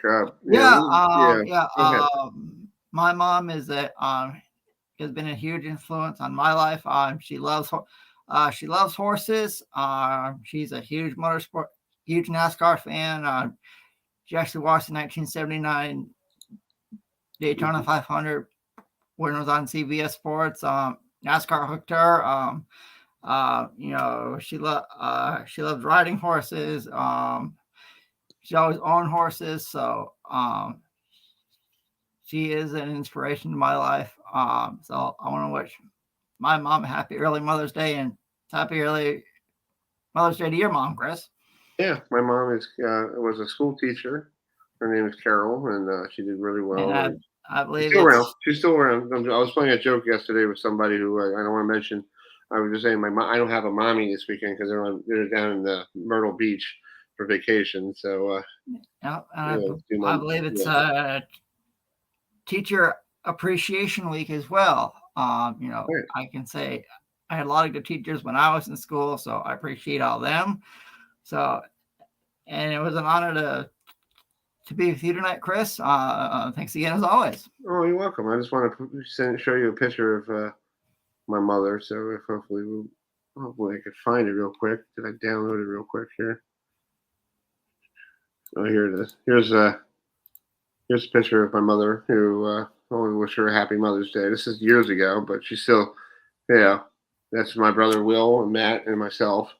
My mom has been a huge influence on my life. She loves horses. She's a huge NASCAR fan. She actually watched the 1979 Daytona 500 when it was on CBS Sports. NASCAR hooked her. She loves riding horses. She always owned horses. So she is an inspiration to my life. So I want to wish my mom a happy early Mother's Day, and happy early Mother's Day to your mom, Chris. Yeah, my mom was a school teacher. Her name is Carol, and she did really well. And I believe she's still around. I was playing a joke yesterday with somebody who I don't want to mention. I was just saying I don't have a mommy this weekend because they're down in the Myrtle Beach for vacation. So I believe it's Teacher Appreciation Week as well. I can say I had a lot of good teachers when I was in school, so I appreciate all them. So, and it was an honor to be with you tonight, Chris. Thanks again as always. Oh, you're welcome. I just want to show you a picture of my mother. So if hopefully I could find it real quick. Did I download it real quick here? Oh, here it is. Here's a picture of my mother who I want to wish her a happy Mother's Day. This is years ago, but she's still, that's my brother Will and Matt and myself.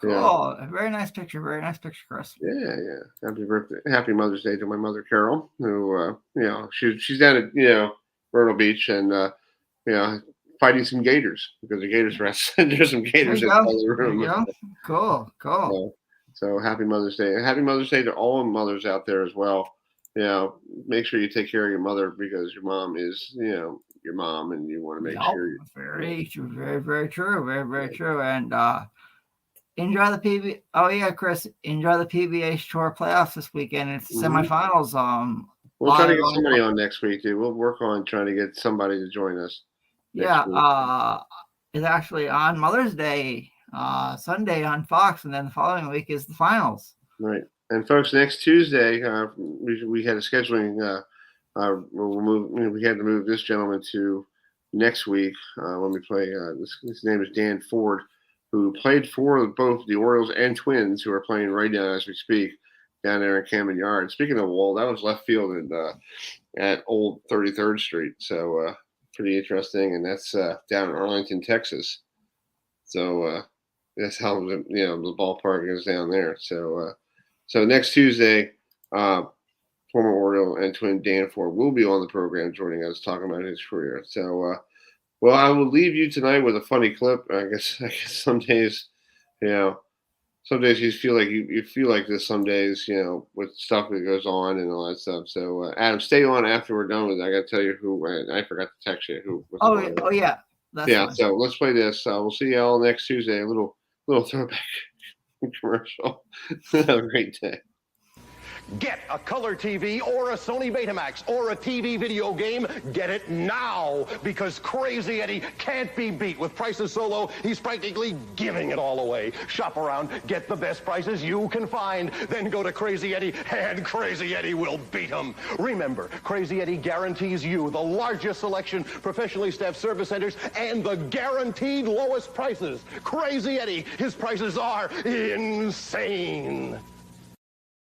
Cool. Yeah. Very nice picture. Very nice picture, Chris. Yeah. Happy birthday. Happy Mother's Day to my mother, Carol, who, she's down at, Myrtle Beach, and fighting some gators because the gators wrestling. There's some gators in the room. Cool. So happy Mother's Day, and happy Mother's Day to all mothers out there as well. Make sure you take care of your mother because your mom is, your mom, and you want to make sure. Very true. Very true. Very true. And enjoy the PBA. Oh yeah, Chris, enjoy the PBA Tour playoffs this weekend. It's semifinals. We'll try to get somebody on next week, dude. We'll work on trying to get somebody to join us. Yeah. It's actually on Mother's Day, Sunday on Fox, and then the following week is the finals. Right. And folks, next Tuesday, we had a scheduling. We had to move this gentleman to next week when we play. His name is DanFord, who played for both the Orioles and Twins, who are playing right now as we speak down there in Camden Yard. Speaking of Wall, that was left field at Old 33rd Street. So pretty interesting, and that's down in Arlington, Texas. So that's how the ballpark is down there. So next Tuesday, former Oriole and Twin DanFord will be on the program joining us, talking about his career. So, well, I will leave you tonight with a funny clip. I guess some days, some days you feel like you feel like this. Some days, with stuff that goes on and all that stuff. So, Adam, stay on after we're done with it. I got to tell you who. I forgot to text you who. Oh yeah. That's fine. So let's play this. We'll see you all next Tuesday. A little throwback commercial. Have a great day. Get a color TV or a Sony Betamax or a TV video game. Get it now, because Crazy Eddie can't be beat. With prices so low, he's practically giving it all away. Shop around, get the best prices you can find. Then go to Crazy Eddie, and Crazy Eddie will beat him. Remember, Crazy Eddie guarantees you the largest selection, professionally staffed service centers, and the guaranteed lowest prices. Crazy Eddie, his prices are insane.